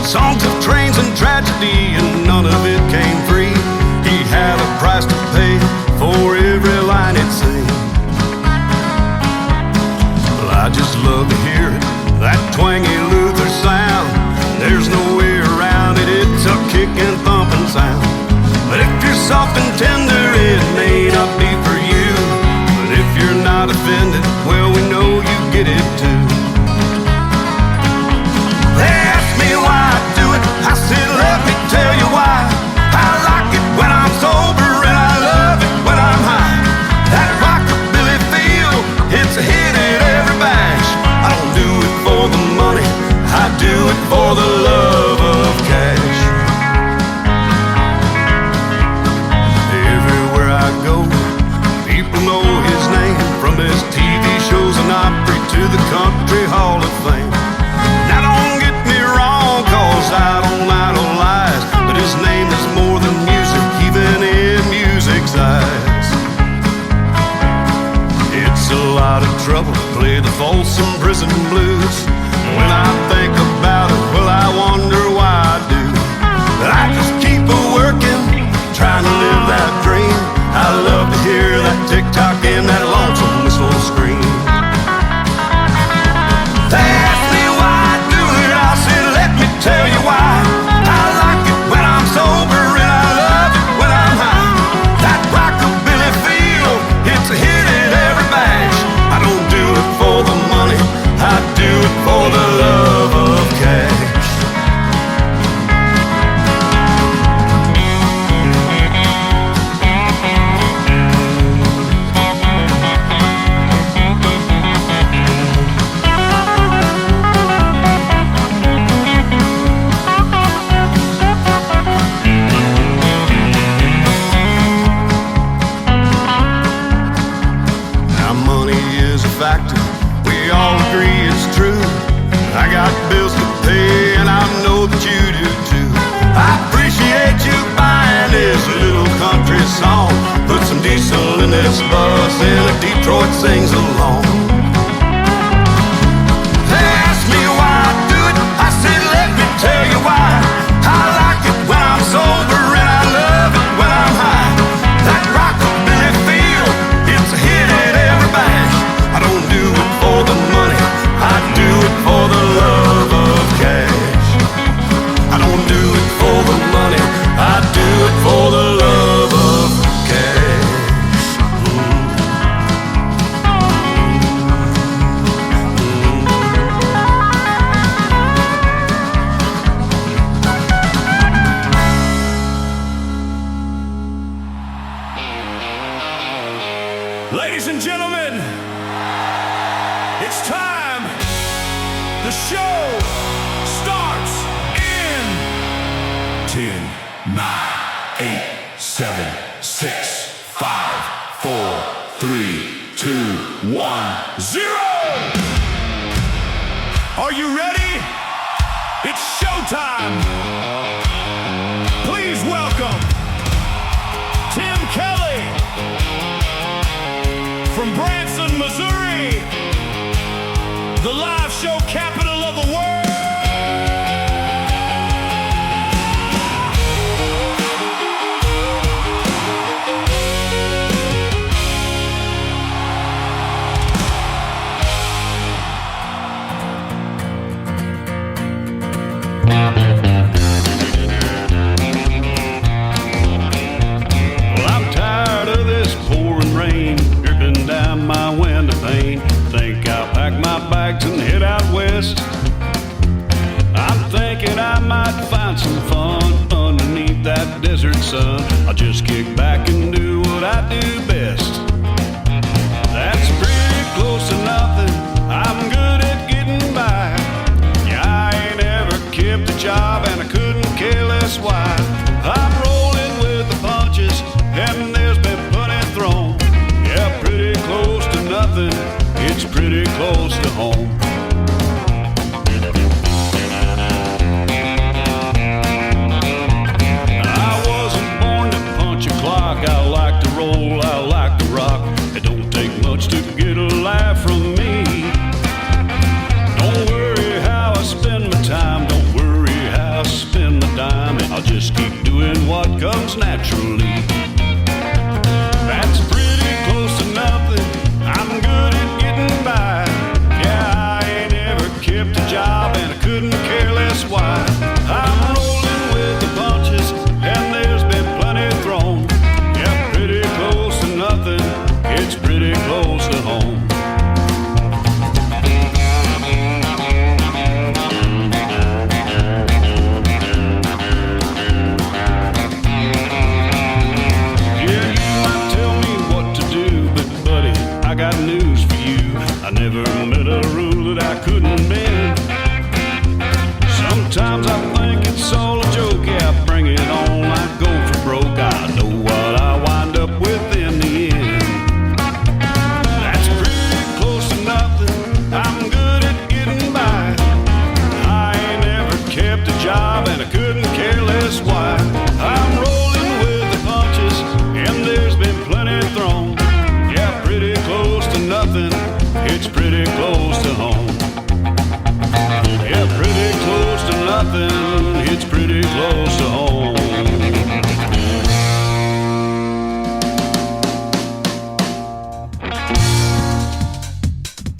Songs of trains and tragedy, and none of it came free. He had a price to pay for every line it sang. Well, I just love to hear it, that twangy Luther sound. There's no way around it, it's a kicking, thumping sound. But if you're soft and tender, it may not be for you. But if you're not offended, well, we know you get it too. They ask me why I do it, I said let me tell you why. I like it when I'm sober and I love it when I'm high. That rockabilly feel, it's a hit at every bash. I don't do it for the money, I do it for the love of cash. Everywhere I go, people know his name, from his TV shows and Opry to the Country Hall of Fame. Now don't get me wrong, cause I don't idolize, but his name is more than music, even in music's eyes. It's a lot of trouble to play the Folsom Prison Blues. When I think about it, well, I wonder why I do. But I just keep a-working, trying to live that dream. I love to hear that tick-tock and that lonesome whistle scream. They ask me why I do it, I said let me tell you why. I like it when I'm sober and I love it when I'm high. That rockabilly feel, it's a hit at every bash. I don't do it for the money, I do it for the love of cash. Now money is a factor, we all agree it's true. I got bills to pay and I know that you do too. I appreciate you buying this little country song. Put some diesel in this bus and a Detroit sings along. They ask me why I do it, I said let me tell you why. I like it when I'm sober and I love it when I'm high. That rockabilly feel, it's a hit at every bash. I don't do it for the money, I do it for the love of cash. I don't do it for the money, I do it for the love of cash. Ladies and gentlemen, it's time. The show starts in 10, 9, 8, 7, 6, 5, 4, 3, 2, 1, 0. Are you ready? It's showtime. Please welcome Tim Kelly from Branson, Missouri, the live show capital of the world. Well, I'm tired of this pouring rain dripping down my window pane. Think I'll pack my bags and head out west. I'm thinking I might find some fun underneath that desert sun. I'll just kick back and do what I do best. That's pretty close to nothing, I'm good at getting by. Yeah, I ain't ever kept a job and I couldn't care less why. I'm rolling with the punches and there's been plenty thrown. Yeah, pretty close to nothing, it's pretty close to home. I wasn't born to punch a clock. couldn't care less why. I'm rolling with the punches, and there's been plenty thrown. Yeah, pretty close to nothing, it's pretty close to home. I got news for you. I never met a rule that I couldn't bend. Sometimes I think it's all a joke. Yeah, bring it on, I go for broke. I know what I wind up with in the end. That's pretty close to nothing. I'm good at getting by. I ain't never kept a job, and I couldn't care less why. I'm rolling with the punches, and there's been plenty thrown. Pretty close to nothing, it's pretty close to home. Yeah, pretty close to nothing, it's pretty close to home.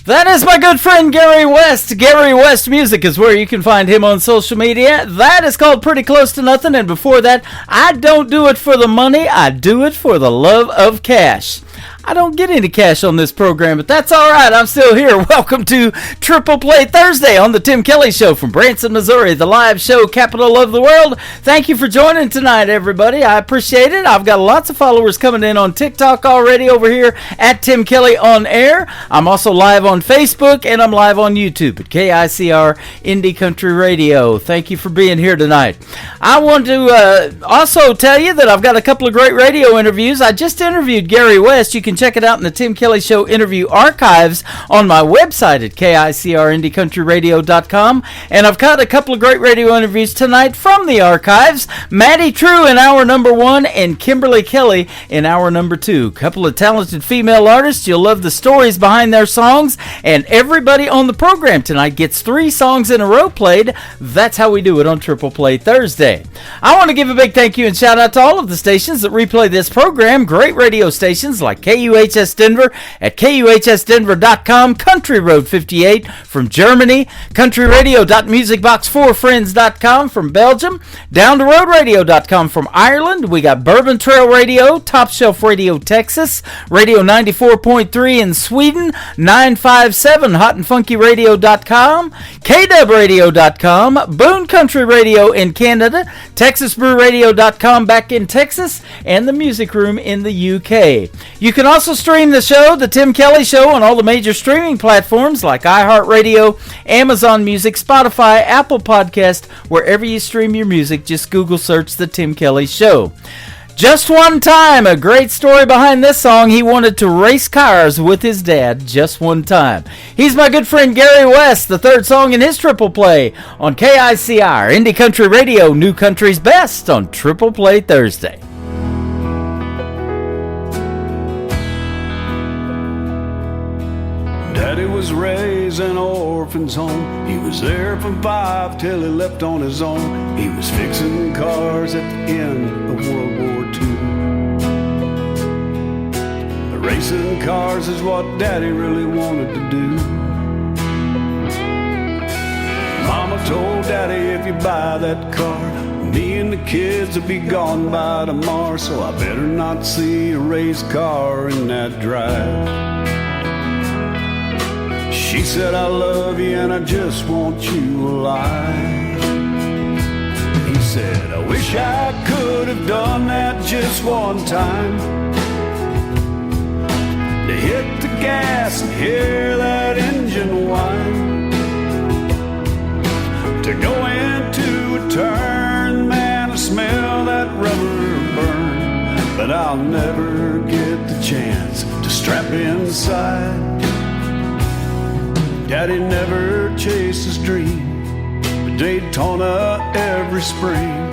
That is my good friend Gary West. Gary West Music is where you can find him on social media. That is called Pretty Close to Nothing. And before that, I don't do it for the money, I do it for the love of cash. I don't get any cash on this program, but that's all right. I'm still here. Welcome to Triple Play Thursday on the Tim Kelly Show from Branson, Missouri, the live show capital of the world. Thank you for joining tonight, everybody. I appreciate it. I've got lots of followers coming in on TikTok already over here at Tim Kelly On Air. I'm also live on Facebook, and I'm live on YouTube at KICR Indie Country Radio. Thank you for being here tonight. I want to also tell you that I've got a couple of great radio interviews. I just interviewed Gary West. You can check it out in the Tim Kelly Show interview archives on my website at KICRIndieCountryRadio.com. And I've got a couple of great radio interviews tonight from the archives. Maddie True in hour number 1 and Kimberly Kelly in hour number 2. Couple of talented female artists. You'll love the stories behind their songs. And everybody on the program tonight gets 3 songs in a row played. That's how we do it on Triple Play Thursday. I want to give a big thank you and shout out to all of the stations that replay this program. Great radio stations like KUHS Denver at KUHSdenver.com, Country Road 58 from Germany, countryradio.musicbox4friends.com from Belgium, downtheroadradio.com from Ireland. We got Bourbon Trail Radio, Top Shelf Radio Texas, Radio 94.3 in Sweden, 957 hotandfunkyradio.com, KWradio.com, Boone Country Radio in Canada, TexasBrewRadio.com back in Texas, and the Music Room in the UK. You can also stream the show, The Tim Kelly Show, on all the major streaming platforms like iHeartRadio, Amazon Music, Spotify, Apple Podcast, wherever you stream your music. Just Google search The Tim Kelly Show. Just One Time, a great story behind this song. He wanted to race cars with his dad just one time. He's my good friend Gary West, the third song in his Triple Play on KICR, Indie Country Radio, New Country's Best on Triple Play Thursday. Daddy was raised in an orphan's home. He was there from 5 till he left on his own. He was fixing cars at the end of World War II. Racing cars is what Daddy really wanted to do. Mama told Daddy, if you buy that car, me and the kids will be gone by tomorrow. So I better not see a race car in that drive. She said, I love you and I just want you alive. He said, I wish I could have done that just one time, to hit the gas and hear that engine whine, to go into a turn, man, I smell that rubber burn. But I'll never get the chance to strap inside. Daddy never chased his dream, but Daytona every spring.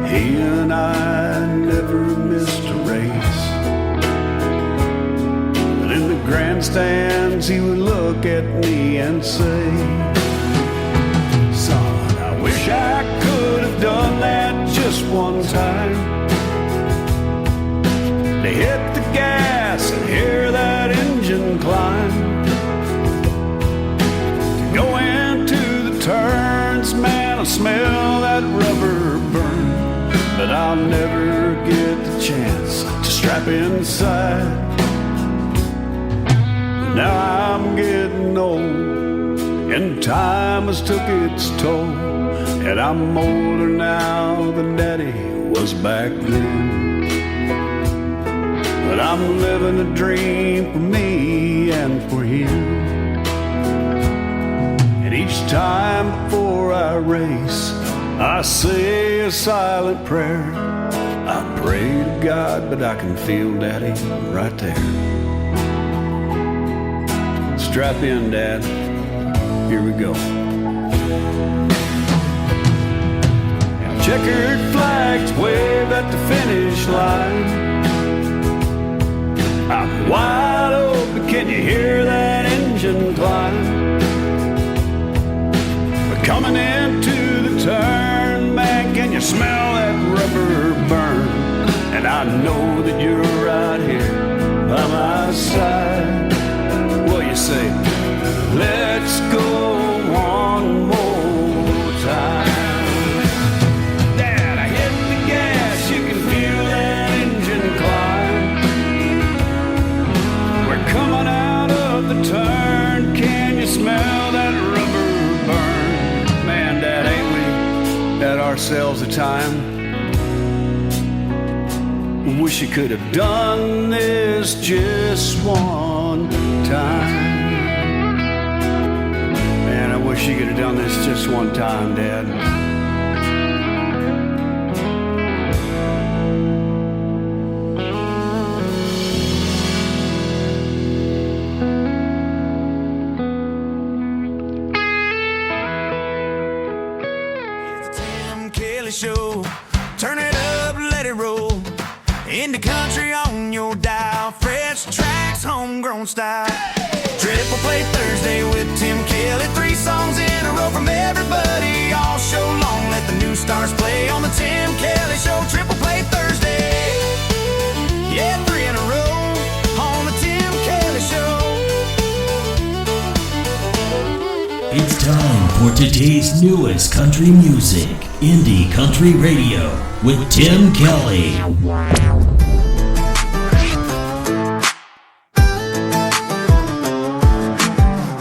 He and I never missed a race. But in the grandstands he would look at me and say, son, I wish I could have done that just one time, to hit the gas and hear that engine climb, go into the turn and I smell that rubber burn, but I'll never get the chance to strap inside. Now I'm getting old, and time has took its toll, and I'm older now than Daddy was back then. But I'm living a dream for me and for him. And each time before I race, I say a silent prayer. I pray to God, but I can feel Daddy right there. Strap in, Dad. Here we go. Now, checkered flags wave at the finish line. I'm wide open, can you hear that engine climb? We're coming into the turn, man, can you smell that rubber burn? And I know that you're right here by my side. Well, you say, let's go one more time. Dad, I hit the gas, you can feel that engine climb. We're coming out of the turn, can you smell that rubber burn? Man, Dad, ain't we had ourselves a time? Wish you could have done this just one time. Man, I wish you could have done this just one time, Dad. It's the Tim Kelly Show. Turn it up, let it roll. Indie country on your dial. Fresh tracks, homegrown style. Triple play Thursday with Tim Kelly. 3 songs in a row from everybody all show long. Let the new stars play on the Tim Kelly Show. Triple play Thursday. Yeah, 3 in a row on the Tim Kelly Show. It's time for today's newest country music, Indie Country Radio with Tim Kelly.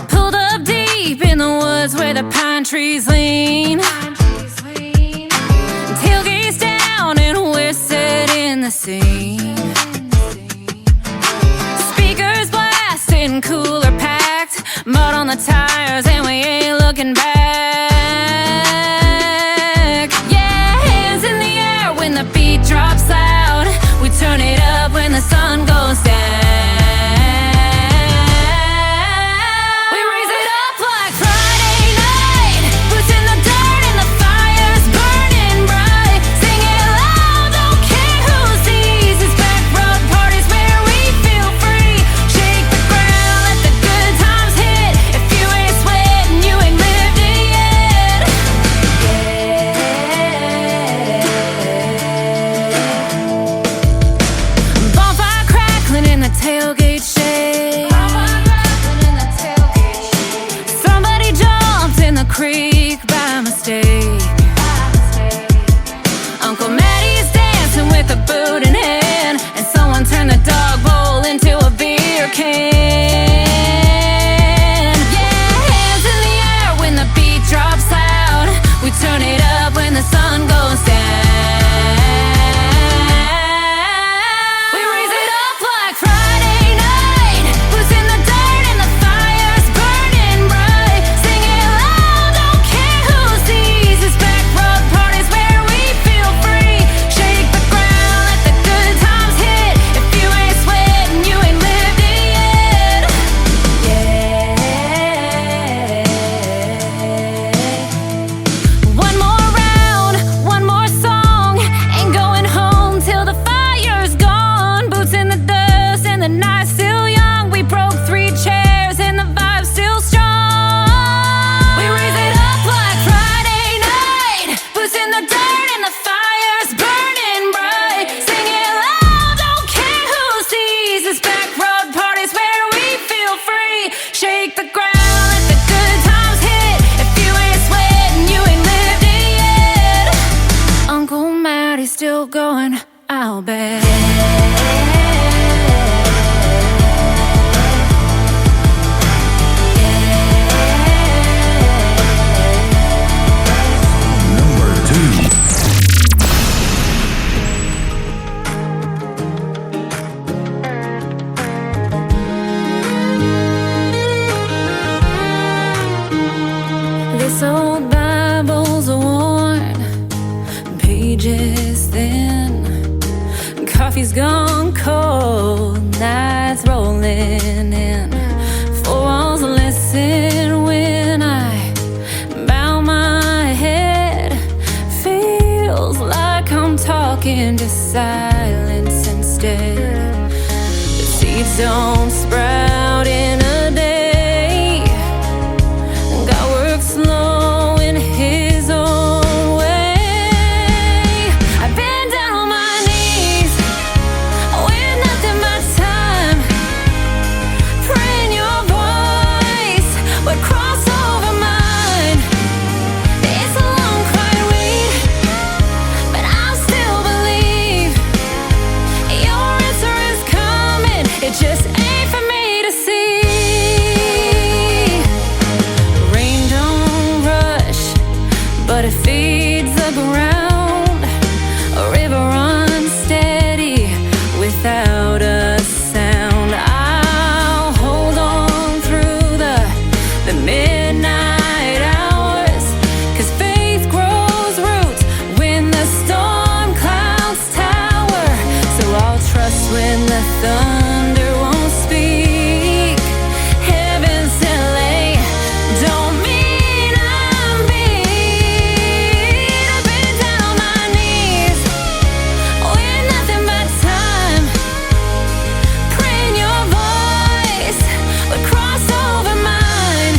Pulled up deep in the woods where the pine trees lean. Tailgates down and we're set in the scene. Speakers blasting, cooler packed, mud on the tires and we ain't looking back. Yeah, hands in the air when the beat drops loud. We turn it up when the sun goes down. We raise it up like Friday night. Boots in the dirt and the fire's burning bright. Sing it loud, don't care who sees. It's back road parties where we feel free. Shake the ground, let the good times hit. If you ain't sweating, you ain't lived it yet. Bonfire crackling in the tailgate shade. Somebody jumped in the creek by mistake. Uncle Mattie's dancing with a boot in hand, and someone turned the dog bowl into a beer can. Yeah, hands in the air when the beat drops loud. We turn it up when the sun goes down. We raise it up like Friday night. Boots in the dirt and the fire's burning bright. Sing it loud, don't I'll bet. This old Bible's worn, pages thin. Coffee's gone cold, nights rolling in. Four walls listen when I bow my head. Feels like I'm talking to silence instead. The seeds don't sprout in a day. God works slow in His own way. I've been down on my knees with nothing but time, praying Your voice would cross over mine. It's a long, quiet wait, but I still believe Your answer is coming. It just ain't for me to see. Rain don't rush, but it feeds the ground. A river runs steady without a sound. I'll hold on through the midnight hours, 'cause faith grows roots when the storm clouds tower. So I'll trust when the thunder won't speak. Heaven's delay don't mean I'm beat. I've been down on my knees with nothing but time, praying Your voice would cross over mine.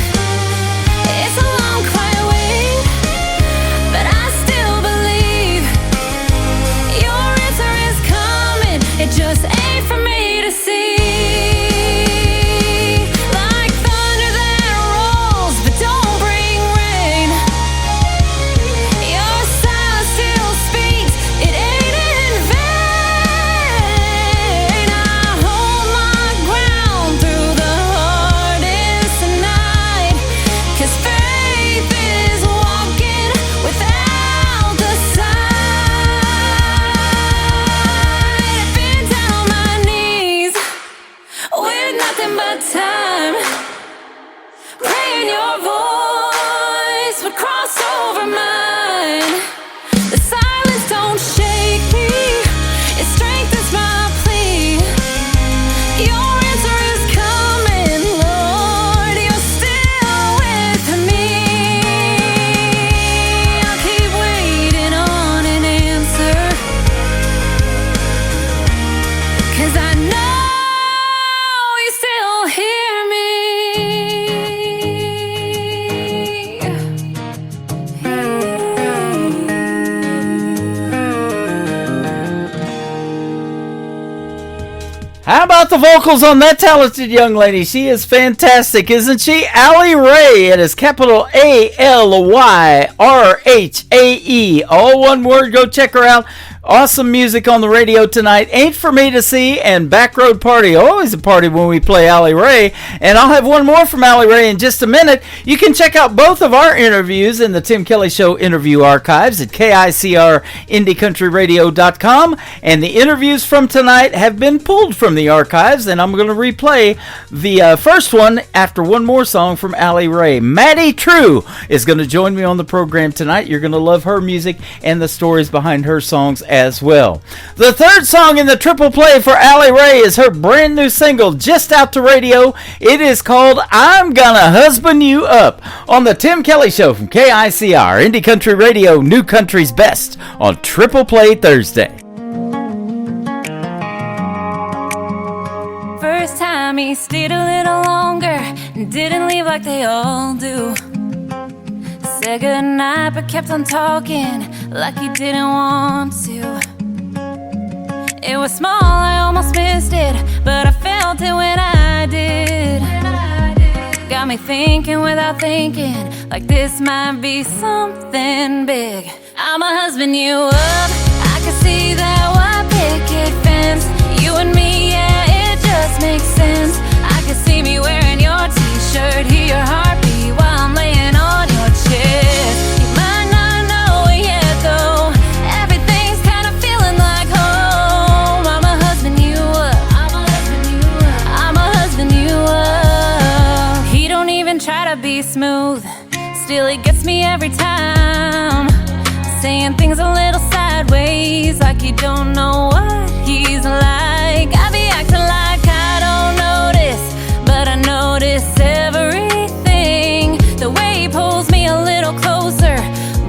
It's a long, quiet wait, but I still believe Your answer is coming. It just ain't for me to see. Like thunder that rolls but don't bring rain, Your silence still speaks, it ain't in vain. I hold my ground through the hardest night, 'cause faith is walking without the sight. I've been down on my knees with nothing but time, praying Your voice would cross over mine. The silence don't shake me, it strengthens my plea. Your answer is coming, Lord, You're still with me. I'll keep waiting on an answer, 'cause I know You still hear me. How about the vocals on that talented young lady? She is fantastic, isn't she? Allie Rae. It is capital ALYRHAE. All one word. Go check her out. Awesome music on the radio tonight. Ain't For Me to See and Back Road Party. Always a party when we play Allie Rae. And I'll have one more from Allie Rae in just a minute. You can check out both of our interviews in the Tim Kelly Show interview archives at KICRIndieCountryRadio.com. And the interviews from tonight have been pulled from the archives, and I'm going to replay the first one after one more song from Allie Rae. Maddie True is going to join me on the program tonight. You're going to love her music and the stories behind her songs as well. The third song in the triple play for Allie Rae is her brand new single, just out to radio. It is called I'm Gonna Husband You Up on the Tim Kelly Show from KICR, Indie Country Radio, New Country's Best on Triple Play Thursday. First time he stayed a little longer and didn't leave like they all do. Said goodnight but kept on talking like he didn't want to. It was small, I almost missed it, but I felt it when I did. Got me thinking without thinking, like this might be something big. I'ma husband you up, I can see that white just makes sense. I can see me wearing your t-shirt, hear your heartbeat while I'm laying on your chest. You might not know it yet though, everything's kind of feeling like home. I'm a husband you up, I'm a husband you up, I'm a husband you up. He don't even try to be smooth, still he gets me every time, saying things a little sideways, like you don't know what he's like. I be acting like I don't notice, but I notice everything. The way he pulls me a little closer,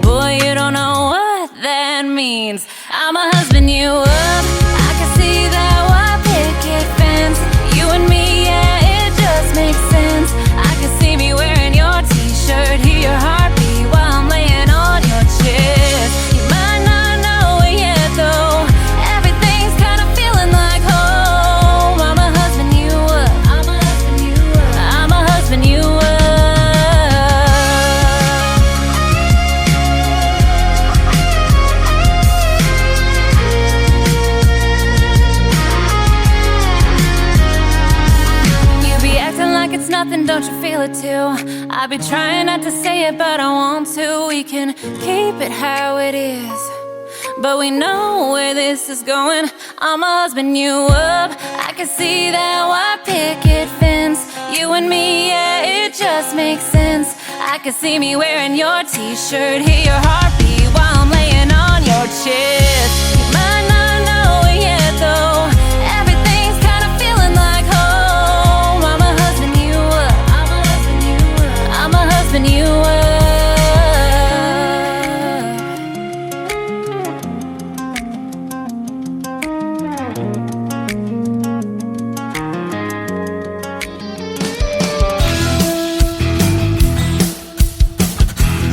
boy, you don't know what that means. I'm a husband you up, I can see that white picket fence. You and me, yeah, it just makes sense. I can see me wearing your t-shirt, hear your heartbeat while I'm laying on your chest. You might not know it yet though, everything's kind of feeling like home. I'm a husband you up, I'm a husband you up, I'm a husband you up. You be acting like it's nothing, don't you feel it too? I be trying not to say it, but I want to. We can keep it how it is, but we know where this is going. I'm a husband you up, I can see that white picket fence. You and me, yeah, it just makes sense. I can see me wearing your t-shirt, hear your heartbeat while I'm laying on your chest. You might not know it yet though, everything's kind of feeling like home. I'm a husband you up, I'm a husband you up, I'm a husband you up.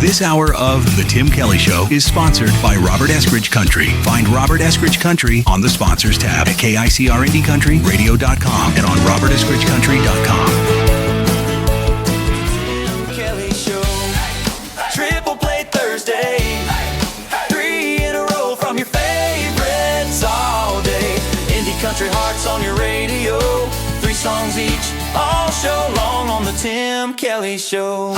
This hour of The Tim Kelly Show is sponsored by Robert Eskridge Country. Find Robert Eskridge Country on the Sponsors tab at KICRNDCountryRadio.com and on RobertEskridgeCountry.com. Tim Kelly Show. Triple Play Thursday. 3 in a row from your favorites all day. Indie country hearts on your radio. 3 songs each, all show long on the Tim Kelly Show.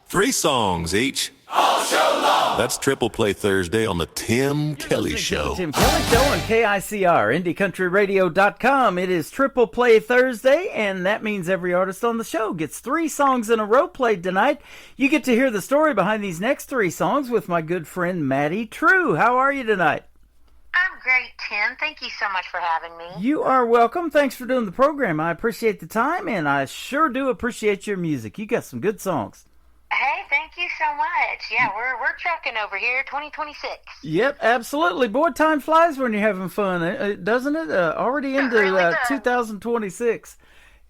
3 songs each. All show long. That's Triple Play Thursday on the Tim Kelly Show. Tim Kelly Show on KICR, IndieCountryRadio.com. It is Triple Play Thursday, and that means every artist on the show gets 3 songs in a row played tonight. You get to hear the story behind these next 3 songs with my good friend Maddie True. How are you tonight? I'm great, Tim. Thank you so much for having me. You are welcome. Thanks for doing the program. I appreciate the time, and I sure do appreciate your music. You got some good songs. Hey, thank you so much. Yeah, we're trucking over here, 2026. Yep, absolutely. Boy, time flies when you're having fun, doesn't it? Already into really does. 2026.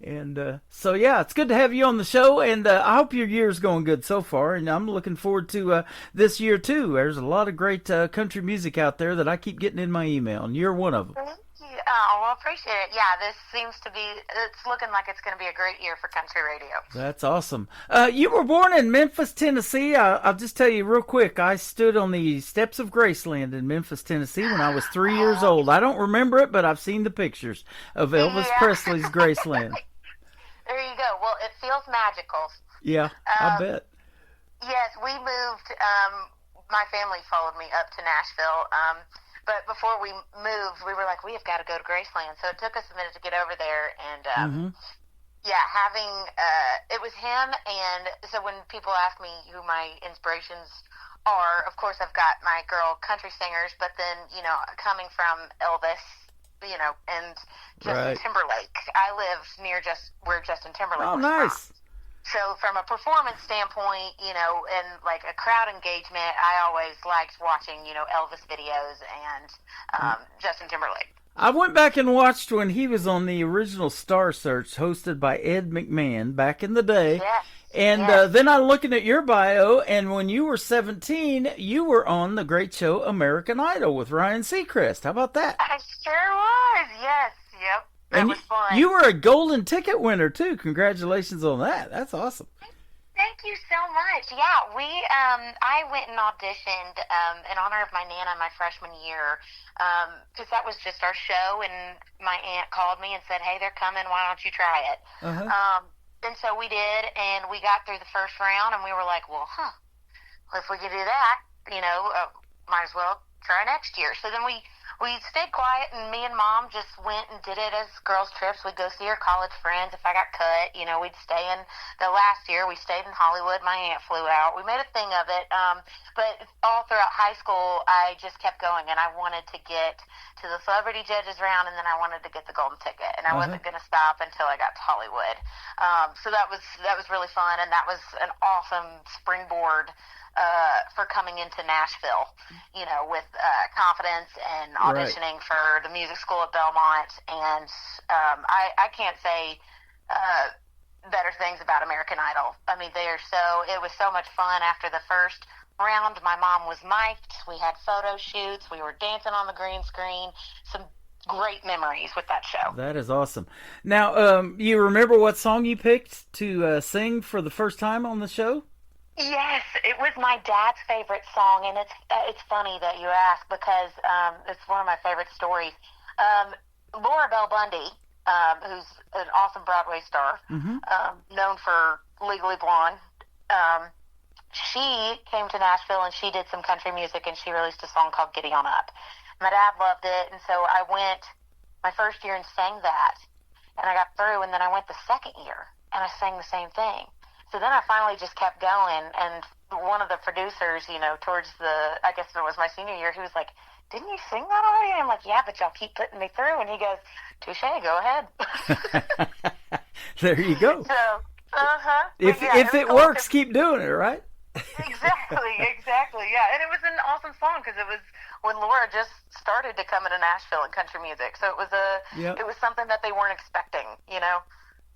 And so, yeah, it's good to have you on the show, and I hope your year's going good so far, and I'm looking forward to this year, too. There's a lot of great country music out there that I keep getting in my email, and you're one of them. Thank you. Oh, well, appreciate it. Yeah, this seems to be, it's looking like it's going to be a great year for country radio. That's awesome. You were born in Memphis, Tennessee. I'll just tell you real quick, I stood on the steps of Graceland in Memphis, Tennessee when I was 3 years old. I don't remember it, but I've seen the pictures of Elvis Presley's Graceland. There you go. Well, it feels magical. Yeah, I bet. Yes, we moved, my family followed me up to Nashville, but before we moved, we were like, we have got to go to Graceland. So it took us a minute to get over there, and yeah, having, it was him, and so when people ask me who my inspirations are, of course I've got my girl country singers, but then, you know, coming from Elvis, you know, and Justin Timberlake. I live near where Justin Timberlake was nice. from. So from a performance standpoint, you know, and like a crowd engagement, I always liked watching, you know, Elvis videos and Justin Timberlake. I went back and watched when he was on the original Star Search hosted by Ed McMahon back in the day. Yes. And then I'm looking at your bio, and when you were 17, you were on the great show American Idol with Ryan Seacrest. How about that? I sure was, yes, yep. That And was fun. you were a golden ticket winner, too. Congratulations on that. That's awesome. Thank you so much. Yeah, I went and auditioned in honor of my Nana my freshman year, because that was just our show, and my aunt called me and said, "Hey, they're coming. Why don't you try it?" And so we did, and we got through the first round, and we were like, "Well, if we could do that, might as well try next year." So then we stayed quiet, and me and Mom just went and did it as girls' trips. We'd go see our college friends. If I got cut, we'd stay in. The last year, we stayed in Hollywood. My aunt flew out. We made a thing of it. But all throughout high school, I just kept going, and I wanted to get to the celebrity judges round, and then I wanted to get the golden ticket, and I wasn't going to stop until I got to Hollywood. So that was really fun, and that was an awesome springboard for coming into Nashville, with confidence and auditioning for the music school at Belmont. And I can't say better things about American Idol. I mean, it was so much fun after the first round. My mom was mic'd. We had photo shoots. We were dancing on the green screen. Some great memories with that show. That is awesome. Now, you remember what song you picked to sing for the first time on the show? Yes, it was my dad's favorite song, and it's funny that you ask, because it's one of my favorite stories. Laura Bell Bundy, who's an awesome Broadway star, known for Legally Blonde, she came to Nashville and she did some country music, and she released a song called Giddy On Up. My dad loved it, and so I went my first year and sang that, and I got through, and then I went the second year and I sang the same thing. So then I finally just kept going, and one of the producers, towards I guess it was my senior year, he was like, "Didn't you sing that already?" And I'm like, "Yeah, but y'all keep putting me through." And he goes, "Touche, go ahead." There you go. So, If it works, keep doing it, right? Exactly, yeah. And it was an awesome song, because it was when Laura just started to come into Nashville in country music. So it was it was something that they weren't expecting,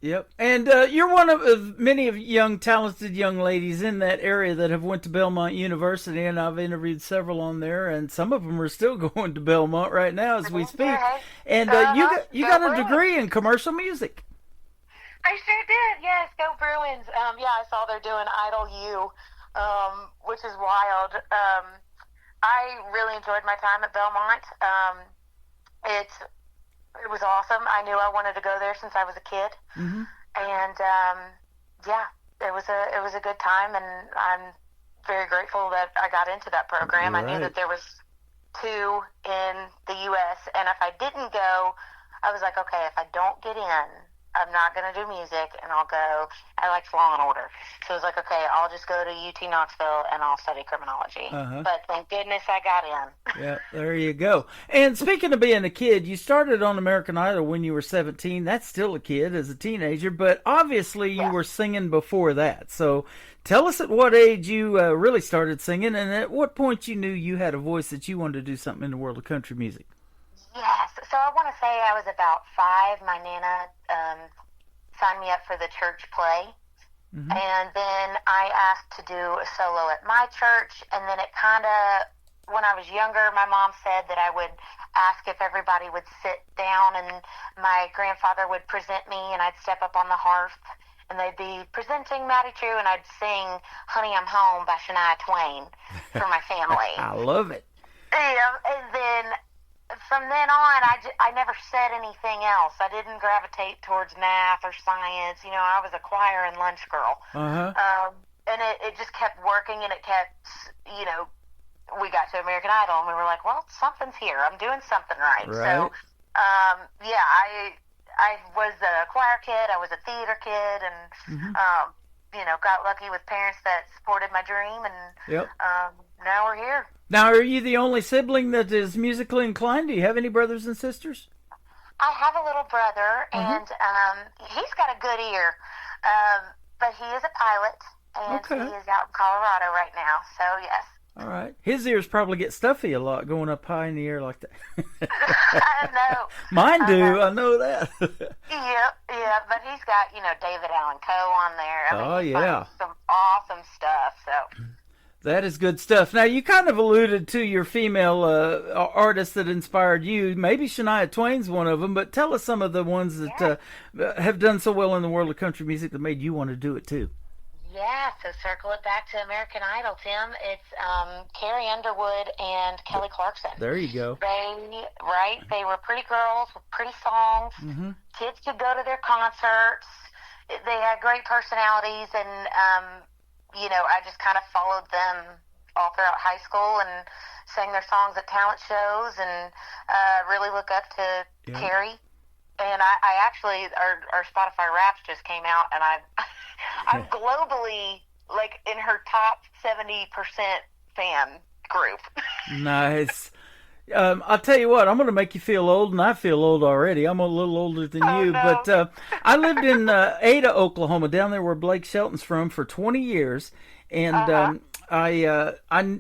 Yep. And you're one of many of talented young ladies in that area that have went to Belmont University, and I've interviewed several on there, and some of them are still going to Belmont right now as we speak. And you got a degree in commercial music. I sure did, yes. Go Bruins. I saw they're doing Idol U, which is wild. I really enjoyed my time at Belmont. It was awesome. I knew I wanted to go there since I was a kid, and it was a good time, and I'm very grateful that I got into that program. Right. I knew that there was 2 in the U.S., and if I didn't go, I was like, okay, if I don't get in, I'm not going to do music, and I'll go. I liked Law and Order, so I was like, okay, I'll just go to UT Knoxville and I'll study criminology. But thank goodness I got in. Yeah, there you go. And speaking of being a kid, you started on American Idol when you were 17. That's still a kid as a teenager, but obviously you were singing before that. So tell us at what age you really started singing, and at what point you knew you had a voice that you wanted to do something in the world of country music. Yes, so I want to say I was about 5. My Nana signed me up for the church play, and then I asked to do a solo at my church, and then it kind of, when I was younger, my mom said that I would ask if everybody would sit down, and my grandfather would present me, and I'd step up on the hearth, and they'd be presenting Matty True, and I'd sing Honey, I'm Home by Shania Twain for my family. I love it. Yeah, and then from then on, I never said anything else. I didn't gravitate towards math or science. I was a choir and lunch girl. And it just kept working, and it kept, we got to American Idol, and we were like, well, something's here. I'm doing something right. So, I was a choir kid. I was a theater kid, and, got lucky with parents that supported my dream, and now we're here. Now, are you the only sibling that is musically inclined? Do you have any brothers and sisters? I have a little brother, and he's got a good ear, but he is a pilot, and he is out in Colorado right now, so yes. All right. His ears probably get stuffy a lot going up high in the air like that. I know. Mine do. I know that. Yeah, but he's got, David Allan Coe on there. He's some awesome stuff, so... That is good stuff. Now, you kind of alluded to your female artists that inspired you. Maybe Shania Twain's one of them, but tell us some of the ones that have done so well in the world of country music that made you want to do it too. Yeah, so circle it back to American Idol, Tim. It's Carrie Underwood and Kelly Clarkson. There you go. They were pretty girls with pretty songs. Mm-hmm. Kids could go to their concerts. They had great personalities, and I just kind of followed them all throughout high school and sang their songs at talent shows, and really look up to Carrie. And I actually, our Spotify Wraps just came out, and I'm globally, like, in her top 70% fan group. Nice. I'll tell you what, I'm going to make you feel old, and I feel old already. I'm a little older than you, no. but I lived in Ada, Oklahoma, down there where Blake Shelton's from, for 20 years, and I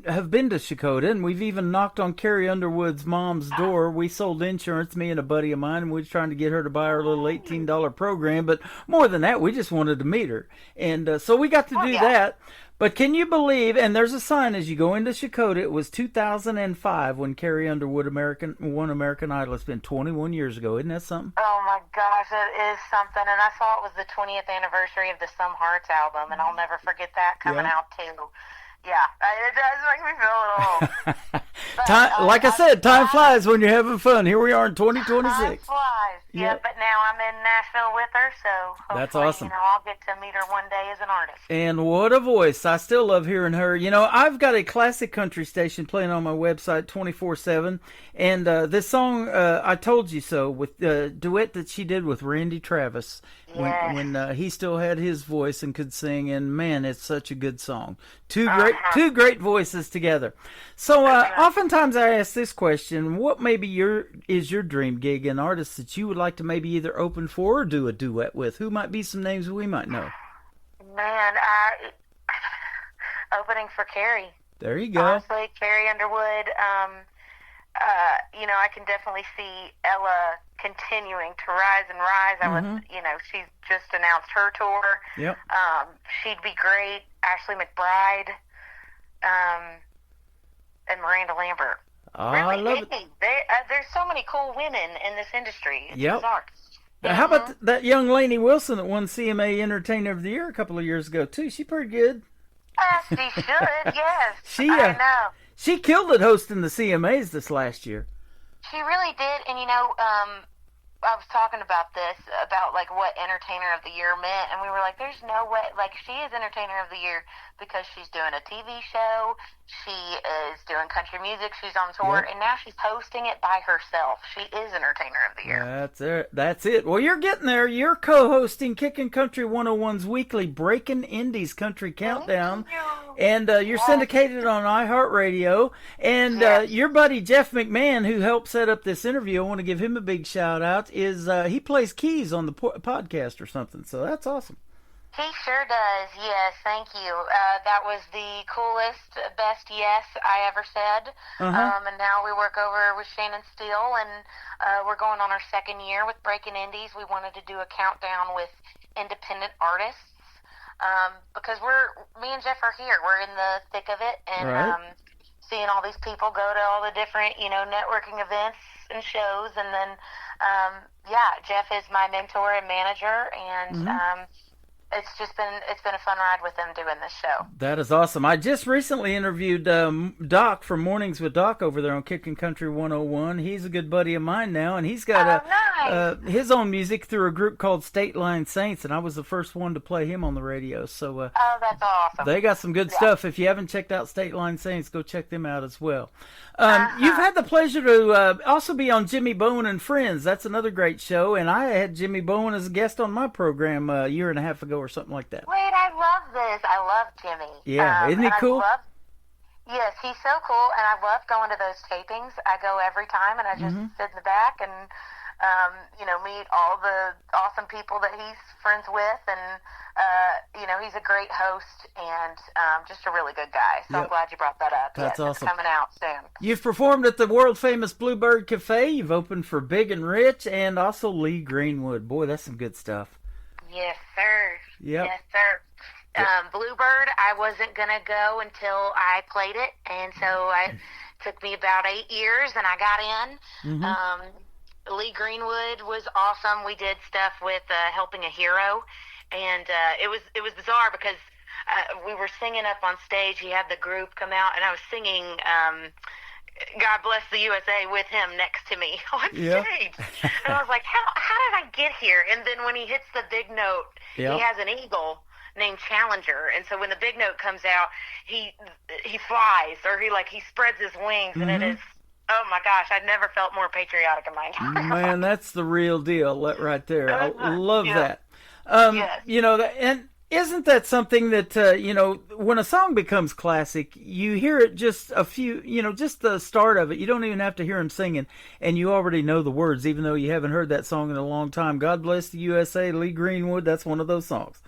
have been to Shakota, and we've even knocked on Carrie Underwood's mom's door. We sold insurance, me and a buddy of mine, and we were trying to get her to buy our little $18 program. But more than that, we just wanted to meet her. And so we got to do that. But can you believe, and there's a sign as you go into Shakota, it was 2005 when Carrie Underwood won American Idol. It's been 21 years ago. Isn't that something? Oh, my gosh, it is something. And I saw it was the 20th anniversary of the Some Hearts album, and I'll never forget that coming out, too. Yeah, it does make me feel a little old. But, time flies when you're having fun. Here we are in 2026. Time flies. Yeah, but now I'm in Nashville with her, so hopefully, that's awesome. I'll get to meet her one day as an artist. And what a voice. I still love hearing her. I've got a classic country station playing on my website 24/7, and this song, I Told You So, with the duet that she did with Randy Travis, when he still had his voice and could sing, and man, it's such a good song. Two great voices together. So oftentimes I ask this question: what maybe is your dream gig, an artist that you would like to maybe either open for or do a duet with? Who might be some names we might know? Man, opening for Carrie. There you go. Honestly, Carrie Underwood. I can definitely see Ella continuing to rise and rise. She's just announced her tour. Yep. She'd be great. Ashley McBride, and Miranda Lambert. Oh, I love it. There's so many cool women in this industry. It's bizarre. How about that young Lainey Wilson that won CMA Entertainer of the Year a couple of years ago, too? She pretty good. She should, yes. I know. She killed it hosting the CMAs this last year. She really did, and I was talking about this, about like what Entertainer of the Year meant, and we were like, there's no way, like, she is Entertainer of the Year because she's doing a TV show, she is doing country music, she's on tour, and now she's hosting it by herself. She is Entertainer of the Year. That's it. Well, you're getting there. You're co-hosting Kickin' Country 101's weekly Breaking Indies Country Countdown, and you're syndicated on iHeartRadio, and your buddy Jeff McMahon, who helped set up this interview, I want to give him a big shout out, is he plays keys on the podcast or something, so that's awesome. He sure does, yes, thank you. That was the coolest, best yes I ever said. And now we work over with Shannon Steele, and we're going on our second year with Breaking Indies. We wanted to do a countdown with independent artists, because me and Jeff are here. We're in the thick of it, and seeing all these people go to all the different, networking events and shows, and then, Jeff is my mentor and manager, and it's been a fun ride with them doing this show. That is awesome. I just recently interviewed Doc from Mornings with Doc over there on Kickin' Country 101. He's a good buddy of mine now, and he's got his own music through a group called State Line Saints, and I was the first one to play him on the radio. So that's awesome. They got some good stuff. If you haven't checked out State Line Saints, go check them out as well. You've had the pleasure to also be on Jimmy Bowen and Friends. That's another great show, and I had Jimmy Bowen as a guest on my program a year and a half ago or something like that. Wait, I love this. I love Jimmy. Yeah, isn't he cool? Yes, he's so cool, and I love going to those tapings. I go every time, and I just sit in the back and, meet all the awesome people that he's friends with, and, he's a great host and just a really good guy. So I'm glad you brought that up. That's awesome. It's coming out soon. You've performed at the world-famous Bluebird Cafe. You've opened for Big and Rich and also Lee Greenwood. Boy, that's some good stuff. Yes, sir. Yep. Yes, sir. Bluebird, I wasn't going to go until I played it, and so it took me about 8 years, and I got in. Lee Greenwood was awesome. We did stuff with Helping a Hero, and it was bizarre because we were singing up on stage. He had the group come out, and I was singing God Bless the USA with him next to me on stage. And I was like, how did I get here? And then when he hits the big note, he has an eagle named Challenger, and so when the big note comes out, he flies, or he spreads his wings, and it is, oh my gosh, I've never felt more patriotic in my entire life. Man, that's the real deal right there. I love that. Yes. You know, and isn't that something that, you know, when a song becomes classic, you hear it just a few, you know, just the start of it. You don't even have to hear him singing, and you already know the words, even though you haven't heard that song in a long time. God Bless the USA, Lee Greenwood, that's one of those songs.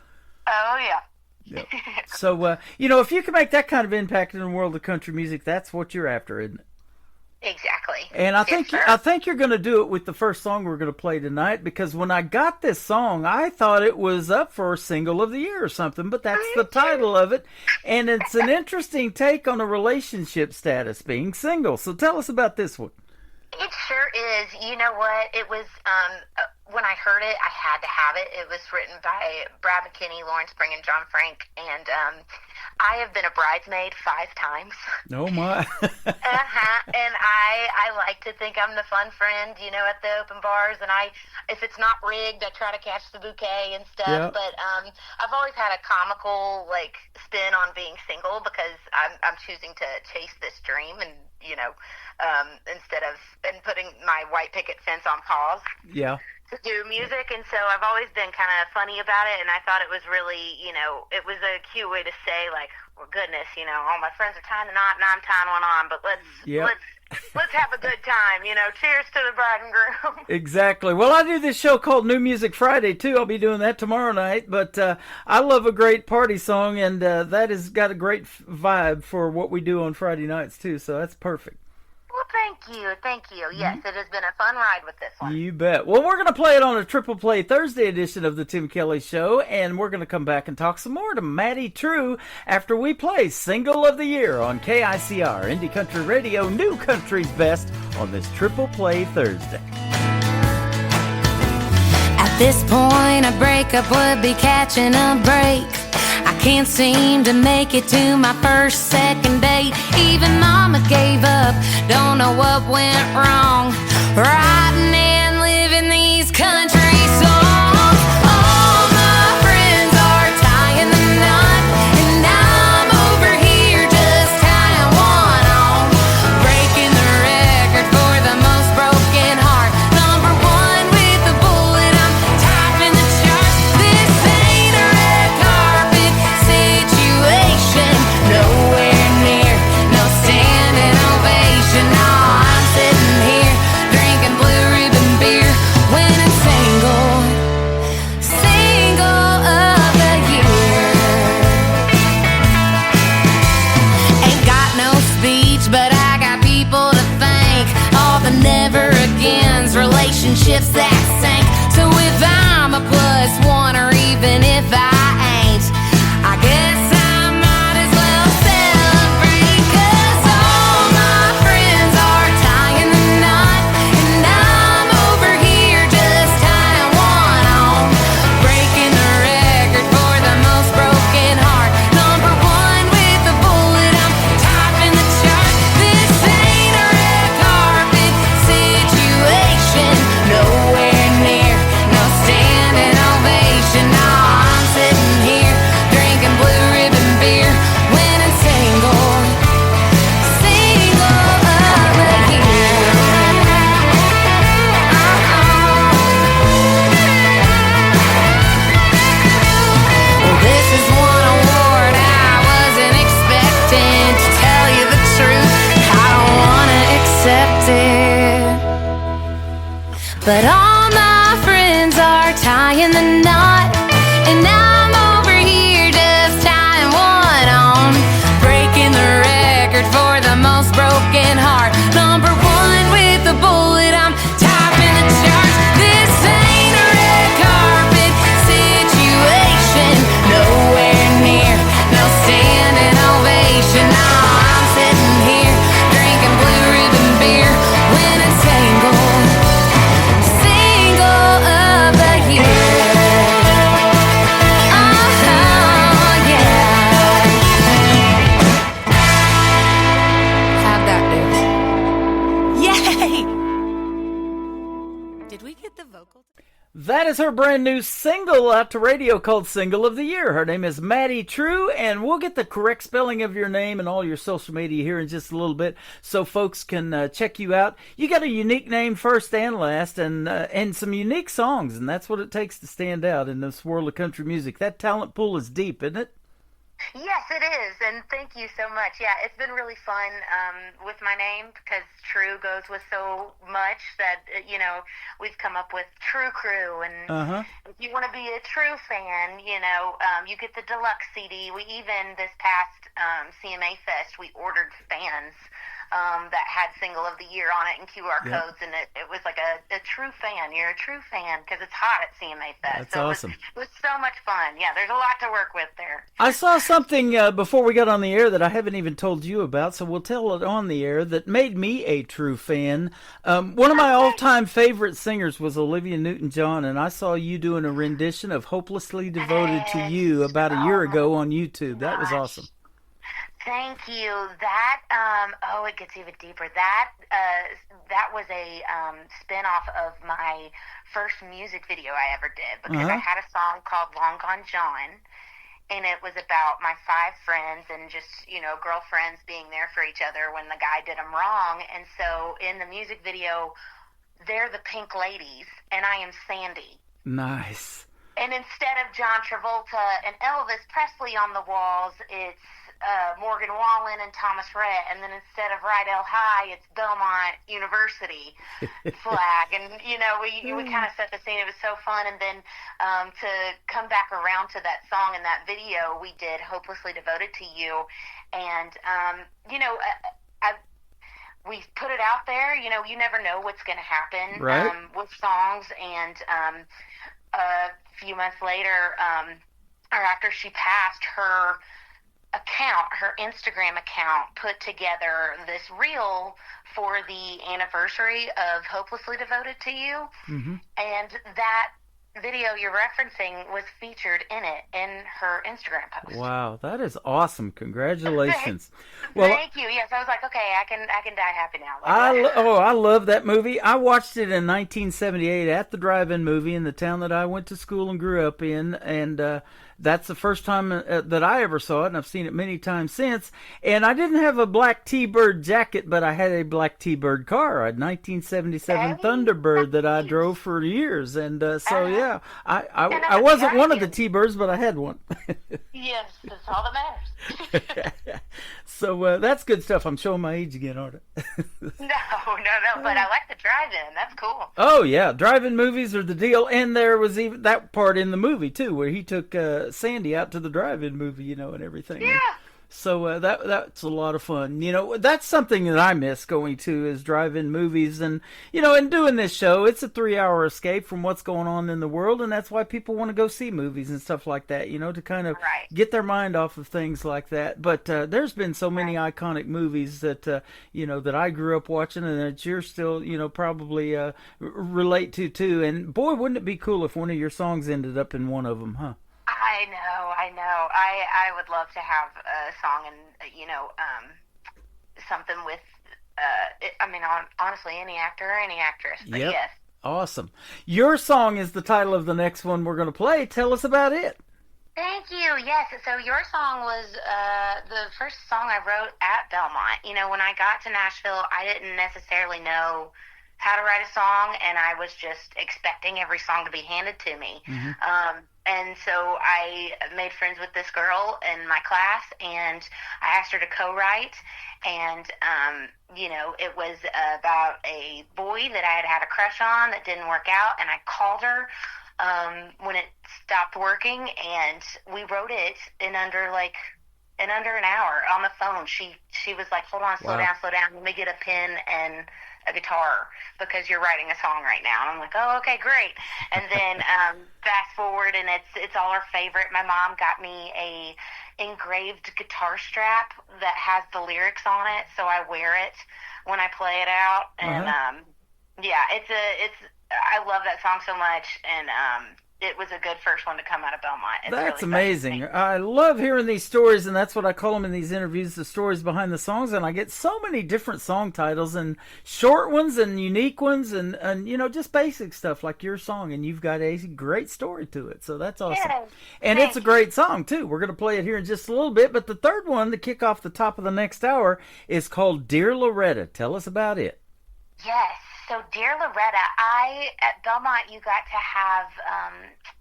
Oh, yeah. Yep. So, you know, if you can make that kind of impact in the world of country music, that's what you're after, isn't it? Exactly. And I think you're going to do it with the first song we're going to play tonight, because when I got this song, I thought it was up for a single of the year or something, but that's the title of it, and it's an interesting take on a relationship status, being single. So tell us about this one. It sure is. You know what? It was, when I heard it, I had to have it. It was written by Brad McKinney, Lawrence Spring, and John Frank, and I have been a bridesmaid 5 times. Oh, my. And I like to think I'm the fun friend, you know, at the open bars, and if it's not rigged, I try to catch the bouquet and stuff, but I've always had a comical, spin on being single, because I'm choosing to chase this dream, and, you know, instead of putting my white picket fence on pause. Yeah. To do music, and so I've always been kind of funny about it, and I thought it was really, you know, it was a cute way to say, well, goodness, you know, all my friends are tying a knot and I'm tying one on, but let's have a good time, you know. Cheers to the bride and groom. Exactly. Well, I do this show called New Music Friday too. I'll be doing that tomorrow night, but I love a great party song, and that has got a great vibe for what we do on Friday nights too, so that's perfect. Well, thank you. Yes, it has been a fun ride with this one. You bet. Well, we're going to play it on a Triple Play Thursday edition of the Tim Kelly Show, and we're going to come back and talk some more to Maddie True after we play Single of the Year on KICR, Indie Country Radio, New Country's Best, on this Triple Play Thursday. At this point, a breakup would be catching a break. I can't seem to make it to my first, second date. Even mama gave up, don't know what went wrong. Writing and living these country songs. All my friends are tying the knot, and I'm over here just tying one on. Breaking the record for the most broken heart. Number 1 with the bullet, I'm topping the charts. This ain't a red carpet situation, nowhere near, no standing ovation. No, I'm sitting here drinking Blue Ribbon beer, winning single of the year. Ain't got no speech, but I got people to thank. All the never agains, relationships that sank. So if I'm a +1, or even if I ain't, I guess I might as well celebrate, 'cause all my friends are tying the knot, and I'm over here just tying one on. Breaking the record for the most broken heart. Number 1 with the bullet, I'm topping the chart. This ain't a red carpet situation, nowhere near, no standing ovation. No, I'm sitting here drinking Blue Ribbon beer, winning single of the year. Well, this is one award I wasn't expecting. To tell you the truth, I don't wanna accept it. But all my friends are tying the knot, and I'm over here just tying one on. Breaking the record for the most broken heart. Number 1 with the bullet, I'm topping the charts. This ain't a red carpet situation, nowhere near, no standing ovation. No, I'm sitting here drinking Blue Ribbon beer, winning single of the year. that is her brand new single out to radio called Single of the Year. Her name is Maddie True, and we'll get the correct spelling of your name and all your social media here in just a little bit so folks can check you out. You got a unique name first and last, and some unique songs, and that's what it takes to stand out in this world of country music. That talent pool is deep, isn't it? Yes, it is, and thank you so much. Yeah, it's been really fun with my name because True goes with so much that, we've come up with True Crew, and if you want to be a True fan, you get the deluxe CD. We even, this past CMA Fest, we ordered fans that had Single of the Year on it and QR codes, and it was like a true fan. You're a true fan because it's hot at CMA Fest. That's so awesome. It was so much fun. Yeah, there's a lot to work with there. I saw something before we got on the air that I haven't even told you about, so we'll tell it on the air, that made me a true fan. One of my all-time favorite singers was Olivia Newton-John, and I saw you doing a rendition of Hopelessly Devoted to You about a year ago on YouTube. That was awesome. Thank you. That it gets even deeper. That was a spin-off of my first music video I ever did, because I had a song called Long Gone John, and it was about my 5 friends and just, girlfriends being there for each other when the guy did them wrong. And so in the music video, they're the Pink Ladies, and I am Sandy. Nice. And instead of John Travolta and Elvis Presley on the walls, it's Morgan Wallen and Thomas Rhett, and then instead of Rydell High, it's Belmont University flag, and we kind of set the scene. It was so fun, and then to come back around to that song and that video, we did "Hopelessly Devoted to You," and we put it out there. You never know what's going to happen with songs, and a few months later, or after she passed, her Instagram account put together this reel for the anniversary of Hopelessly Devoted to You. And that video you're referencing was featured in it, in her Instagram post. Wow, that is awesome. Congratulations. Thank you. Yes, I was like, okay, I can die happy now. I love that movie. I watched it in 1978 at the drive-in movie in the town that I went to school and grew up in, and that's the first time that I ever saw it, and I've seen it many times since. And I didn't have a black T-Bird jacket, but I had a black T-Bird car, a 1977 Thunderbird that I drove for years. And yeah, I wasn't one of the T-Birds, but I had one. Yes, that's all that matters. So that's good stuff. I'm showing my age again, aren't I? No, but I like the drive-in. That's cool. Oh, yeah. Drive-in movies are the deal. And there was even that part in the movie, too, where he took Sandy out to the drive-in movie, and everything. Yeah. So that's a lot of fun. That's something that I miss going to, is drive-in movies. And, and doing this show, it's a 3-hour escape from what's going on in the world. And that's why people want to go see movies and stuff like that, to kind of get their mind off of things like that. But there's been so many iconic movies that, that I grew up watching and that you're still, probably relate to, too. And, boy, wouldn't it be cool if one of your songs ended up in one of them, huh? I know. I would love to have a song and, something with, honestly, any actor or any actress, but yes. Awesome. Your song is the title of the next one we're going to play. Tell us about it. Thank you. Yes. So your song was the first song I wrote at Belmont. When I got to Nashville, I didn't necessarily know how to write a song, and I was just expecting every song to be handed to me. And so I made friends with this girl in my class, and I asked her to co-write. And, it was about a boy that I had a crush on that didn't work out, and I called her when it stopped working, and we wrote it in under an hour on the phone. She was like, hold on, slow down, let me get a pen and a guitar because you're writing a song right now. And I'm like, oh, okay, great. And then fast forward, and it's all her favorite. My mom got me a engraved guitar strap that has the lyrics on it, so I wear it when I play it out. And I love that song so much. And it was a good first one to come out of Belmont. It's That's really amazing. I love hearing these stories, and that's what I call them in these interviews, the stories behind the songs. And I get so many different song titles, and short ones and unique ones, and just basic stuff like your song. And you've got a great story to it, so that's awesome. Yes, and it's a great song too. We're going to play it here in just a little bit. But the third one to kick off the top of the next hour is called "Dear Loretta." Tell us about it. Yes. So, Dear Loretta, at Belmont, you got to have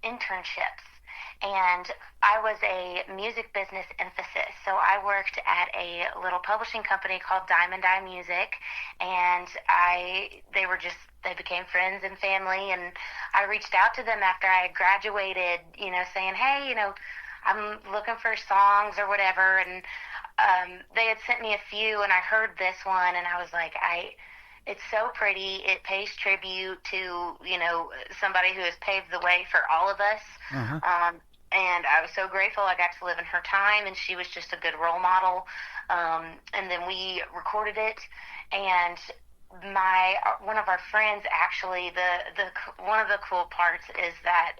internships, and I was a music business emphasis. So I worked at a little publishing company called Diamond Eye Music, and they became friends and family, and I reached out to them after I had graduated, saying, hey, I'm looking for songs or whatever, and they had sent me a few, and I heard this one, and I was like, it's so pretty. It pays tribute to, somebody who has paved the way for all of us. Uh-huh. And I was so grateful I got to live in her time, and she was just a good role model. And then we recorded it, and one of our friends, actually, one of the cool parts is that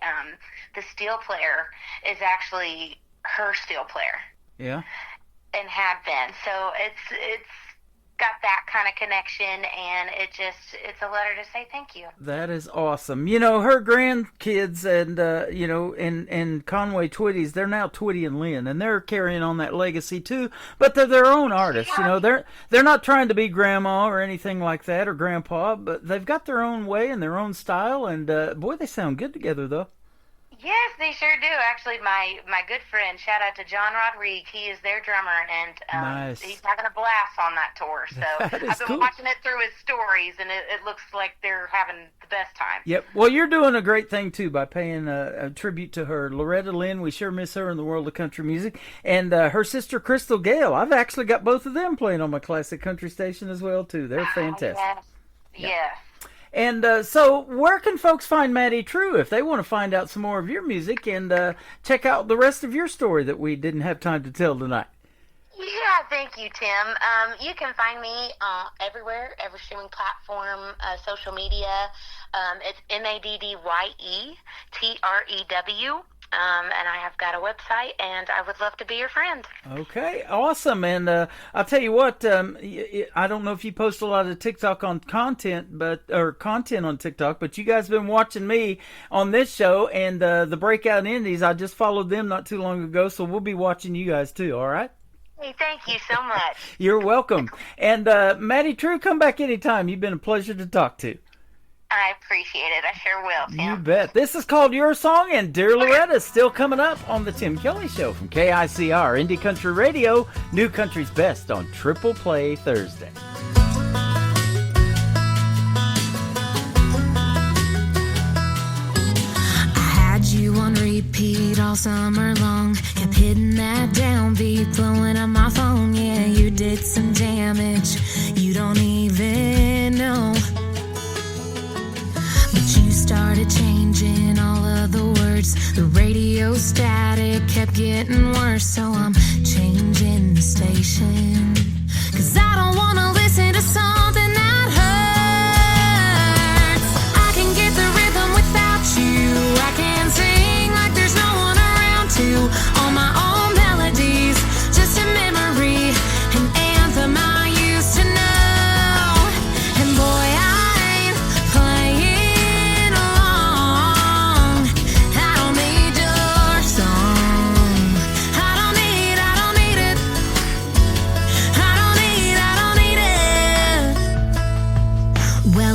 the steel player is actually her steel player. Yeah. And had been. So it's got that kind of connection, and it's a letter to say thank you. That is awesome. Her grandkids and and Conway Twitty's, they're now Twitty and Lynn, and they're carrying on that legacy too, but they're their own artists. They're not trying to be grandma or anything like that, or grandpa, but they've got their own way and their own style, and boy, they sound good together though. Yes, they sure do. Actually, my good friend, shout out to John Rodriguez, he is their drummer, and nice. He's having a blast on that tour. So I've been cool. watching it through his stories, and it looks like they're having the best time. Yep. Well, you're doing a great thing too by paying a tribute to her, Loretta Lynn. We sure miss her in the world of country music, and her sister Crystal Gale. I've actually got both of them playing on my classic country station as well too. They're fantastic. Yes. Yep. Yes. And so where can folks find Maddie True if they want to find out some more of your music and check out the rest of your story that we didn't have time to tell tonight? Yeah, thank you, Tim. You can find me everywhere, every streaming platform, social media. It's MaddieTrew. And I have got a website, and I would love to be your friend. Okay, awesome. And I'll tell you what, I don't know if you post a lot of TikTok on content on TikTok, but you guys have been watching me on this show, and the Breakout Indies, I just followed them not too long ago, so we'll be watching you guys too, all right? Hey, thank you so much. You're welcome. And Maddie True, come back anytime. You've been a pleasure to talk to. I appreciate it. I sure will, Tim. You bet. This is called Your Song, and Dear Loretta is still coming up on the Tim Kelly Show from KICR Indie Country Radio, New Country's Best on Triple Play Thursday. I had you on repeat all summer long, kept hitting that downbeat, blowing up my phone. Yeah, you did some damage you don't even know. You started changing all of the words. The radio static kept getting worse, so I'm changing the station. 'Cause I don't wanna listen to something that hurts. I can get the rhythm without you. I can sing like there's no one around to. All my own melodies, just a memory, an anthem I used to know. And boy,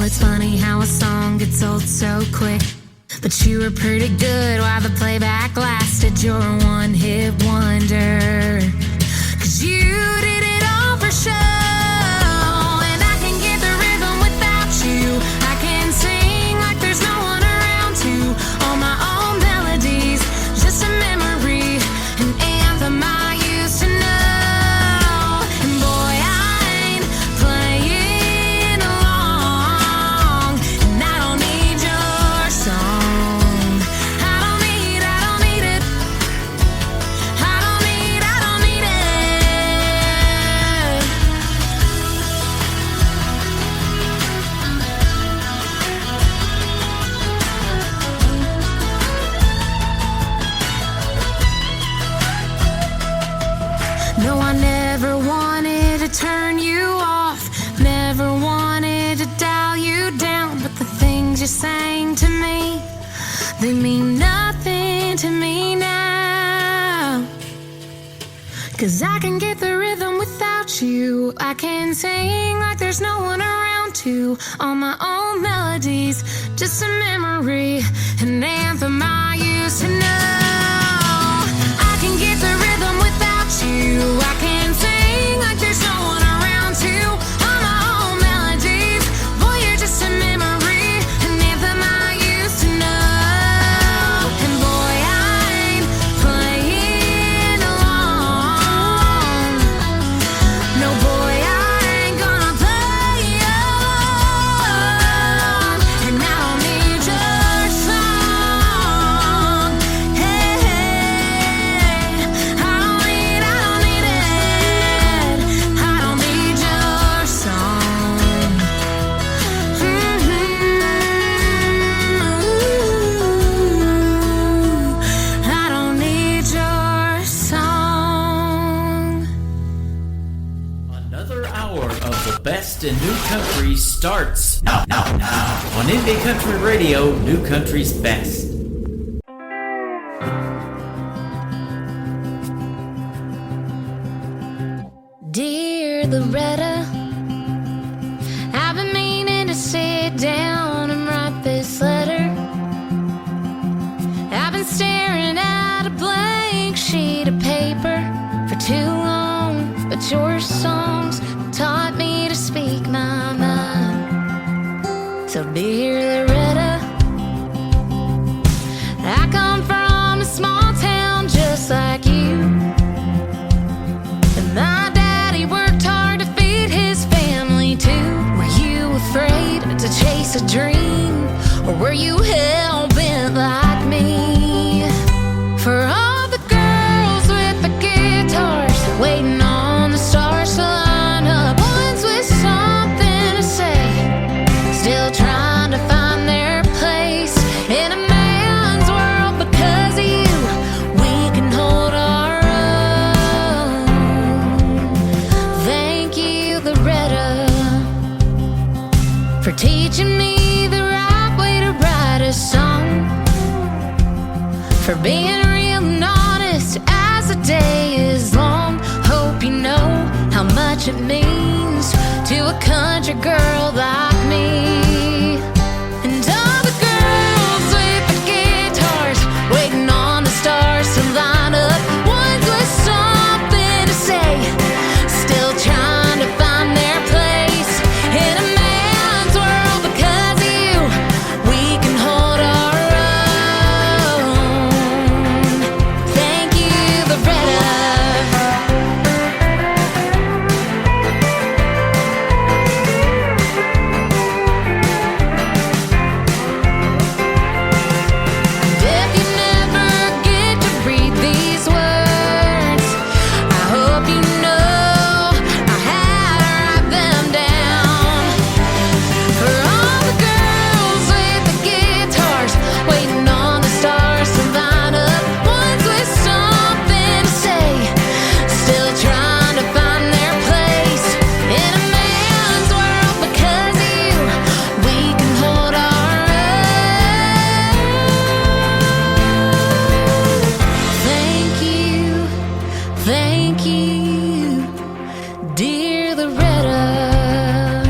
it's funny how a song gets old so quick, but you were pretty good while the playback lasted. You're a one-hit wonder, 'cause you did it all for show. And I can get the rhythm without you. I can sing like there's no one around to. All my own melodies, just a memory, an anthem I used to know. And boy, I ain't playing along, and I don't need your song. I don't need it. I don't need it. 'Cause I can get the rhythm without you. I can sing like there's no one around to. All my own melodies, just a memory, an anthem I used to know. I can get the rhythm without you. I can sing like there's no one around to. All my own melodies, boy, you're just a memory, an anthem I used to know. And boy, I ain't playing along. No, boy, I ain't gonna play along. And I don't need your song. Hey, hey, I don't need it. I don't need your song. I don't need your song. Another hour of the best in new country starts now on Indie Country Radio, New Country's best. Dear Loretta, I've been meaning to sit down and write this letter. I've been staring at a blank sheet of paper for too long, but your songs taught me to speak my mind. So dear Loretta, I come from a small town just like you. And my daddy worked hard to feed his family too. Were you afraid to chase a dream? Or were you hell-bent like me? For all the girls with the guitars waiting on the stars to line up, ones with something to say, still trying to find their place in a man's world. Because of you, we can hold our own. Thank you, Loretta, for teaching me the right way to write a song, for being real and honest as the day is long. Hope you know how much it means to a country girl like me. And all the girls with the guitars waiting on the stars to line up, ones with something to say, still trying to find their place in a man's world. Because of you, we can hold our own. Thank you, Loretta. If you never get to read these words, I hope you know I had to write them down. For all the girls with the guitars waiting on the stars to line up, ones with something to say, still trying to find their place in a man's world. Because of you, we can hold our own. Thank you, dear Loretta.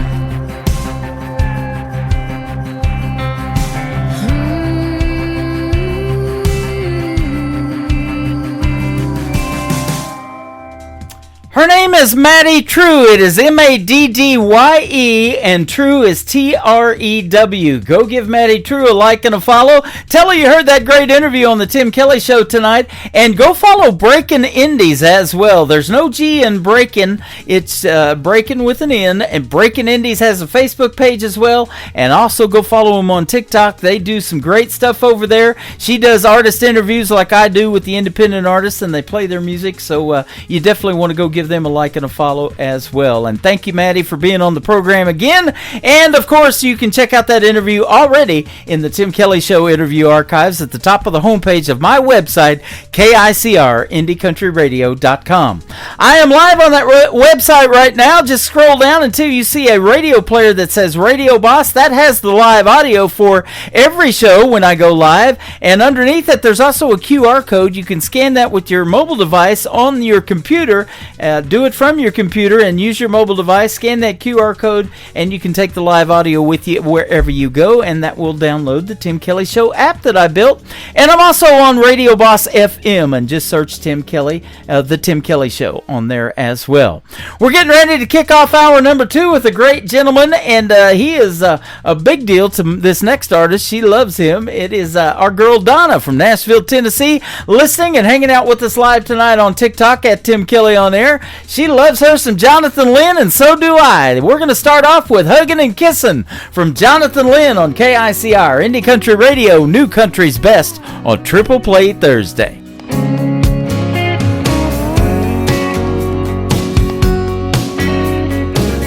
Her name is Maddie True. It is Maddye, and True is Trew. Go give Maddie True a like and a follow. Tell her you heard that great interview on the Tim Kelly Show tonight, and go follow Breaking Indies as well. There's no G in Breaking. It's Breaking with an N, and Breaking Indies has a Facebook page as well, and also go follow them on TikTok. They do some great stuff over there. She does artist interviews like I do with the independent artists, and they play their music, so you definitely want to go give them a like like, and a follow as well. And thank you, Maddie, for being on the program again. And, of course, you can check out that interview already in the Tim Kelly Show interview archives at the top of the homepage of my website, KICR, IndyCountryRadio.com. I am live on that website right now. Just scroll down until you see a radio player that says Radio Boss. That has the live audio for every show when I go live. And underneath it, there's also a QR code. You can scan that with your mobile device on your computer. Do it from your computer and use your mobile device. Scan that QR code, and you can take the live audio with you wherever you go, and that will download the Tim Kelly Show app that I built. And I'm also on Radio Boss FM, and just search Tim Kelly, the Tim Kelly Show on there as well. We're getting ready to kick off hour number 2 with a great gentleman, and he is a big deal to this next artist. She loves him. It is our girl Donna from Nashville, Tennessee, listening and hanging out with us live tonight on TikTok at Tim Kelly on Air. She loves her some Jonathan Lynn, and so do I. We're going to start off with Huggin' and Kissin' from Jonathan Lynn on KICR, Indie Country Radio, New Country's Best on Triple Play Thursday.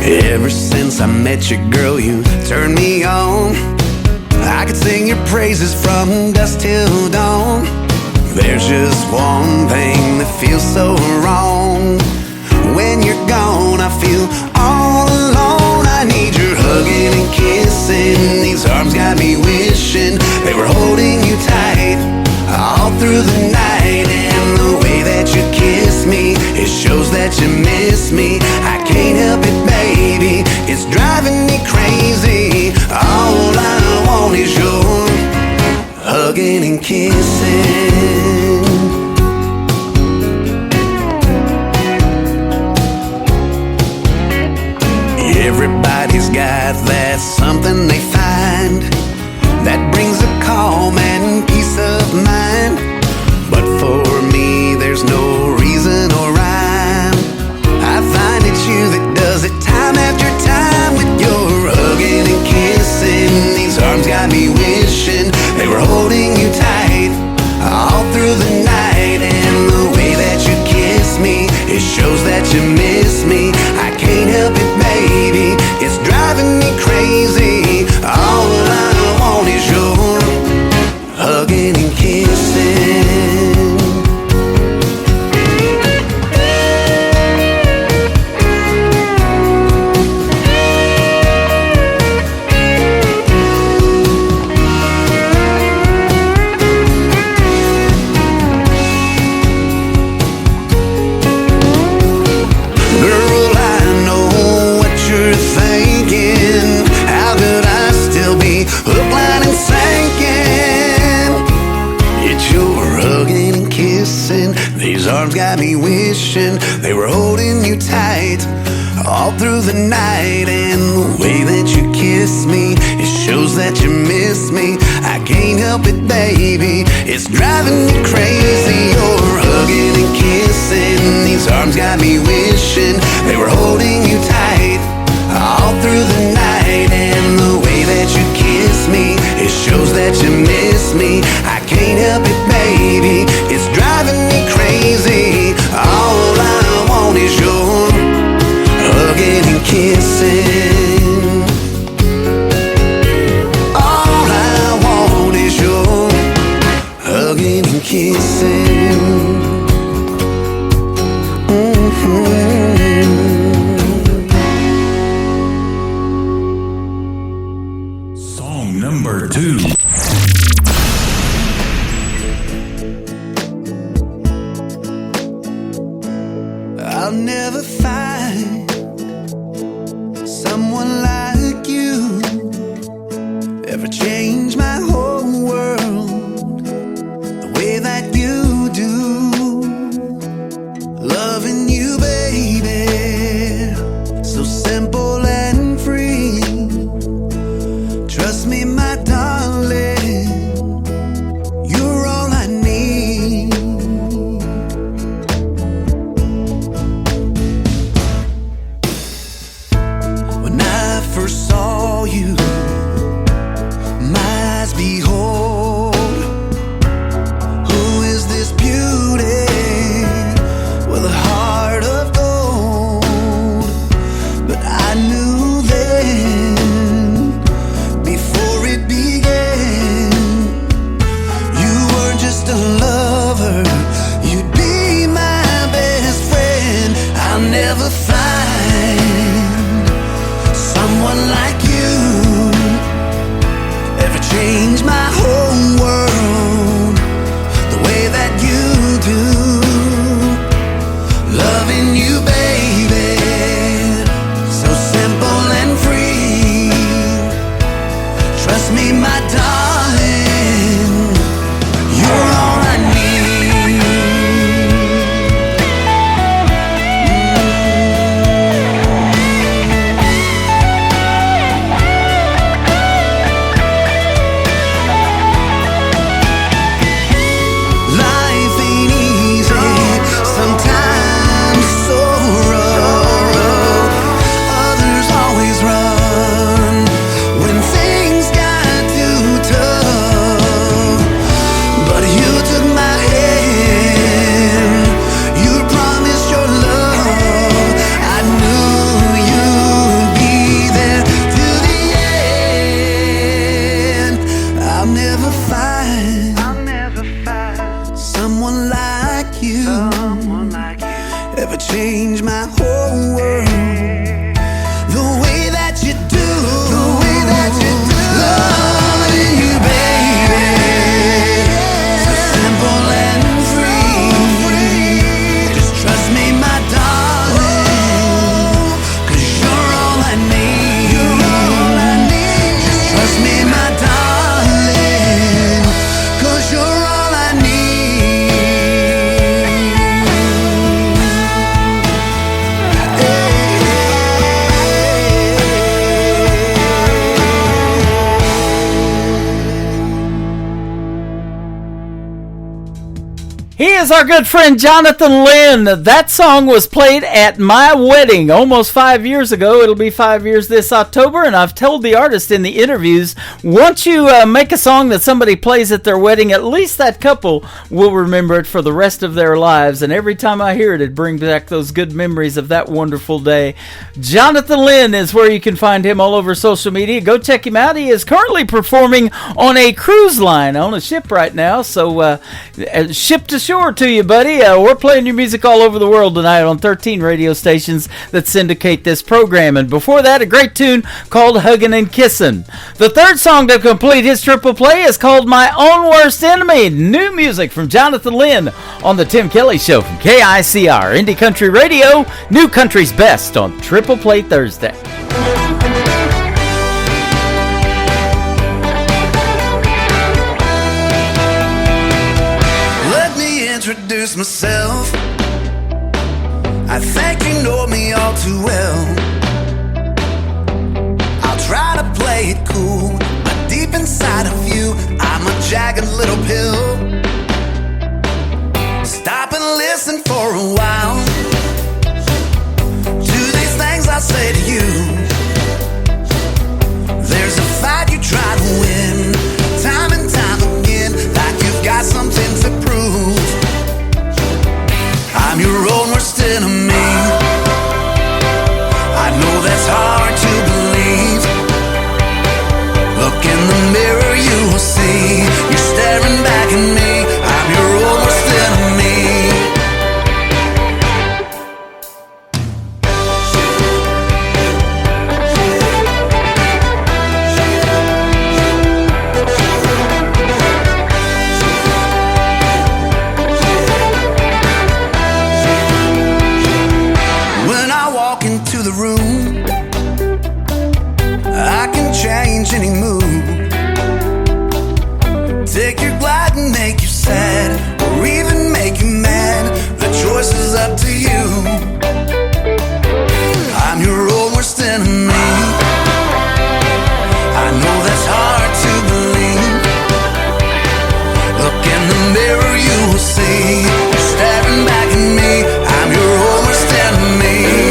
Ever since I met you, girl, you turned me on. I could sing your praises from dusk till dawn. There's just one thing that feels so wrong. When you're gone, I feel all alone. I need your hugging and kissing. These arms got me wishing they were holding you tight all through the night. And the way that you kiss me, it shows that you miss me. I can't help it, baby, it's driving me crazy. All I want is your hugging and kissing. Everybody's got that something they find that brings a calm and peace of mind. But for me, there's no reason or rhyme. I find it's you that does it time after time with your hugging and kissing. These arms got me wishing they were holding you tight all through the night. And the way that you kiss me, it shows that you miss me. I can't help it, baby, it's driving me crazy. All I want is your hugging and kissing. Arms got me wishing they were holding you tight all through the night. And the way that you kiss me, it shows that you miss me. I can't help it, baby, it's driving me crazy. You're hugging and kissing. These arms got me wishing they were holding you tight all through the night. And the way that you kiss me, it shows that you miss me. I can't help it, baby, it's driving me crazy. All I want is your hugging and kissing. All I want is your hugging and kissing. Song number 2. I'll never find someone like you. Ever change my whole world the way that you do. Loving you, baby, so simple and free. Trust me, my darling, you're all I need. When I first saw you, my eyes behold, who is this beauty with a heart of gold? He is our good friend Jonathan Lynn. That song was played at my wedding almost 5 years ago. It'll be 5 years this October, and I've told the artist in the interviews, once you make a song that somebody plays at their wedding, at least that couple will remember it for the rest of their lives, and every time I hear it, it brings back those good memories of that wonderful day. Jonathan Lynn is where you can find him all over social media. Go check him out. He is currently performing on a cruise line on a ship right now, so ship to shore to you, buddy. We're playing your music all over the world tonight on 13 radio stations that syndicate this program. And before that, a great tune called Huggin' and Kissin'. The third song to complete his triple play is called My Own Worst Enemy. New music from Jonathan Lynn on the Tim Kelly Show from KICR Indie Country Radio, New Country's Best on Triple Play Thursday. Introduce myself. I think you know me all too well. I'll try to play it cool, but deep inside of you, I'm a jagged little pill. Stop and listen for a while to these things I say to you. There's a fight you try to win, time and time again, like you've got something to prove. I'm your own worst enemy. I know that's hard to believe. Look in the mirror, you will see you're staring back at me. I'm your own worst enemy. Change any mood. Take your glide and make you sad, or even make you mad. The choice is up to you. I'm your own worst enemy. I know that's hard to believe. Look in the mirror, you will see you're staring back at me. I'm your own worst enemy.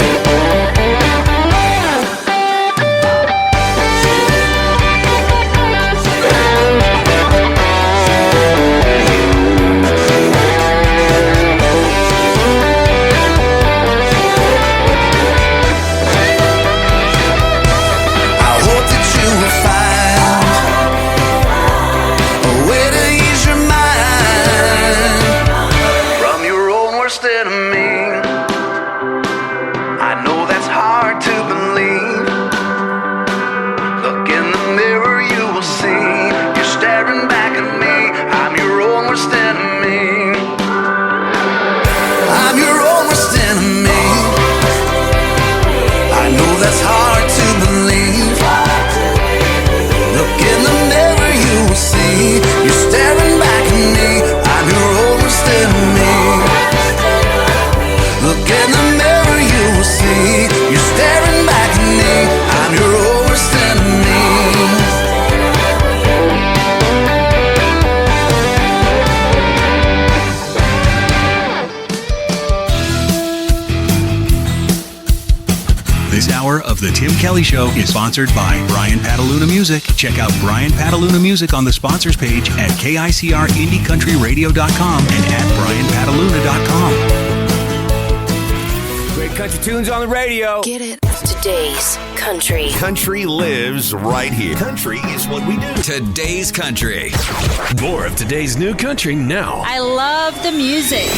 Of The Tim Kelly Show is sponsored by Brian Pataluna Music. Check out Brian Pataluna Music on the sponsors page at KICRIndieCountryRadio.com and at BrianPataluna.com. Great country tunes on the radio. Get it? Today's country. Country lives right here. Country is what we do. Today's country. More of today's new country now. I love the music.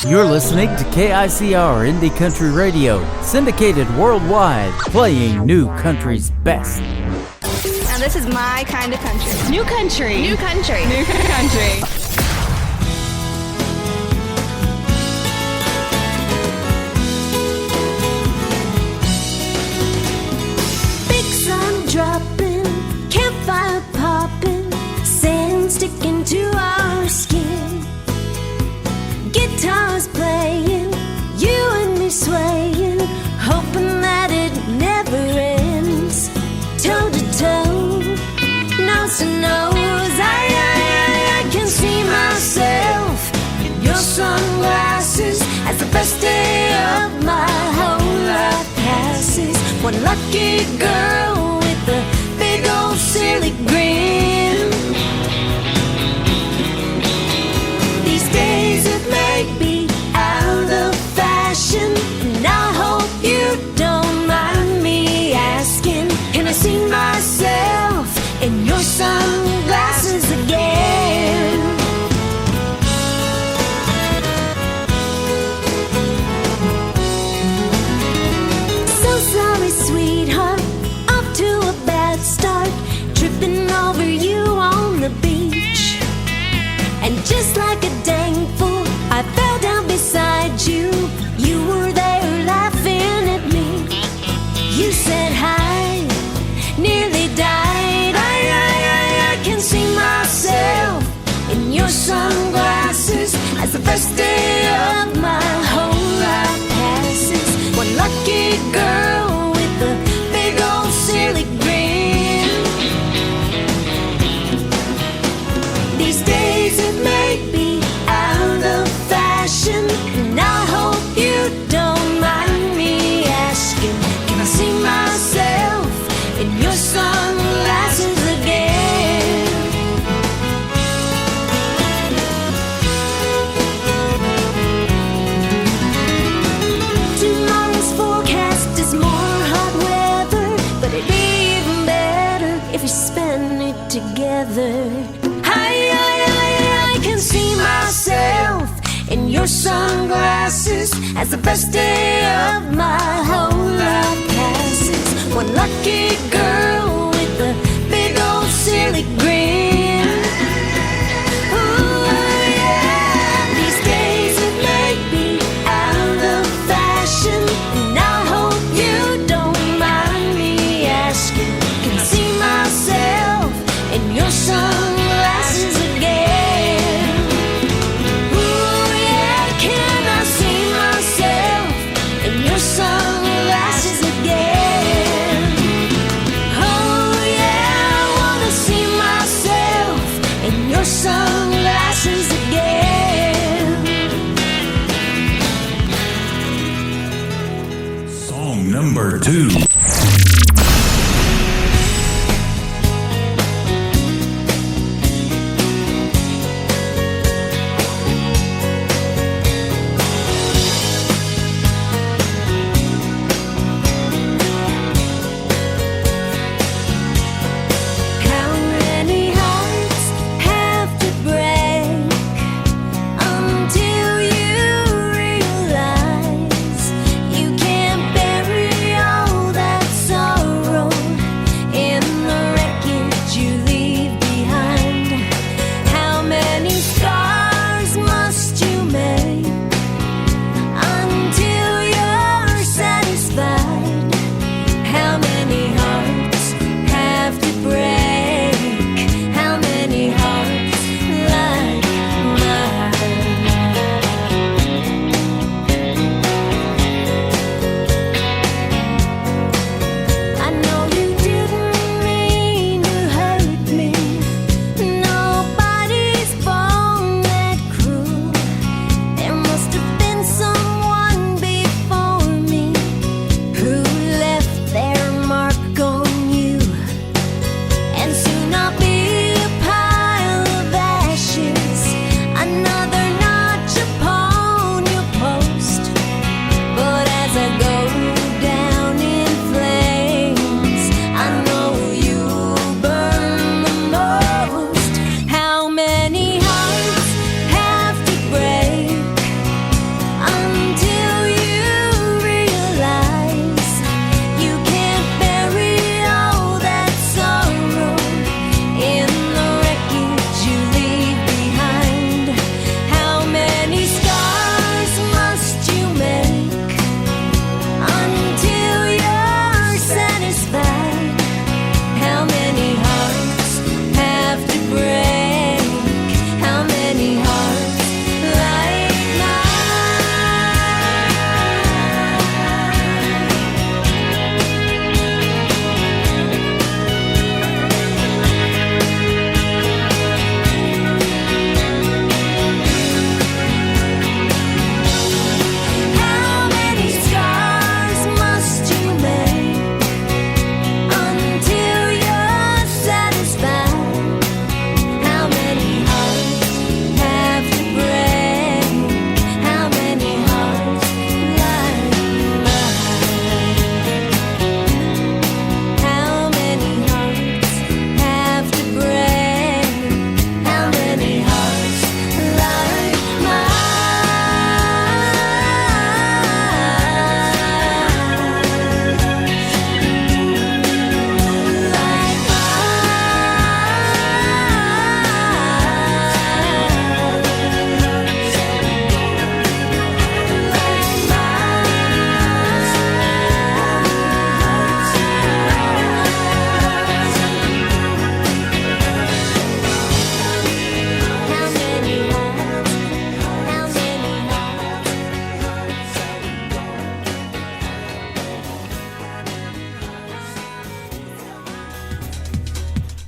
You're listening to KICR Indie Country Radio, syndicated worldwide, playing New Country's best. Now this is my kind of country. New country. New country. New country. Dropping, campfire popping, sand sticking to our skin. Guitars playing, you and me swaying, hoping that it never ends. Toe to toe, nose to nose, I can see lucky girl with a big old silly grin. These days it may be out of fashion, and I hope you don't mind me asking, can I see myself in your sunglasses again? So sorry, sweetheart, off to a bad start, tripping over you on the beach. And just like a dang fool, I fell down beside you. You were there laughing at me. You said hi, nearly died. I can see myself in your sunglasses as the first day of my whole life passes. One lucky girl with a big old silly grin. These days it may be out of fashion, and I hope you don't mind me asking, can I see myself in your sunglasses again? Tomorrow's forecast is more hot weather, but it'd be even better if we spend it together. I can see myself in your sunglasses as the best day of my whole life passes. One lucky girl with a big old silly grin. Ooh, yeah. These days it may be out of fashion, and I hope you don't mind me asking, can I see myself in your sunglasses again? Ooh, yeah, can I see myself in your sunglasses again? Oh yeah, I wanna see myself in your sunglasses again. Song number 2. How many hearts have to break until you realize you can't bury all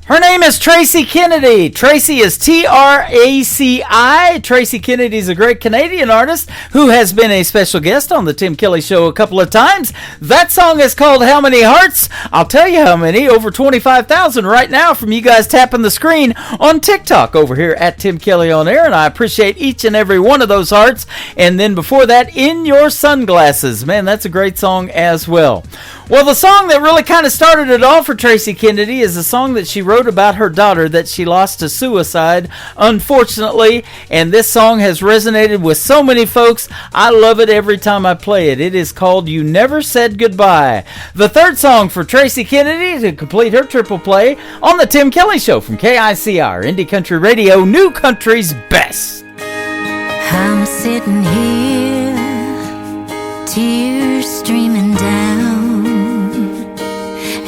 Her name is Tracy Kennedy. Tracy is Traci. Tracy Kennedy is a great Canadian artist who has been a special guest on the Tim Kelly Show a couple of times. That song is called How Many Hearts? I'll tell you how many. Over 25,000 right now from you guys tapping the screen on TikTok over here at Tim Kelly On Air, and I appreciate each and every one of those hearts. And then before that, In Your Sunglasses. Man, that's a great song as well. Well, the song that really kind of started it all for Tracy Kennedy is a song that she wrote about her daughter that she lost to suicide, unfortunately, and this song has resonated with so many folks. I love it every time I play it. It is called You Never Said Goodbye. The third song for Tracy Kennedy to complete her triple play on the Tim Kelly Show from KICR, Indie Country Radio, New Country's Best. I'm sitting here, tears streaming down,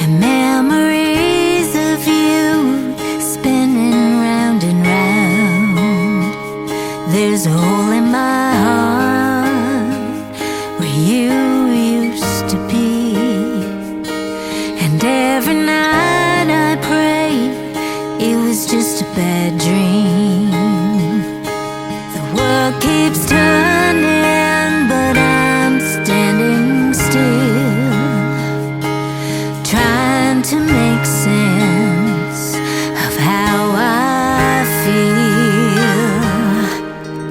and memories of you spinning round and round. There's a hole in my heart where you used to be, and every night I pray it was just a bad dream. The world keeps turning, but I'm standing still, trying to make sense of how I feel.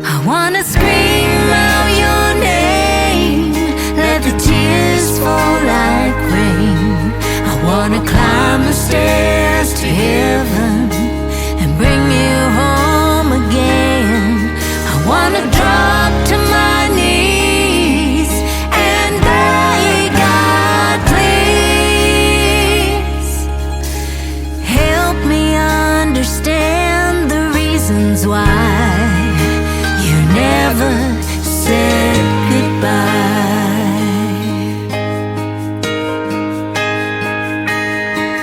I wanna scream out your name, let the tears fall like rain. I wanna climb the stairs to heaven and bring you home again. I wanna drop to my knees and beg God, please help me understand the reasons why you never said goodbye.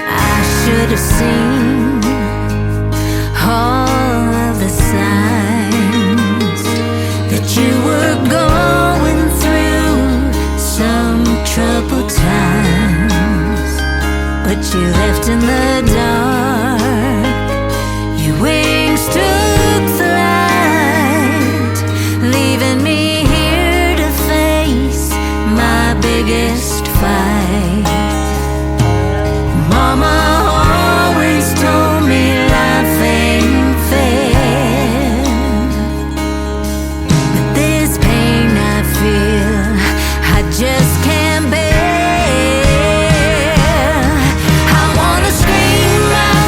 I should have seen all of the signs that you were going through some troubled times, but you left in the dark. Your wings took flight, leaving me here to face my biggest fight. Mama always told me life ain't fair, but this pain I feel I just can't bear. I wanna scream out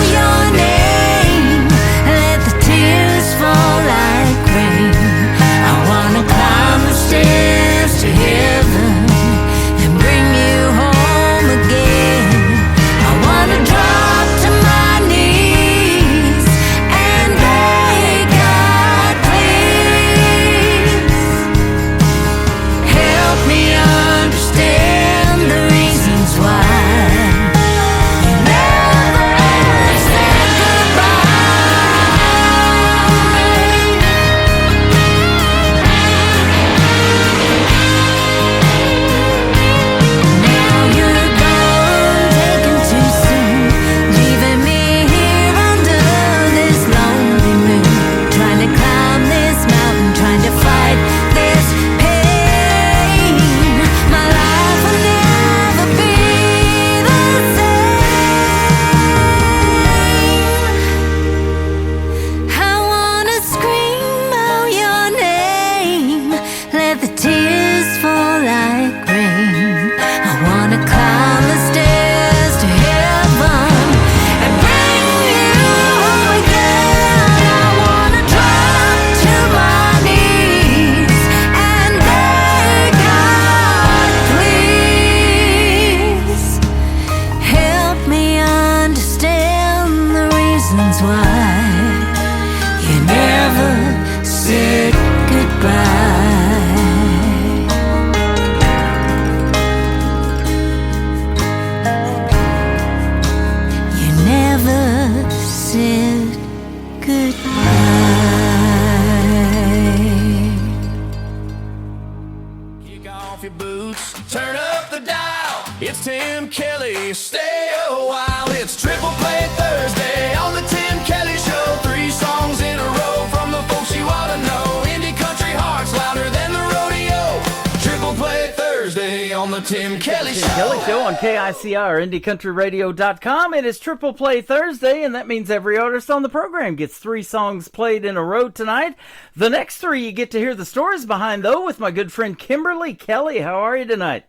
Tim Kelly Tim Kelly Show on KICR, IndieCountryRadio.com. It is Triple Play Thursday, and that means every artist on the program gets 3 songs played in a row tonight. The next 3 you get to hear the stories behind, though, with my good friend Kimberly Kelly. How are you tonight?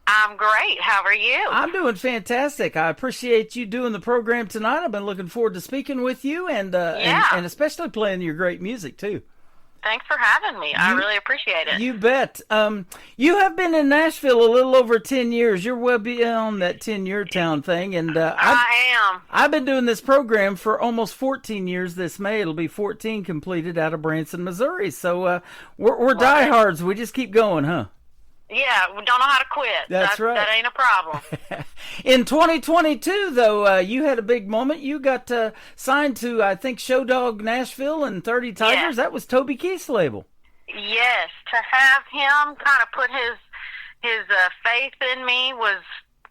I'm great. How are you? I'm doing fantastic. I appreciate you doing the program tonight. I've been looking forward to speaking with you and especially playing your great music, too. Thanks for having me. I really appreciate it. You bet. You have been in Nashville a little over 10 years. You're well beyond that 10-year town thing. And I am. I've been doing this program for almost 14 years this May. It'll be 14 completed out of Branson, Missouri. So we're diehards. We just keep going, huh? Yeah, we don't know how to quit. That's right. That ain't a problem. In 2022, though, you had a big moment. You got signed to, I think, Show Dog Nashville and 30 Tigers. Yes. That was Toby Keith's label. Yes, to have him kind of put his faith in me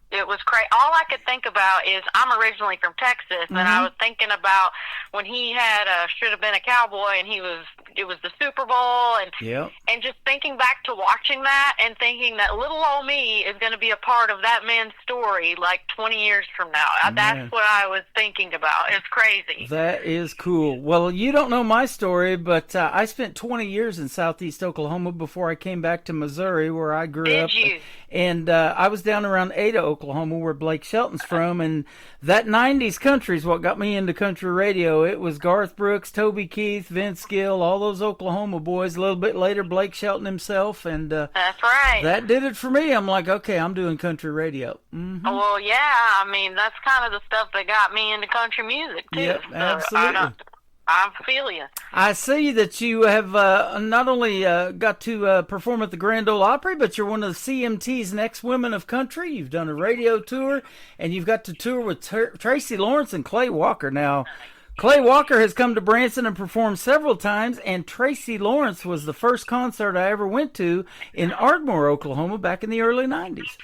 it was crazy. All I could think about is I'm originally from Texas, and I was thinking about when he had Should Have Been a Cowboy, and it was the Super Bowl, and just thinking back to watching that and thinking that little old me is going to be a part of that man's story like 20 years from now. That's what I was thinking about. It's crazy. That is cool. Well, you don't know my story, but I spent 20 years in southeast Oklahoma before I came back to Missouri, where I grew up. Did you? And I was down around Ada, Oklahoma, where Blake Shelton's from, and that 90s country is what got me into country radio. It was Garth Brooks, Toby Keith, Vince Gill, all those Oklahoma boys. A little bit later, Blake Shelton himself, and that's right. That did it for me. I'm like, okay, I'm doing country radio. Well, yeah, I mean, that's kind of the stuff that got me into country music, too. Yep, So absolutely. I feel you. I see that you have not only got to perform at the Grand Ole Opry, but you're one of the CMT's Next Women of Country. You've done a radio tour, and you've got to tour with Tracy Lawrence and Clay Walker. Now, Clay Walker has come to Branson and performed several times, and Tracy Lawrence was the first concert I ever went to in Ardmore, Oklahoma, back in the early 90s.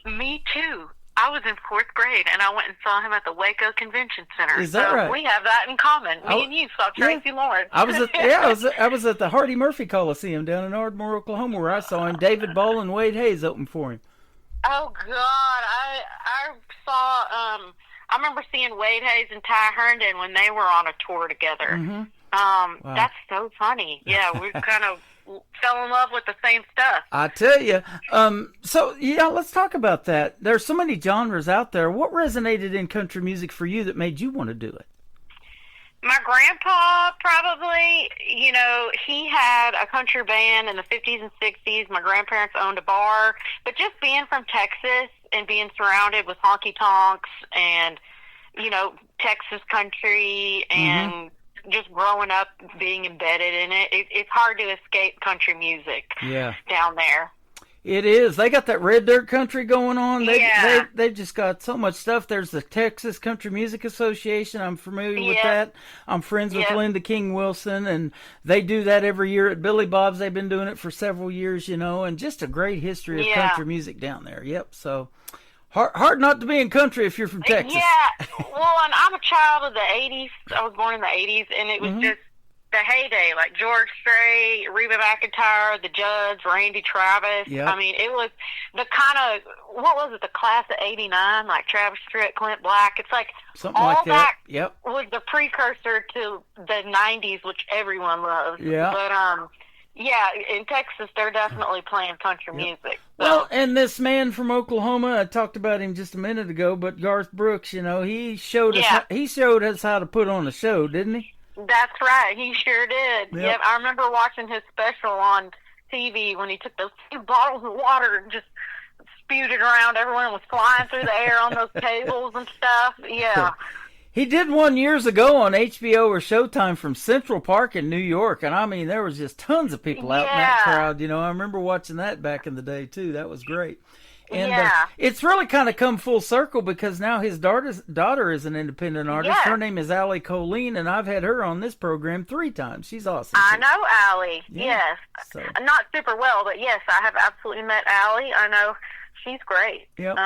Me too. I was in 4th grade, and I went and saw him at the Waco Convention Center. Is that right? We have that in common. Me and you saw Tracy Lawrence. I was at the Hardy Murphy Coliseum down in Ardmore, Oklahoma, where I saw him. David Ball and Wade Hayes opened for him. Oh God, I saw. I remember seeing Wade Hayes and Ty Herndon when they were on a tour together. Wow. That's so funny. Yeah, we kind of fell in love with the same stuff. I tell you. So, let's talk about that. There's so many genres out there. What resonated in country music for you that made you want to do it? My grandpa, probably, he had a country band in the 50s and 60s. My grandparents owned a bar. But just being from Texas and being surrounded with honky tonks and, Texas country and just growing up being embedded in it, it's hard to escape country music down there. It is. They got that red dirt country going on. They've just got so much stuff. There's the Texas Country Music Association. I'm familiar with that. I'm friends with Linda King Wilson, and they do that every year at Billy Bob's. They've been doing it for several years, and just a great history of country music down there. Yep. So hard not to be in country if you're from Texas. Yeah. Well, and I'm a child of the 80s. I was born in the 80s, and it was just the heyday, like George Strait, Reba McEntire, the Judds, Randy Travis. Yep. I mean, it was the kind of, what was it, the class of 89, like Travis Tritt, Clint Black. It's like something all like that. Yep. Was the precursor to the 90s, which everyone loves. Yeah. But, in Texas, they're definitely playing country music. So. Well, and this man from Oklahoma, I talked about him just a minute ago, but Garth Brooks, he showed us how to put on a show, didn't he? That's right. He sure did. Yep. I remember watching his special on TV when he took those 2 bottles of water and just spewed it around. Everyone was flying through the air on those tables and stuff. Yeah. He did one years ago on HBO or Showtime from Central Park in New York, and I mean, there was just tons of people out in that crowd. I remember watching that back in the day, too. That was great. And it's really kind of come full circle because now his daughter is an independent artist. Yes. Her name is Allie Colleen, and I've had her on this program 3 times. She's awesome. I know Allie. Yeah. Yes. So. Not super well, but yes, I have absolutely met Allie. I know she's great. Yep.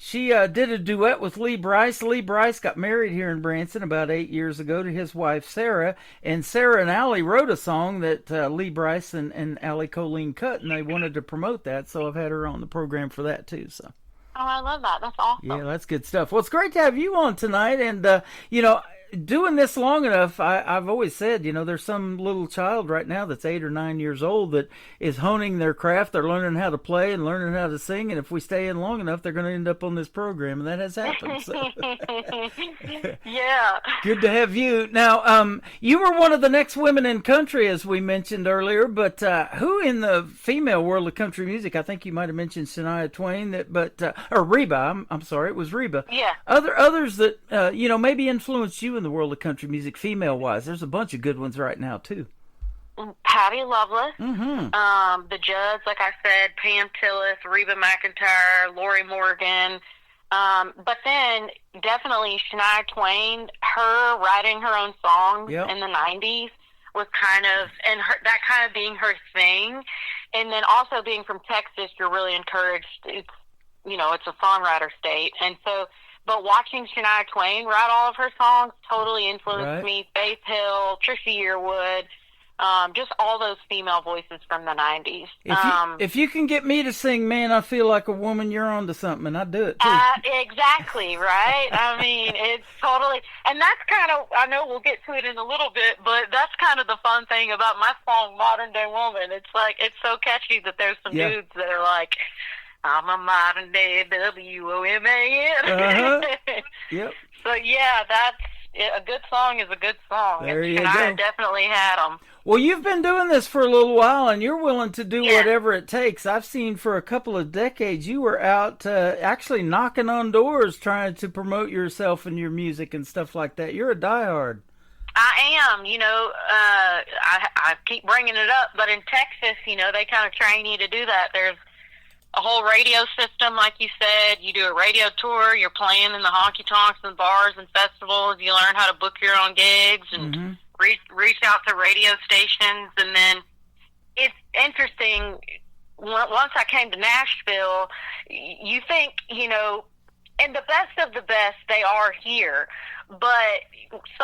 She did a duet with Lee Brice. Lee Brice got married here in Branson about 8 years ago to his wife, Sarah. And Sarah and Allie wrote a song that Lee Brice and Allie Colleen cut, and they wanted to promote that, so I've had her on the program for that, too. So. Oh, I love that. That's awesome. Yeah, that's good stuff. Well, it's great to have you on tonight, and, doing this long enough, I've always said, there's some little child right now that's 8 or 9 years old that is honing their craft. They're learning how to play and learning how to sing, and if we stay in long enough, they're going to end up on this program, and that has happened. So. Yeah. Good to have you. Now, you were one of the next women in country, as we mentioned earlier, but who in the female world of country music? I think you might have mentioned Shania Twain, or Reba. I'm sorry, it was Reba. Yeah. Others that maybe influenced you in the world of country music, female-wise. There's a bunch of good ones right now, too. Patty Loveless, the Judds, like I said, Pam Tillis, Reba McEntire, Lori Morgan. But then definitely Shania Twain, her writing her own songs in the 90s was that kind of being her thing. And then also being from Texas, you're really encouraged. It's a songwriter state. And so, but watching Shania Twain write all of her songs totally influenced me. Faith Hill, Trisha Yearwood, just all those female voices from the 90s. If you can get me to sing, Man, I Feel Like a Woman, you're on to something, and I'd do it, too. Exactly, right? I mean, it's totally, and that's kind of, I know we'll get to it in a little bit, but that's kind of the fun thing about my song, Modern Day Woman. It's like, it's so catchy that there's some dudes that are like, I'm a modern day WOMAN. Yep. So, yeah, a good song is a good song. There you go. I definitely had them. Well, you've been doing this for a little while, and you're willing to do whatever it takes. I've seen for a couple of decades you were out actually knocking on doors trying to promote yourself and your music and stuff like that. You're a diehard. I am. I keep bringing it up, but in Texas, they kind of train you to do that. There's a whole radio system, like you said. You do a radio tour, you're playing in the honky-tonks and bars and festivals, you learn how to book your own gigs and reach out to radio stations. And then it's interesting, once I came to Nashville, you think, and the best of the best, they are here. But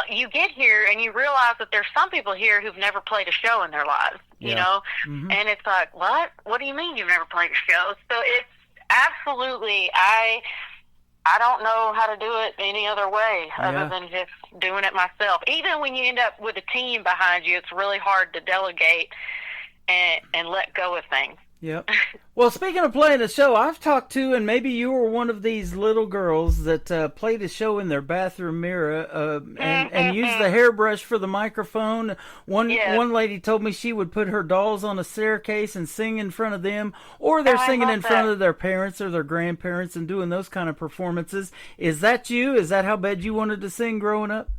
you get here and you realize that there's some people here who've never played a show in their lives, you know? And it's like, what? What do you mean you've never played a show? So it's absolutely, I don't know how to do it any other way other than just doing it myself. Even when you end up with a team behind you, it's really hard to delegate and let go of things. Yep. Well, speaking of playing a show, I've talked to, and maybe you were one of these little girls that played a show in their bathroom mirror and used the hairbrush for the microphone. One lady told me she would put her dolls on a staircase and sing in front of them, or they're singing in front of their parents or their grandparents and doing those kind of performances. Is that you? Is that how bad you wanted to sing growing up?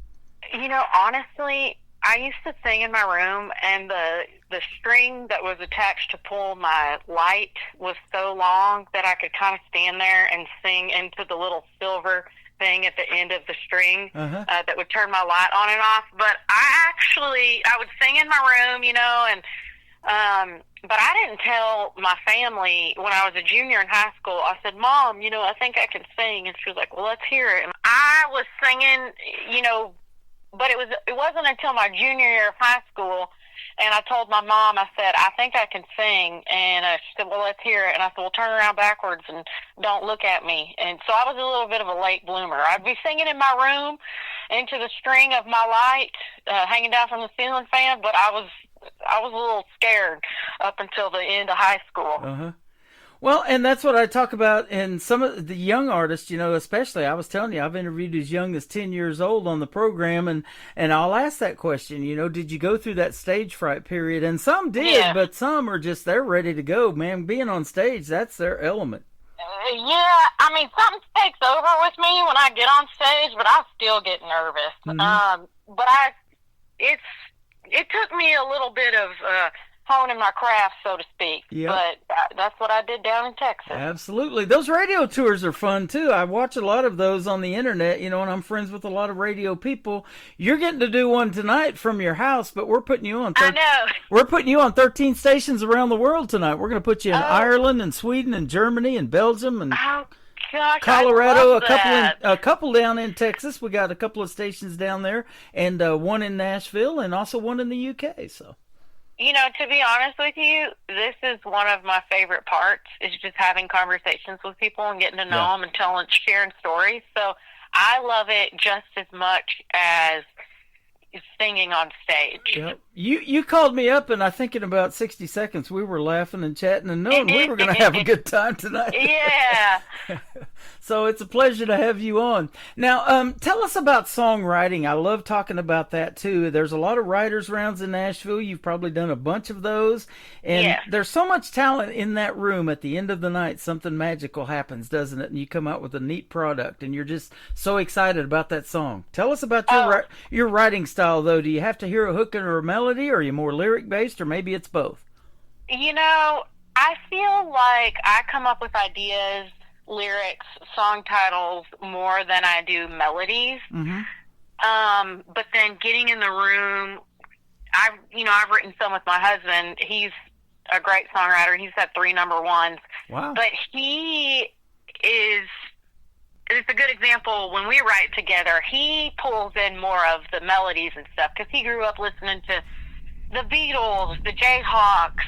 Honestly, I used to sing in my room, and the string that was attached to pull my light was so long that I could kind of stand there and sing into the little silver thing at the end of the string that would turn my light on and off. But I would sing in my room, but I didn't tell my family when I was a junior in high school. I said, Mom, I think I can sing. And she was like, well, let's hear it. And I was singing, but it wasn't until my junior year of high school, and I told my mom, I said, I think I can sing. And she said, well, let's hear it. And I said, well, turn around backwards and don't look at me. And so I was a little bit of a late bloomer. I'd be singing in my room into the string of my light hanging down from the ceiling fan, but I was a little scared up until the end of high school. Well, and that's what I talk about in some of the young artists, especially. I was telling you, I've interviewed as young as 10 years old on the program, and I'll ask that question, did you go through that stage fright period? And some did, but some are just, they're ready to go, man. Being on stage, that's their element. Something takes over with me when I get on stage, but I still get nervous. But it took me a little bit of honing my craft, so to speak. But that's what I did down in Texas. Absolutely. Those radio tours are fun, too. I watch a lot of those on the internet, and I'm friends with a lot of radio people. You're getting to do one tonight from your house, but we're putting you on. I know. We're putting you on 13 stations around the world tonight. We're going to put you in Ireland and Sweden and Germany and Belgium. And gosh, Colorado, I love a couple down in Texas. We got a couple of stations down there, and one in Nashville, and also one in the UK. So, you know, to be honest with you, this is one of my favorite parts, is just having conversations with people and getting to know them and sharing stories. So I love it just as much as singing on stage. Yep. You called me up, and I think in about 60 seconds we were laughing and chatting and knowing we were going to have a good time tonight. Yeah. So it's a pleasure to have you on. Now, tell us about songwriting. I love talking about that too. There's a lot of writers' rounds in Nashville. You've probably done a bunch of those, and there's so much talent in that room. At the end of the night, something magical happens, doesn't it? And you come out with a neat product, and you're just so excited about that song. Tell us about your writing style, though. Do you have to hear a hook or a melody, or are you more lyric-based, or maybe it's both? You know, I feel like I come up with ideas, lyrics, song titles more than I do melodies. Mm-hmm. But then getting in the room, I've written some with my husband. He's a great songwriter. He's had 3 number 1s. Wow. But it's a good example. When we write together, he pulls in more of the melodies and stuff because he grew up listening to the Beatles, the Jayhawks,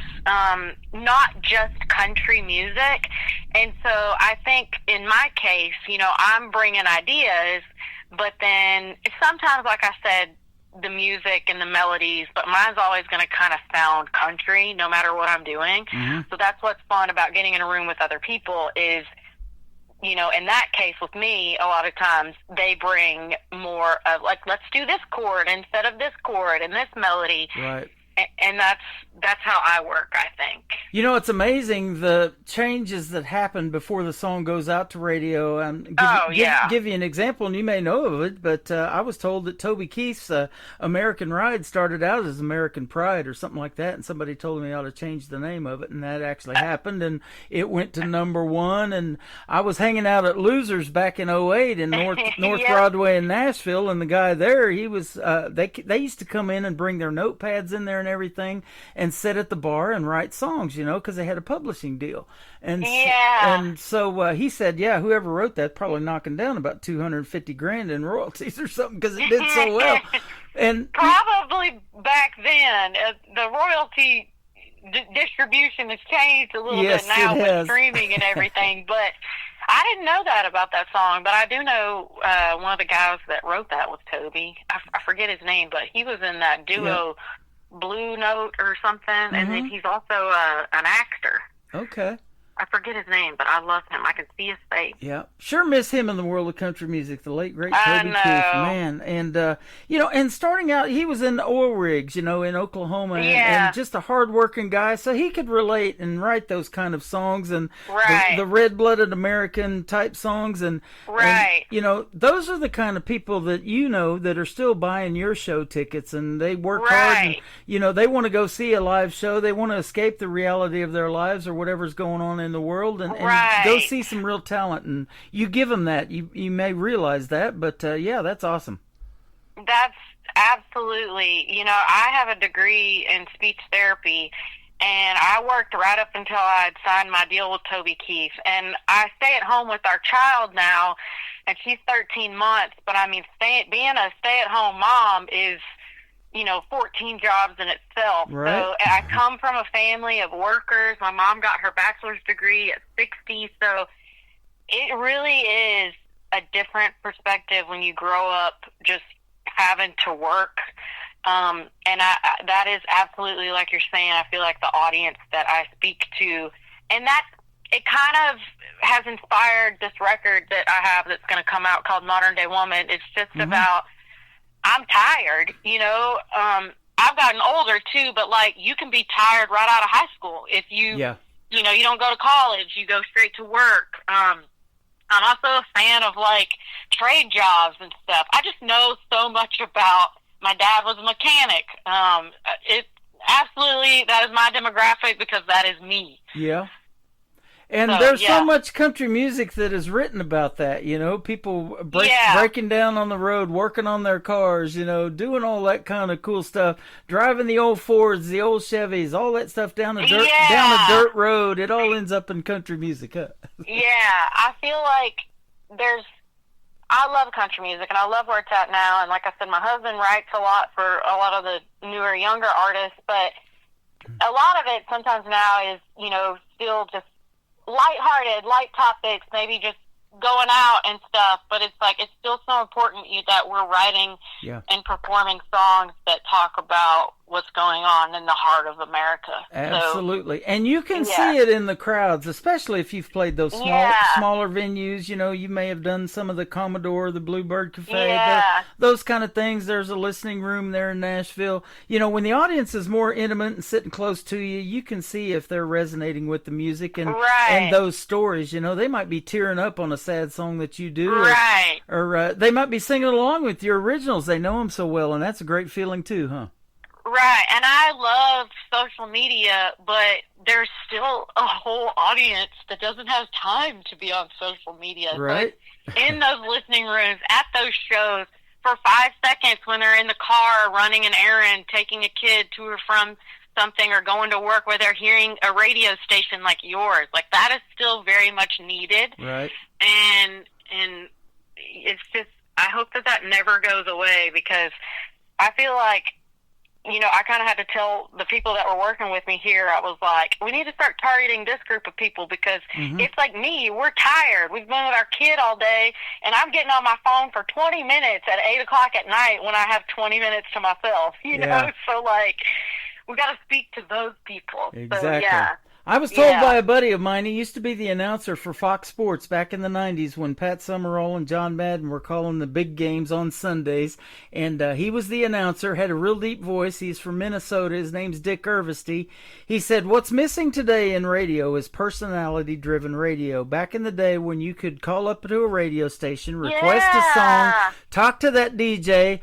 not just country music. And so I think in my case, you know, I'm bringing ideas, but then sometimes, like I said, the music and the melodies, but mine's always going to kind of sound country no matter what I'm doing. Mm-hmm. So that's what's fun about getting in a room with other people is, you know, in that case with me, a lot of times they bring more of, like, let's do this chord instead of this chord and this melody. Right. And that's how I work, I think. You know, it's amazing the changes that happen before the song goes out to radio. Give you an example, and you may know of it, but I was told that Toby Keith's American Ride started out as American Pride or something like that, and somebody told me I ought to change the name of it, and that actually happened, and it went to number 1. And I was hanging out at Losers back in 2008 in North Broadway in Nashville, and the guy there, he was they used to come in and bring their notepads in there and everything and sit at the bar and write songs, you know, because they had a publishing deal. And so he said, whoever wrote that probably knocking down about $250,000 in royalties or something because it did so well. And probably back then, the royalty distribution has changed a little bit now with streaming and everything, but I didn't know that about that song, but I do know one of the guys that wrote that was Toby. I forget his name, but he was in that duo Blue Note or something, and then he's also an actor. Okay. I forget his name, but I love him. I can see his face. Yeah, sure miss him in the world of country music, the late, great Toby Keith, man. And, you know, and starting out, he was in oil rigs, you know, in Oklahoma, and just a hard-working guy, so he could relate and write those kind of songs, and the red-blooded American-type songs, and, you know, those are the kind of people that you know that are still buying your show tickets, and they work hard, and, you know, they want to go see a live show, they want to escape the reality of their lives or whatever's going on in the world and go see some real talent, and you give them that. You may realize that, but that's awesome. That's absolutely, you know, I have a degree in speech therapy, and I worked right up until I had signed my deal with Toby Keith, and I stay at home with our child now, and she's 13 months, but I mean, being a stay-at-home mom is, you know, 14 jobs in itself. Right. So I come from a family of workers. My mom got her bachelor's degree at 60. So it really is a different perspective when you grow up just having to work. And that is absolutely, like you're saying, I feel like the audience that I speak to, and that it kind of has inspired this record that I have that's going to come out called Modern Day Woman. It's just about, I'm tired, you know. I've gotten older too, but like you can be tired right out of high school if you, you know, you don't go to college, you go straight to work. I'm also a fan of like trade jobs and stuff. I just know so much about. My dad was a mechanic. It absolutely, that is my demographic because that is me. Yeah. And So, there's yeah. so much country music that is written about that, people breaking down on the road, working on their cars, doing all that kind of cool stuff, driving the old Fords, the old Chevys, all that stuff down a dirt road. It all ends up in country music, huh? Yeah, I feel like I love country music, and I love where it's at now. And like I said, my husband writes a lot for a lot of the newer, younger artists, but a lot of it sometimes now is, still just lighthearted, light topics, maybe just going out and stuff. But it's like, it's still so important that we're writing and performing songs that talk about what's going on in the heart of America. Absolutely. So, and you can see it in the crowds, especially if you've played those smaller venues. You may have done some of the Commodore, the Bluebird Cafe, those kind of things. There's a listening room there in Nashville. When the audience is more intimate and sitting close to you, you can see if they're resonating with the music and those stories. They might be tearing up on a sad song that you do. Or they might be singing along with your originals. They know them so well, and that's a great feeling too, huh? Right, and I love social media, but there's still a whole audience that doesn't have time to be on social media. Right. So in those listening rooms, at those shows, for 5 seconds when they're in the car running an errand, taking a kid to or from something, or going to work, where they're hearing a radio station like yours, like that is still very much needed. Right. And it's just, I hope that never goes away, because I feel like, I kind of had to tell the people that were working with me here, I was like, we need to start targeting this group of people, because it's like me, we're tired. We've been with our kid all day, and I'm getting on my phone for 20 minutes at 8 o'clock at night when I have 20 minutes to myself, know? So, like, we got to speak to those people. Exactly. So, yeah. I was told by a buddy of mine, he used to be the announcer for Fox Sports back in the 90s when Pat Summerall and John Madden were calling the big games on Sundays. And he was the announcer, had a real deep voice. He's from Minnesota. His name's Dick Irvesty. He said, what's missing today in radio is personality-driven radio. Back in the day when you could call up to a radio station, request a song, talk to that DJ.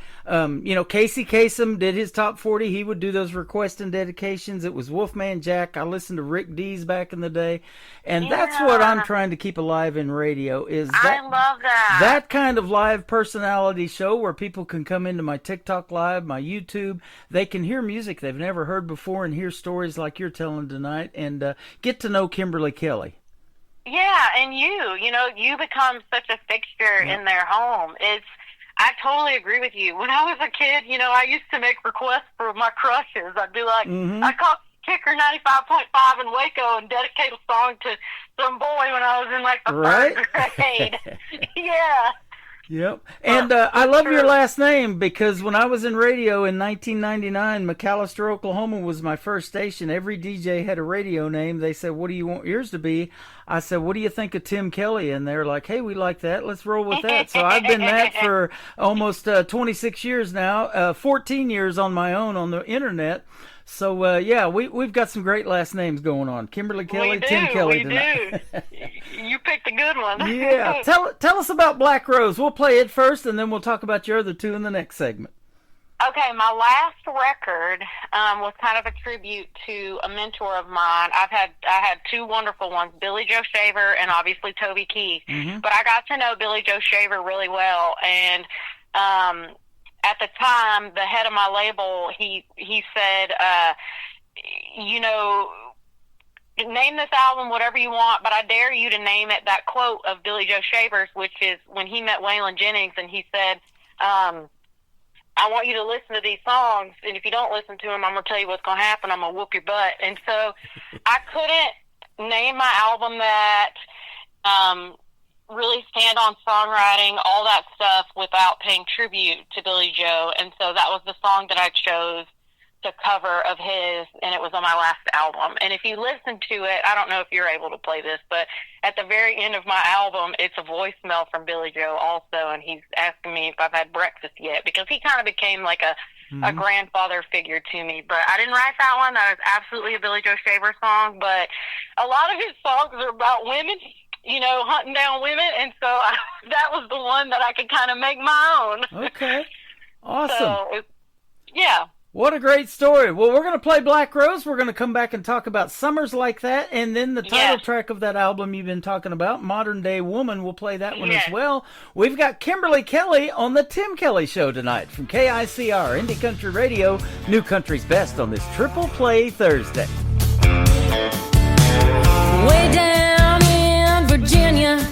Casey Kasem did his top 40. He would do those requests and dedications. It was Wolfman Jack. I listened to Rick Dees back in the day, and that's what I'm trying to keep alive in radio, is that, I love that kind of live personality show where people can come into my TikTok live, my YouTube, they can hear music they've never heard before and hear stories like you're telling tonight, and get to know Kimberly Kelly. Yeah, and you become such a fixture in their home. I totally agree with you. When I was a kid, I used to make requests for my crushes. I'd be like, I'd call Kicker 95.5 in Waco and dedicate a song to some boy when I was in like the third grade. Yeah. Yep. And I love your last name, because when I was in radio in 1999, McAllister, Oklahoma was my first station. Every DJ had a radio name. They said, what do you want yours to be? I said, what do you think of Tim Kelly? And they're like, hey, we like that. Let's roll with that. So I've been that for almost 26 years now, 14 years on my own on the internet. So, we've got some great last names going on. Kimberly Kelly, Tim Kelly tonight. You picked a good one. Yeah. Tell us about Black Rose. We'll play it first, and then we'll talk about your other two in the next segment. Okay, my last record was kind of a tribute to a mentor of mine. I had two wonderful ones, Billy Joe Shaver and obviously Toby Keith. But I got to know Billy Joe Shaver really well, and at the time, the head of my label, he said, name this album whatever you want, but I dare you to name it that quote of Billy Joe Shaver's, which is when he met Waylon Jennings, and he said, I want you to listen to these songs, and if you don't listen to them, I'm going to tell you what's going to happen. I'm going to whoop your butt. And so I couldn't name my album that, really stand on songwriting, all that stuff, without paying tribute to Billy Joe. And so that was the song that I chose to cover of his, and it was on my last album. And if you listen to it, I don't know if you're able to play this, but at the very end of my album, it's a voicemail from Billy Joe also, and he's asking me if I've had breakfast yet, because he kind of became like a grandfather figure to me. But I didn't write that one. That was absolutely a Billy Joe Shaver song, but a lot of his songs are about women, hunting down women, and so that was the one that I could kind of make my own. Okay. Awesome. So, yeah. What a great story. Well, we're going to play Black Rose. We're going to come back and talk about Summers Like That. And then the title track of that album you've been talking about, Modern Day Woman, we'll play that one as well. We've got Kimberly Kelly on the Tim Kelly Show tonight from KICR, Indie Country Radio, New Country's Best on this Triple Play Thursday. Way down in Virginia,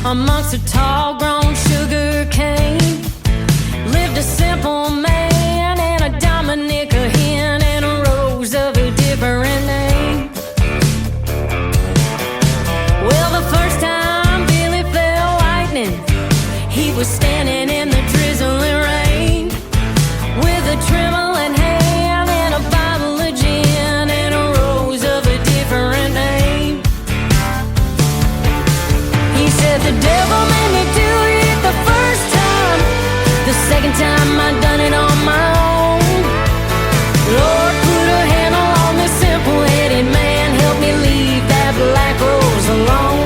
amongst a tall grown sugar cane, lived a simple man and a Dominic, a hen, and a rose of a different name. Well, the first time Billy fell lightning, he was standing in the drizzling rain with a trembling hand and a bottle of gin and a rose of a different name. He said, the devil made me do it the first time. The second time I done it on my own. Lord, put a handle on this simple-headed man. Help me leave that black rose alone.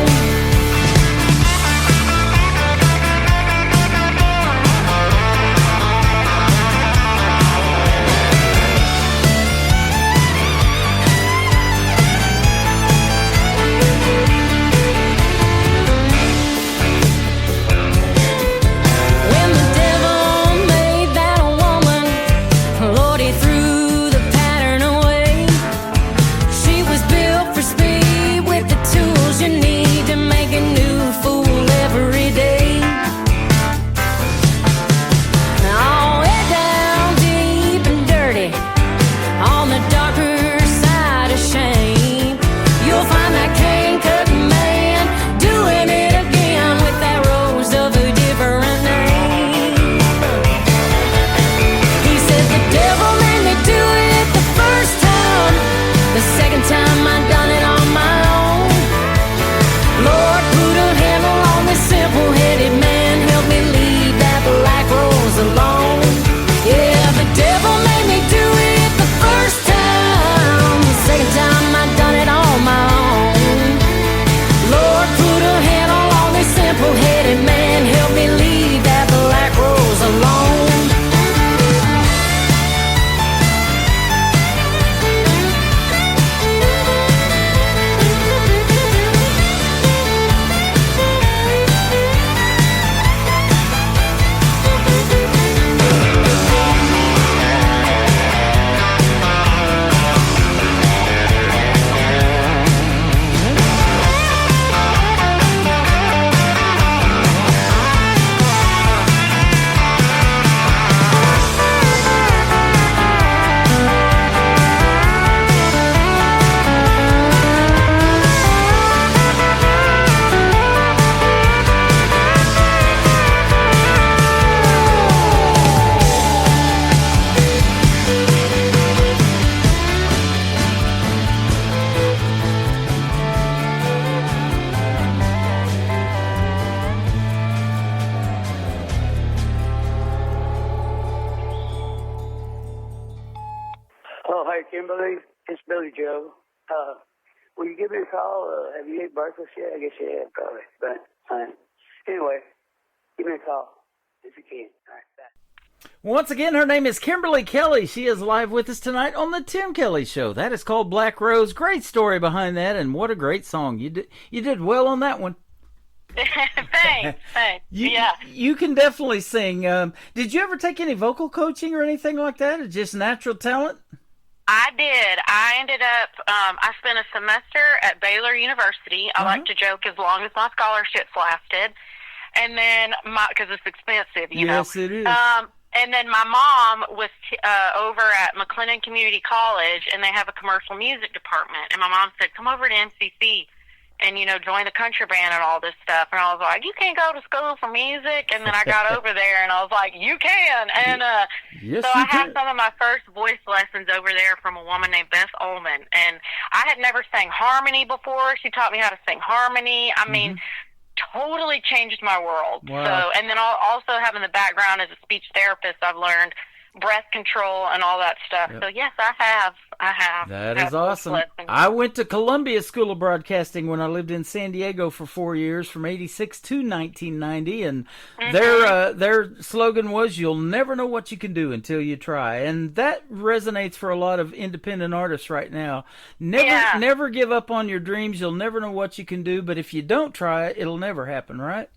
Kimberly, it's Billy Joe. Will you give me a call? Have you ate breakfast yet? I guess you have, probably. But anyway, give me a call if you can. All right, bye. Once again, her name is Kimberly Kelly. She is live with us tonight on the Tim Kelly Show. That is called Black Rose. Great story behind that, and what a great song. You did well on that one. Thanks. You can definitely sing. Did you ever take any vocal coaching or anything like that, or just natural talent? I did. I ended up, I spent a semester at Baylor University. I like to joke as long as my scholarships lasted. And then, because it's expensive, you know. Yes, it is. And then my mom was over at McLennan Community College, and they have a commercial music department. And my mom said, come over to NCC and, you know, join the country band and all this stuff. And I was like, you can't go to school for music? And then I got over there, and I was like, you can. And yes, so I had some of my first voice lessons over there from a woman named Beth Ullman. And I had never sang harmony before. She taught me how to sing harmony. I mean, totally changed my world. Wow. So, and then also having the background as a speech therapist, I've learned breath control and all that stuff. Yep. So yes, I have. That had is those awesome. lessons. I went to Columbia School of Broadcasting when I lived in San Diego for 4 years, from '86 to 1990, and their slogan was, "You'll never know what you can do until you try," and that resonates for a lot of independent artists right now. Never give up on your dreams. You'll never know what you can do, but if you don't try it, it'll never happen, right?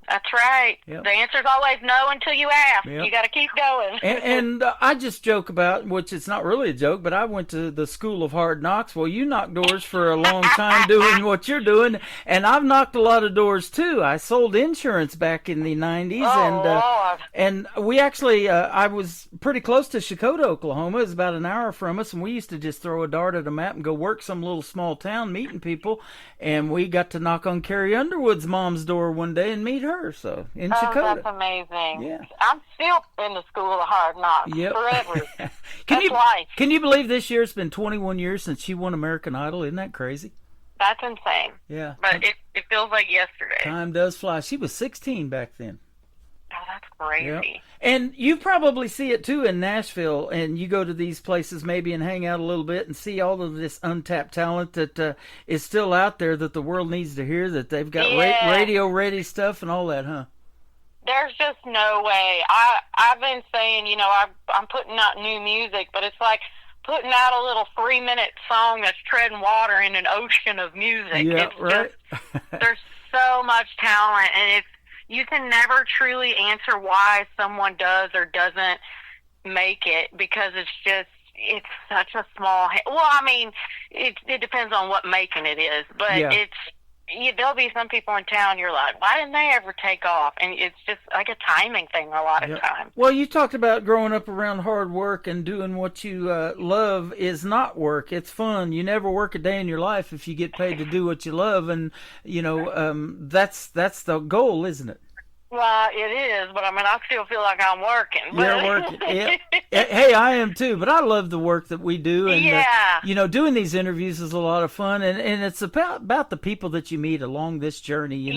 That's right. Yep. The answer's always no until you ask. Yep. You got to keep going. And I just joke about, which it's not really a joke, but I went to the School of Hard Knocks. Well, you knocked doors for a long time doing what you're doing, and I've knocked a lot of doors too. I sold insurance back in the 90s, Lord. and we actually, I was pretty close to Chakotah, Oklahoma. It was about an hour from us, and we used to just throw a dart at a map and go work some little small town meeting people, and we got to knock on Carrie Underwood's mom's door one day and meet her. So in Chakotah. That's amazing. Yeah. I'm still in the School of Hard Knocks forever. That's life. Can you believe this year it's been 21 years since she won American Idol? Isn't that crazy? That's insane. Yeah. But it feels like yesterday. Time does fly. She was 16 back then. Oh, that's crazy. Yep. And you probably see it too in Nashville, and you go to these places maybe and hang out a little bit and see all of this untapped talent that is still out there that the world needs to hear, that they've got radio ready stuff and all that, huh? There's just no way. I've been saying, I'm putting out new music, but it's like putting out a little 3-minute song that's treading water in an ocean of music. Yeah, it's right. There's so much talent, and you can never truly answer why someone does or doesn't make it, because it's such a small. Well, I mean, it depends on what making it is, but there'll be some people in town you're like, why didn't they ever take off? And it's just like a timing thing a lot of times. Well, you talked about growing up around hard work and doing what you love is not work. It's fun. You never work a day in your life if you get paid to do what you love, and that's the goal, isn't it? Well, it is, but I mean, I still feel like I'm working. You're working. Yeah. Hey, I am too, but I love the work that we do. And, doing these interviews is a lot of fun, and it's about the people that you meet along this journey.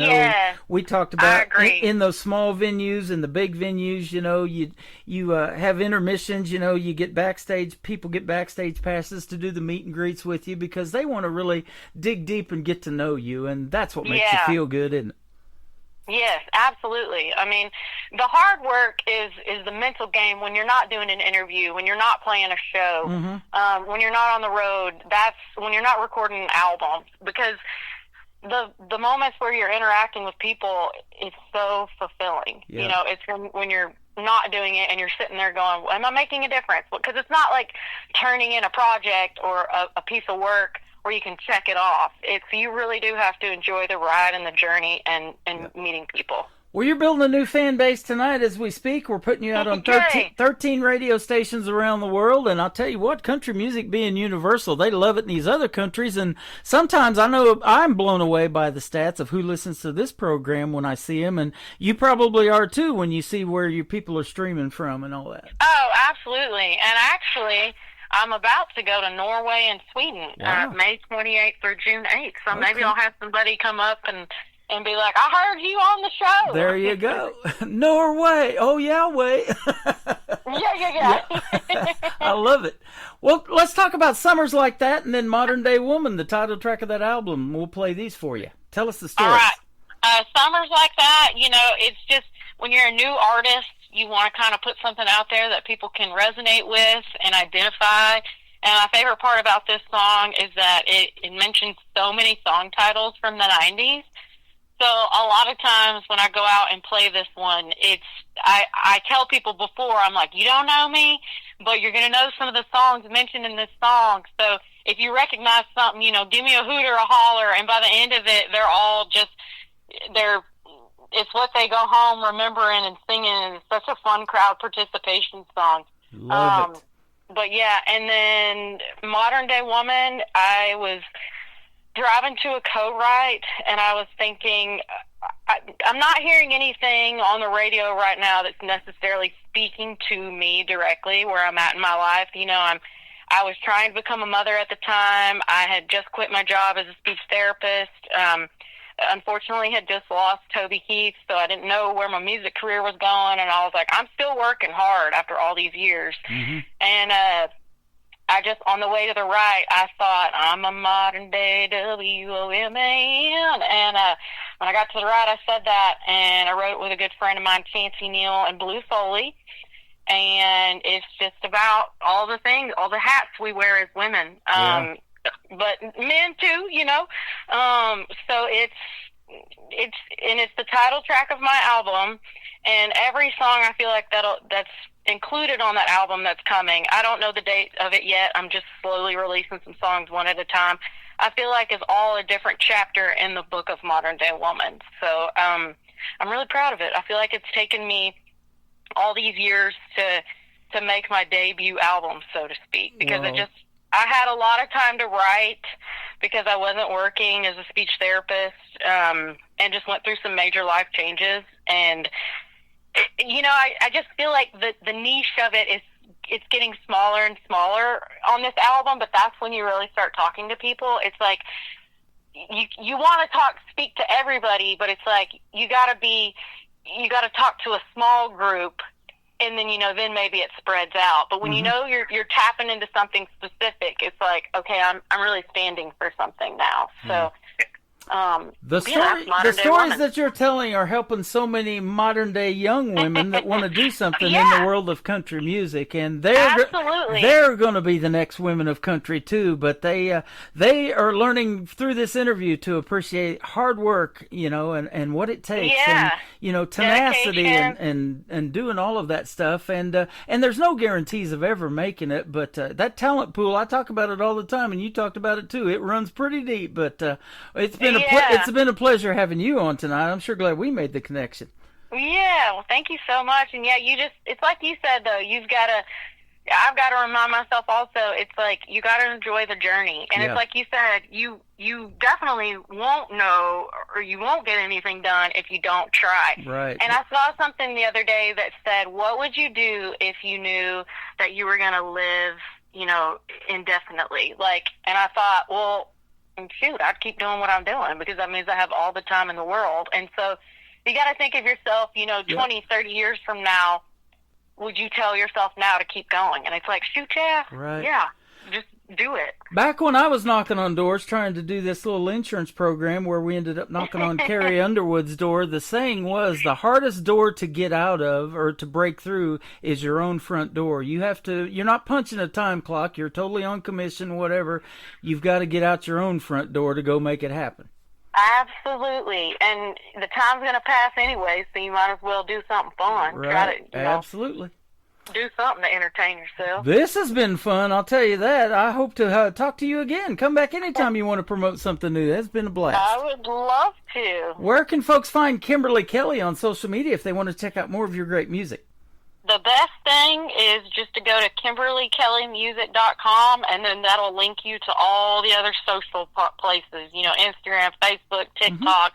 We talked about in those small venues and the big venues, you have intermissions, you get backstage, people get backstage passes to do the meet and greets with you because they want to really dig deep and get to know you, and that's what makes you feel good, isn't it? Yes, absolutely. I mean, the hard work is the mental game when you're not doing an interview, when you're not playing a show, when you're not on the road. That's when you're not recording albums, because the moments where you're interacting with people is so fulfilling. Yeah. It's when you're not doing it and you're sitting there going, am I making a difference? Because it's not like turning in a project or a piece of work where you can check it off. You really do have to enjoy the ride and the journey and meeting people. Well, you're building a new fan base tonight as we speak. We're putting you out on 13 radio stations around the world, and I'll tell you what, country music being universal, they love it in these other countries, and sometimes I know I'm blown away by the stats of who listens to this program when I see them, and you probably are too when you see where your people are streaming from and all that. Oh, absolutely. And actually, I'm about to go to Norway and Sweden, May 28th through June 8th. So maybe I'll have somebody come up and be like, I heard you on the show. There you go. Norway. Oh, Yahweh. Yeah. I love it. Well, let's talk about Summers Like That and then Modern Day Woman, the title track of that album. We'll play these for you. Tell us the story. All right. Summers Like That, it's just when you're a new artist, you want to kind of put something out there that people can resonate with and identify. And my favorite part about this song is that it mentions so many song titles from the 90s. So a lot of times when I go out and play this one, I tell people before, I'm like, you don't know me, but you're going to know some of the songs mentioned in this song. So if you recognize something, give me a hoot or a holler. And by the end of it, they're all just, it's what they go home remembering and singing, and it's such a fun crowd participation song. Love it. But yeah, and then Modern Day Woman, I was driving to a co-write, and I was thinking, I'm not hearing anything on the radio right now that's necessarily speaking to me directly where I'm at in my life. I was trying to become a mother at the time. I had just quit my job as a speech therapist. unfortunately had just lost Toby Keith, so I didn't know where my music career was going, and I was like, I'm still working hard after all these years. And I just, on the way to the right, I thought, I'm a modern day WOMAN. And when I got to the right, I said that, and I wrote it with a good friend of mine, Chancey Neal and Blue Foley. And it's just about all the things, all the hats we wear as women. But men too, you know. So it's the title track of my album, and every song I feel like that's included on that album that's coming. I don't know the date of it yet. I'm just slowly releasing some songs one at a time. I feel like it's all a different chapter in the book of Modern Day Woman. So I'm really proud of it. I feel like it's taken me all these years to make my debut album, so to speak, because I had a lot of time to write because I wasn't working as a speech therapist, and just went through some major life changes. And, you know, I just feel like the niche of it it's getting smaller and smaller on this album, but that's when you really start talking to people. It's like you want to speak to everybody, but it's like you got to talk to a small group. And then, you know, then maybe it spreads out. But when you know you're tapping into something specific, it's like, okay, I'm really standing for something now. So the stories that you're telling are helping so many modern day young women that want to do something in the world of country music, and they're going to be the next women of country too. But they are learning through this interview to appreciate hard work, you know, and what it takes, and you know, tenacity and doing all of that stuff. And there's no guarantees of ever making it, but that talent pool, I talk about it all the time, and you talked about it too. It runs pretty deep, but it's been it's been a pleasure having you on tonight. I'm sure glad we made the connection. Yeah, well, thank you so much. And yeah, it's like you said, though, I've got to remind myself also, it's like you got to enjoy the journey. And it's like you said, you definitely won't know, or you won't get anything done if you don't try. Right. And I saw something the other day that said, what would you do if you knew that you were going to live, you know, indefinitely? Like, and I thought, well, shoot, I'd keep doing what I'm doing, because that means I have all the time in the world. And so you got to think of yourself, you know, 20, 30 years from now, would you tell yourself now to keep going? And it's like, shoot, yeah, just do it. Back when I was knocking on doors trying to do this little insurance program where we ended up knocking on Carrie Underwood's door, the saying was the hardest door to get out of or to break through is your own front door. You're not punching a time clock. You're totally on commission, whatever. You've got to get out your own front door to go make it happen. Absolutely. And the time's going to pass anyway, so you might as well do something fun. Right. Absolutely. Do something to entertain yourself. This has been fun, I'll tell you that. I hope to talk to you again. Come back anytime you want to promote something new. That's been a blast. I would love to. Where can folks find Kimberly Kelly on social media if they want to check out more of your great music? The best thing is just to go to KimberlyKellyMusic.com, and then that'll link you to all the other social places, you know, Instagram, Facebook, TikTok,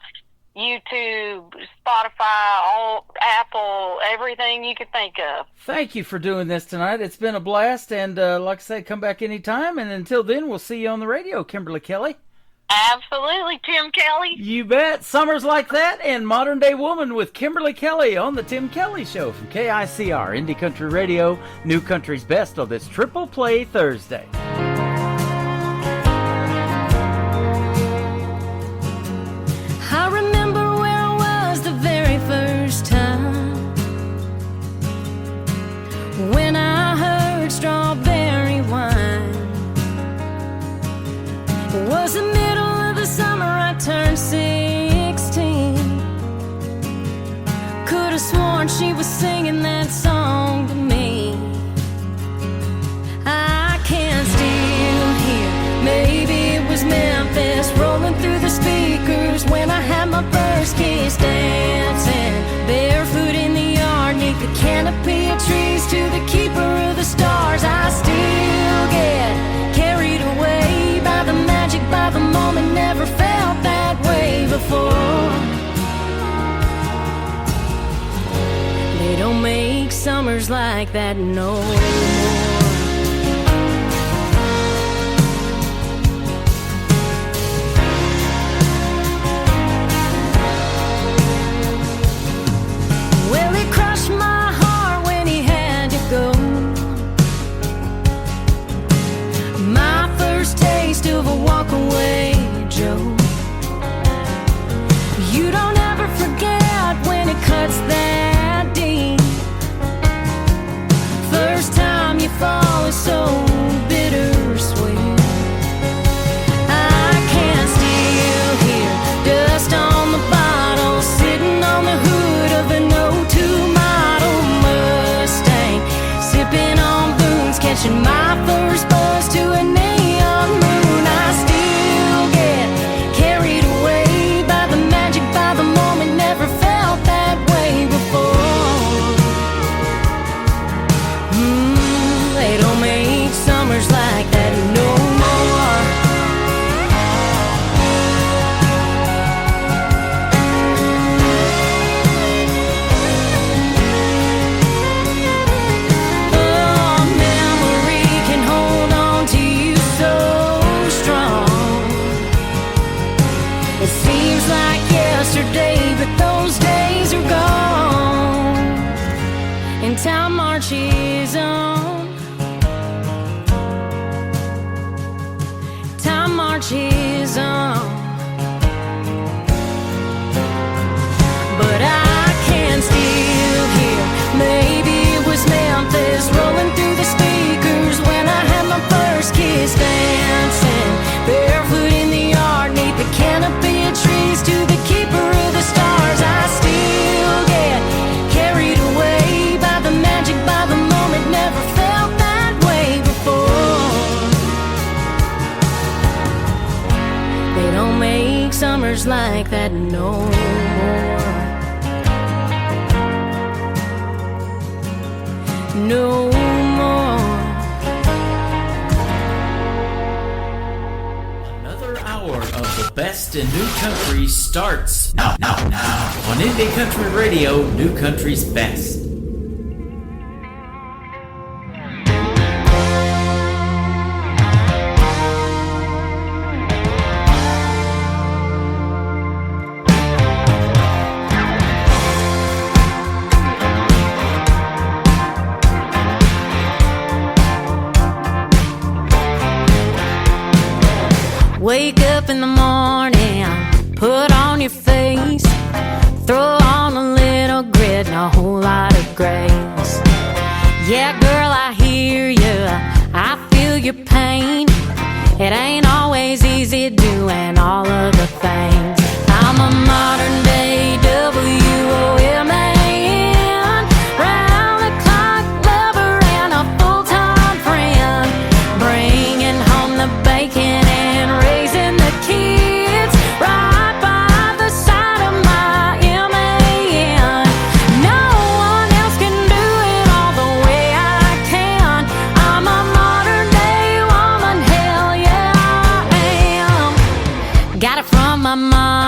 YouTube, Spotify, Apple, everything you could think of. Thank you for doing this tonight. It's been a blast, and like I say, come back anytime, and until then, we'll see you on the radio, Kimberly Kelly. Absolutely, Tim Kelly. You bet. Summers Like That and Modern Day Woman with Kimberly Kelly on the Tim Kelly Show from KICR, Indie Country Radio, New Country's Best on this Triple Play Thursday. I remember where I was the very first time when I heard Strawberry Wine. It was the middle of the summer, I turned 16. Could have sworn she was singing that song to me. I can still hear, maybe it was Memphis rolling through the speakers when I had my first kiss, dancing barefoot in the yard neath the canopy of trees to the keeper of the stars. I still get carried away by the magic, by the moment. Never felt that way before. They don't make summers like that no more. fall is so bittersweet. I can still hear dust on the bottle, sitting on the hood of an 02 model Mustang, sipping on booze, catching my first buzz to a neon moon. I still get carried away by the magic, by the moment. Never felt that way before. They don't make summers like that no more. Oh, memory can hold on to you so strong. It seems like yesterday, but those days are gone, and time marches on. Time marches on. But I can still hear, maybe it was Memphis rolling through the speakers when I had my first kiss, dancing barefoot in the yard, neath the canopy of trees to the keeper of the stars. I still get carried away by the magic, by the moment. Never felt that way before. They don't make summers like that no more. No more. Another hour of the best in new country starts now on Indie Country Radio, New Country's Best. Wake up in the morning, put on your face, throw on a little grit and a whole lot of grace. Yeah, girl, I hear you, I feel your pain. It ain't always easy doing all of the things. I'm a modern day WOMAN, round the clock lover and a full-time friend, bringing home the bacon and raising the kids right by the side of my MAN. No one else can do it all the way I can. I'm a modern day woman, hell yeah I am. Got it from my mom.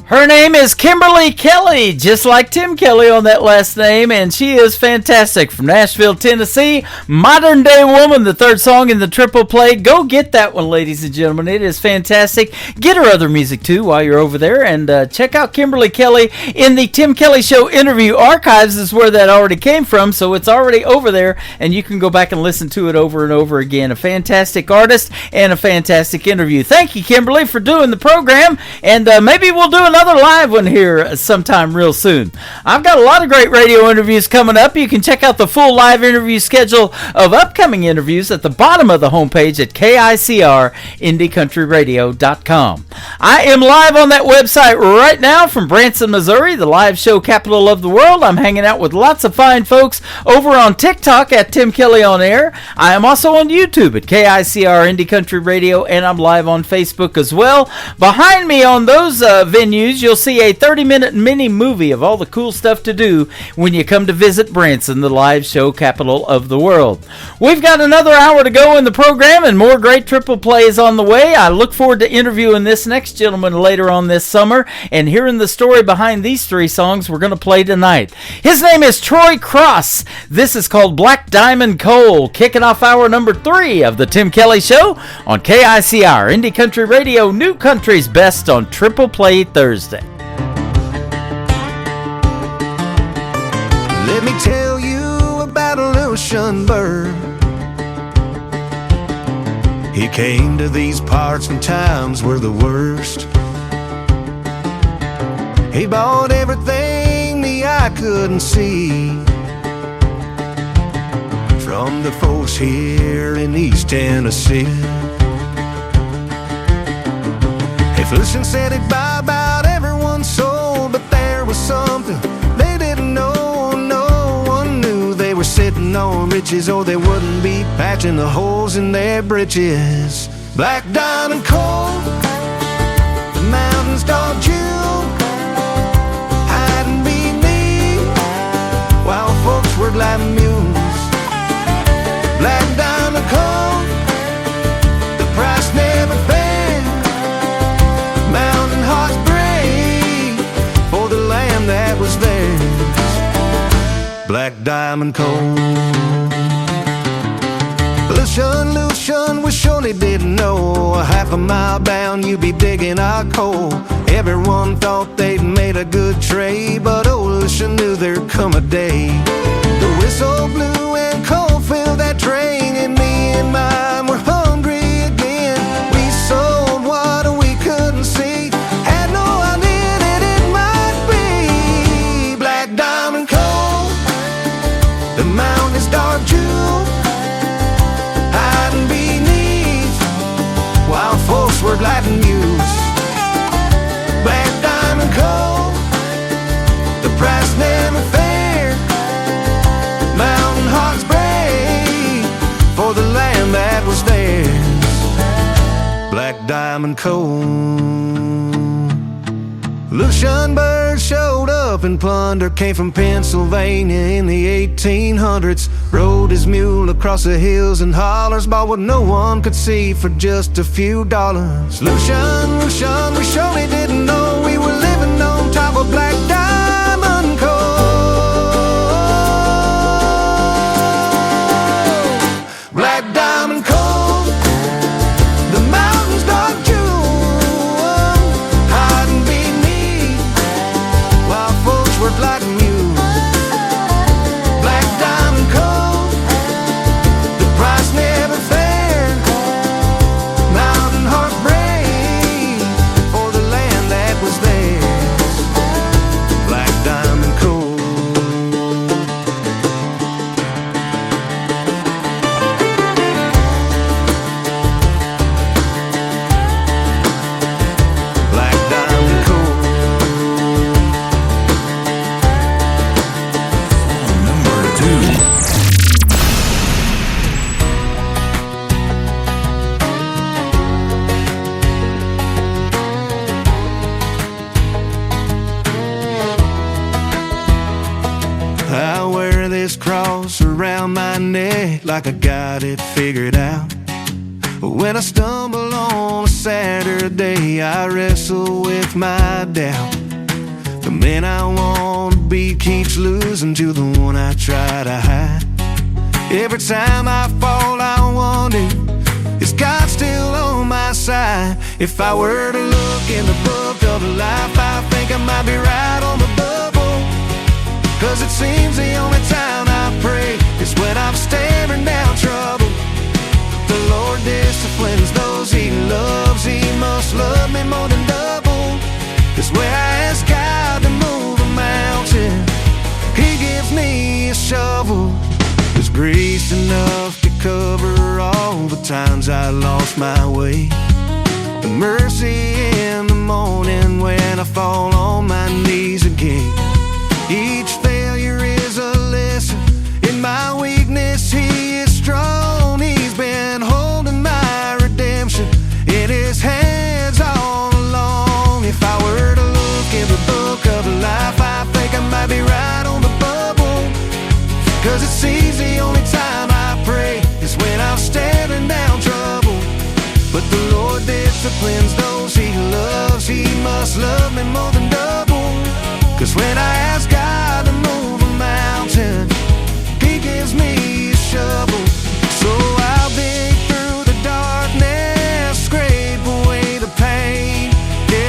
Her name is Kimberly Kelly, just like Tim Kelly on that last name, and she is fantastic from Nashville, Tennessee. Modern Day Woman, the third song in the triple play. Go get that one, ladies and gentlemen. It is fantastic. Get her other music, too, while you're over there, and check out Kimberly Kelly in the Tim Kelly Show interview archives is where that already came from, so it's already over there, and you can go back and listen to it over and over again. A fantastic artist and a fantastic interview. Thank you, Kimberly, for doing the program, and maybe we'll do another live one here sometime real soon. I've got a lot of great radio interviews coming up. You can check out the full live interview schedule of upcoming interviews at the bottom of the homepage at KICRIndieCountryRadio.com. I am live on that website right now from Branson, Missouri, the live show capital of the world. I'm hanging out with lots of fine folks over on TikTok at Tim Kelly On Air. I am also on YouTube at KICR Indie Country Radio, and I'm live on Facebook as well. Behind me on those venues, you'll see a 30-minute mini movie of all the cool stuff to do when you come to visit Branson, the live show capital of the world. We've got another hour to go in the program, and more great triple plays on the way. I look forward to interviewing this next gentleman later on this summer and hearing the story behind these three songs we're going to play tonight. His name is Troy Cross. This is called Black Diamond Coal, kicking off hour number 3 of the Tim Kelly Show on KICR Indie Country Radio, New Country's best on Triple Play Thursday. Let me tell you about a little shunbird. He came to these parts when times were the worst. He bought everything the eye couldn't see from the folks here in East Tennessee. Hey, Flushing said he'd buy about everyone's soul, but there was something they didn't know. No one knew they were sitting on riches, or they wouldn't be patching the holes in their britches. Black diamond coal, the mountains dark jewel, hiding beneath, while folks were like mules. Black diamond coal, the price never failed. Mountain hearts break for the land that was theirs. Black diamond coal. Lucian, we surely didn't know. A half a mile down, you'd be digging our coal. Everyone thought they'd made a good trade, but old Lucian knew there'd come a day. The whistle blew and coal filled that train, and me and mine were hungry again. We sold what we couldn't see, had no idea that it might be. Black diamond coal, the mountain's dark jewel, hiding beneath, while folks were lighting news. Black diamond coal, the price never fair. Mountain hearts break for the land that was theirs. Black diamond coal. Lucian Bird showed up and plunder, came from Pennsylvania in the 1800s. Rode his mule across the hills and hollers, bought what no one could see for just a few dollars. Lucian, we surely didn't know we were living on top of black diamond coal. Black diamond coal, the mountains dark jewel, hiding beneath, while folks were like mules. Black diamond coal, the price never fair. Mountain heart break for the land that was theirs. Black diamond coal. Black diamond coal. Number 2. I wear this cross around my neck like I got it figured out. When I stumble on a Saturday, I wrestle with my doubt. The man I want to be keeps losing to the one I try to hide. Every time I fall, I wonder, is God still on my side? If I were to look in the book of life, I think I might be right on the bubble. 'Cause it seems the only time I pray is when I'm staring down trouble. The Lord disciplines those He loves. He must love me more than double. 'Cause where I ask God to move a mountain, He gives me a shovel. There's grace enough to cover all the times I lost my way, and mercy in the morning when I fall on my knees again. Each failure is a lesson. In my weakness, He is strong. He's been holding my redemption in His hands all along. If I were to look in the book of life, I think I might be right on the bubble. 'Cause it seems the only time I pray is when I'm staring down trouble. But the Lord disciplines those He loves. He must love me more than double. 'Cause when I ask God to move a mountain, He gives me a shovel. So I'll dig through the darkness, scrape away the pain.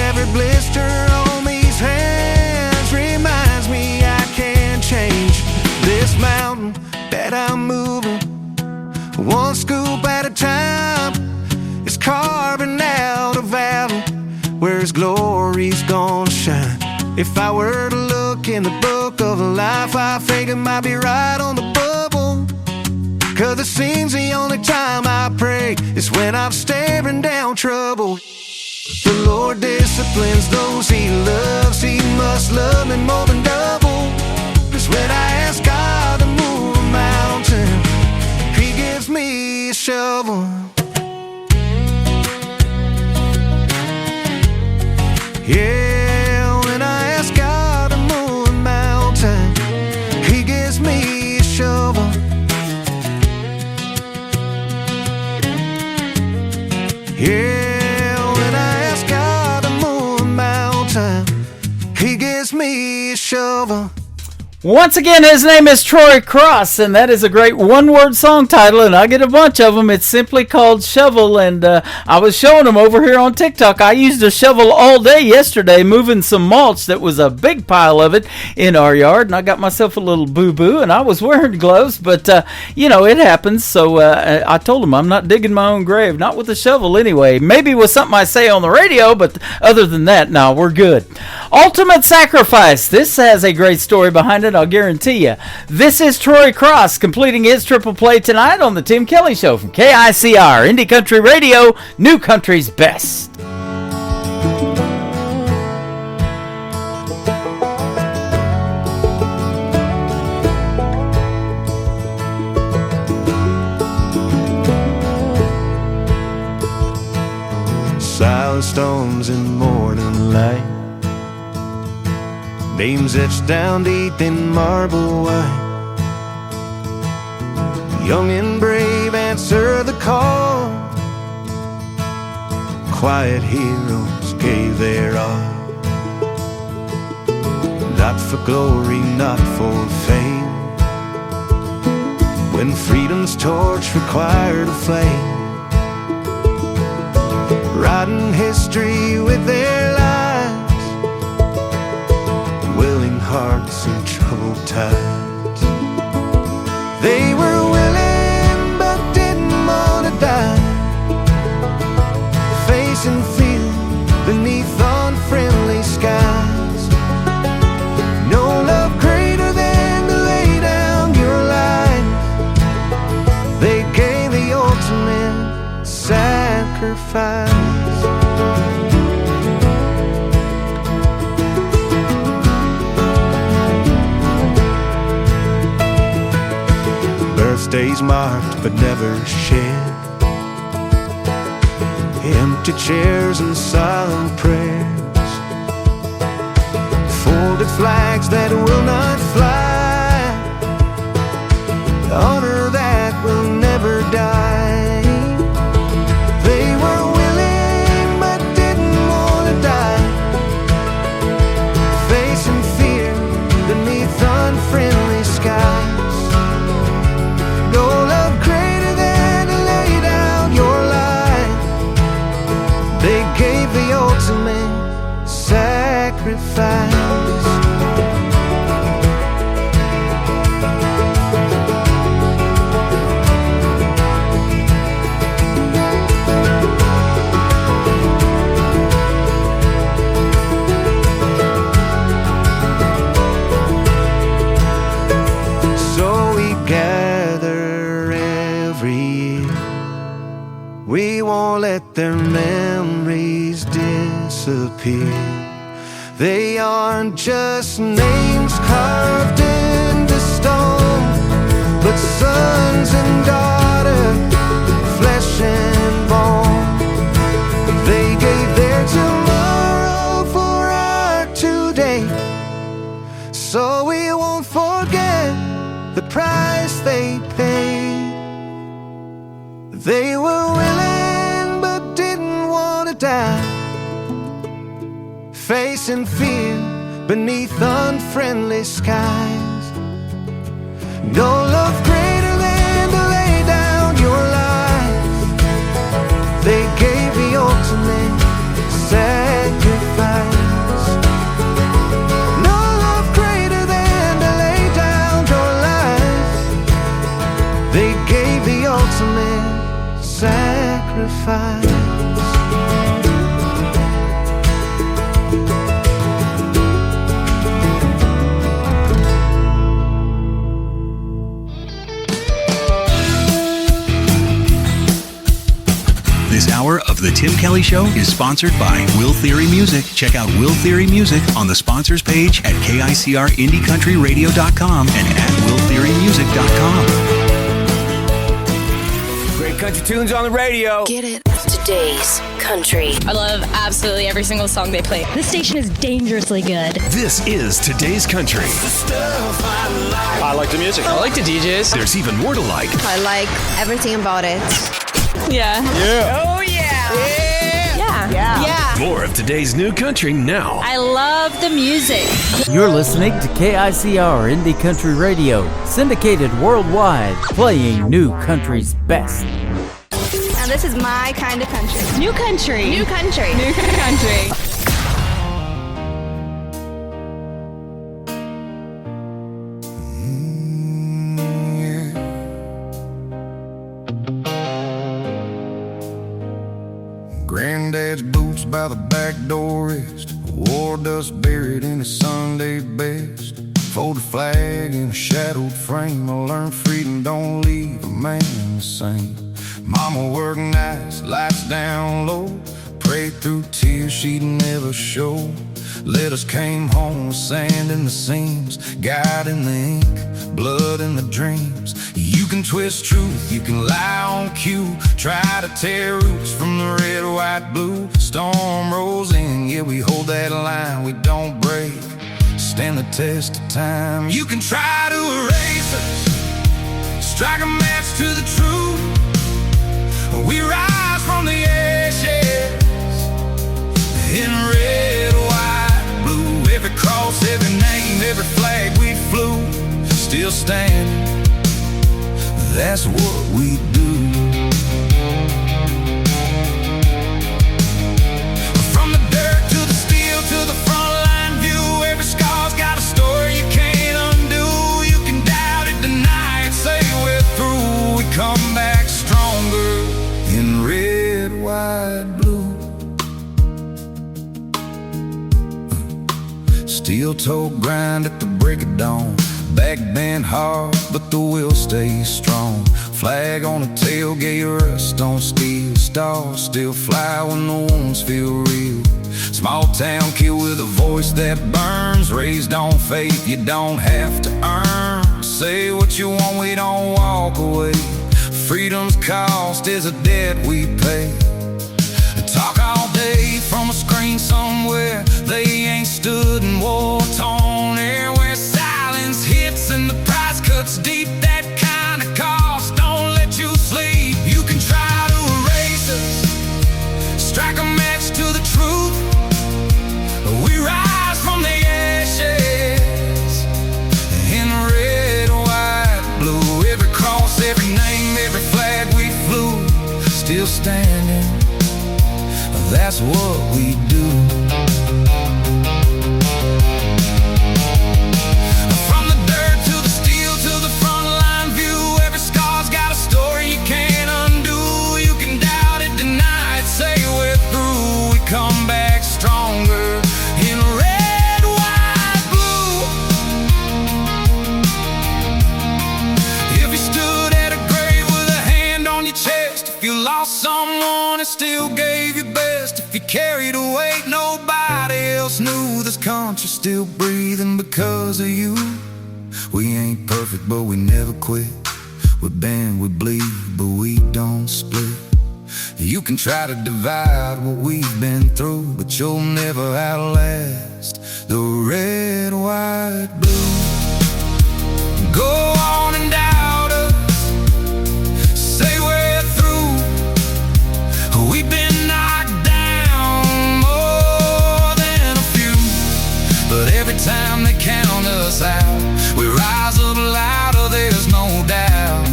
Every blister on these hands reminds me I can't change this mountain that I'm moving. One scoop at a time is carving out a valley where His glory's gonna shine. If I were to look in the book of life, I think it might be right on the bubble. 'Cause it seems the only time I pray is when I'm staring down trouble. The Lord disciplines those He loves. He must love me more than double. 'Cause when I ask God to move a mountain, He gives me a shovel. Yeah, when I ask God to move a mountain, He gives me a shovel. Yeah, when I ask God to move a mountain, He gives me a shovel. Once again, his name is Troy Cross, and that is a great one-word song title, and I get a bunch of them. It's simply called Shovel, and I was showing them over here on TikTok. I used a shovel all day yesterday moving some mulch. That was a big pile of it in our yard, and I got myself a little boo-boo, and I was wearing gloves, but, it happens, so I told him I'm not digging my own grave, not with a shovel anyway. Maybe with something I say on the radio, but other than that, no, we're good. Ultimate Sacrifice. This has a great story behind it, I'll guarantee you. This is Troy Cross completing his triple play tonight on the Tim Kelly Show from KICR, Indie Country Radio, New Country's Best. Silent stones in morning light, names etched down deep in marble white. Young and brave answer the call. Quiet heroes gave their all. Not for glory, not for fame. When freedom's torch required a flame, writing history with their lives, willing hearts and troubled tides. They were willing but didn't want to die, facing fear beneath unfriendly skies. No love greater than to lay down your life. They gave the ultimate sacrifice. Birthdays marked but never shared, empty chairs and silent prayers, folded flags that will not fly, honor that will never die. They were willing but didn't want to die, facing They aren't just names carved into stone, but sons and daughters, flesh and bone. They gave their tomorrow for our today, so we won't forget the price they paid. They were willing but didn't want to die, facing fear beneath unfriendly skies. No love greater than to lay down your life. They gave the ultimate sacrifice. No love greater than to lay down your life. They gave the ultimate sacrifice. This hour of The Tim Kelly Show is sponsored by Will Theory Music. Check out Will Theory Music on the sponsors page at KICRIndieCountryRadio.com and at WillTheoryMusic.com. Great country tunes on the radio. Get it. Today's country. I love absolutely every single song they play. This station is dangerously good. This is Today's Country. I like the music. I like the DJs. There's even more to like. I like everything about it. Yeah. Yeah. Oh, yeah. Yeah. Yeah. More of today's new country now. I love the music. You're listening to KICR Indie Country Radio, syndicated worldwide, playing new country's best. Now this is my kind of country. New country. New country. New country. Granddad's boots by the back door rest, war dust buried in his Sunday best. Folded flag in a shadowed frame, I learned freedom don't leave a man the same. Mama worked nights, lights down low, prayed through tears she'd never show. Letters came home with sand in the seams, God in the ink, blood in the dreams. You can twist truth, you can lie on cue, try to tear roots from the red, white, blue. Storm rolls in, yeah, we hold that line, we don't break, stand the test of time. You can try to erase us, strike a match to the truth. We rise from the ashes in red, white, blue. Every cross, every name, every flag we flew, still standing, that's what we do. From the dirt to the steel to the front line view, every scar's got a story you can't undo. You can doubt it, deny it, say we're through. We come back stronger in red, white, blue. Steel toe grind at the break of dawn, back bend hard, but the will stays strong. Flag on the tailgate, rust on steel. Stars still fly when the wounds feel real. Small town kid with a voice that burns, raised on faith you don't have to earn. Say what you want, we don't walk away. Freedom's cost is a debt we pay. Talk all day from a screen somewhere, they ain't stood in war-torn air where silence hits and the price cuts deep. That kind of cost don't let you sleep. You can try to erase us, strike a match to the truth. We rise from the ashes in red, white, blue. Every cross, every name, every flag we flew, still standing, that's what we do. From the dirt to the steel to the front line view, every scar's got a story you can't undo. You can doubt it, deny it, say we're through. We come back stronger in red, white, blue. If you stood at a grave with a hand on your chest, if you lost someone and still gave your best, if you carried a weight nobody else knew, this country country still breathing because of you. We ain't perfect, but we never quit. We bend, we bleed, but we don't split. You can try to divide what we've been through, but you'll never outlast the red, white, blue. Go on and doubt us, say we're through. We've been knocked down more than a few, but every time they count us out, we rise up louder, there's no doubt.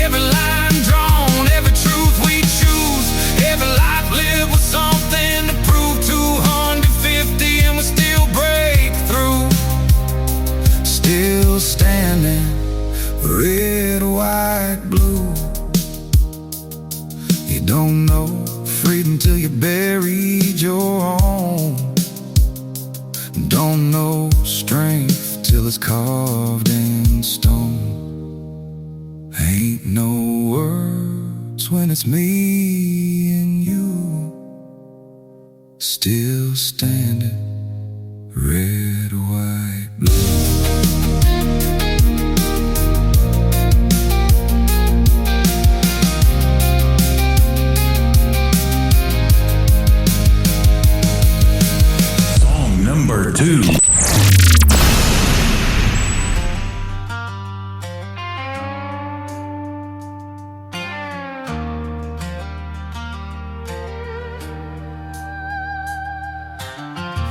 Every line drawn, every truth we choose, every life lived with something to prove. 250 and we still break through. Still standing, red, white, blue. You don't know freedom till you buried your own. Don't know strength till it's carved in stone. Ain't no words when it's me and you. Still standing, red, white, blue. Number 2.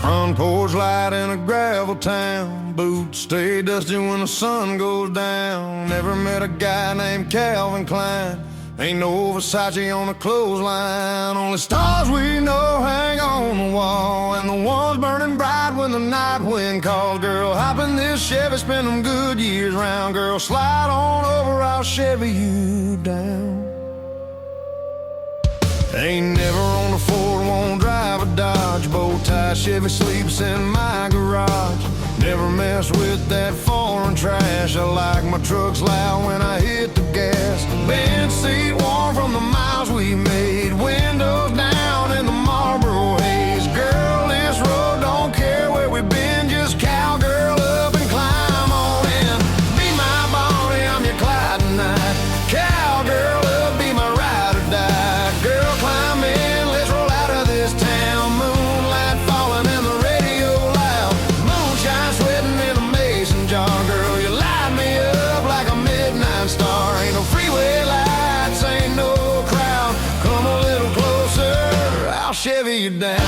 Front porch light in a gravel town. Boots stay dusty when the sun goes down. Never met a guy named Calvin Klein. Ain't no Versace on the clothesline. Only stars we know hang on the wall, and the ones burning bright when the night wind calls. Girl, hop in this Chevy, spend them good years round. Girl, slide on over, I'll Chevy you down. Ain't never on a Ford, won't drive a Dodge. Bow-tie Chevy sleeps in my garage. Never mess with that foreign trash. I like my trucks loud when I hit the gas. Bench seat warm from the miles we made. Windows down in the Marlboro haze. Girl, this road don't care where we've been. Just cowgirl up and climb on in. Be my Bonnie, I'm your Clyde tonight. Cowgirl up, be my ride or die. Girl, climb in, let's roll out of this town. Moonlight falling and the radio loud. Moonshine sweating in a mason jar. Girl, you light me up like a midnight star. Ain't no freeway lights, ain't no crowd. Come a little closer, I'll Chevy you down.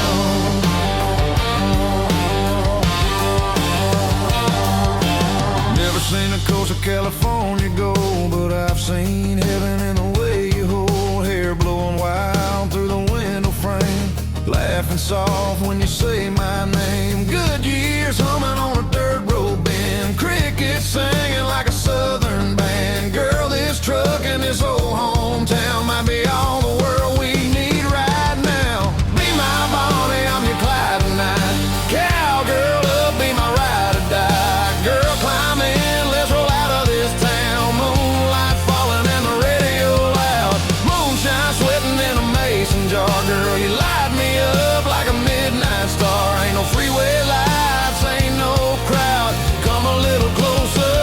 Never seen the coast of California go, but I've seen heaven in the way you hold. Hair blowing wild through the window frame. Laughing soft when you say my name. Good years humming on a dirt road bend. Crickets singing like a southern band. Girl, this truck and this old hometown might be all the world we need right now. Be my Bonnie, I'm your Clyde tonight. Cowgirl up, be my ride or die. Girl, climb in, let's roll out of this town. Moonlight falling and the radio loud. Moonshine sweating in a mason jar. Girl, you light me up like a midnight star. Ain't no freeway lights, ain't no crowd. Come a little closer,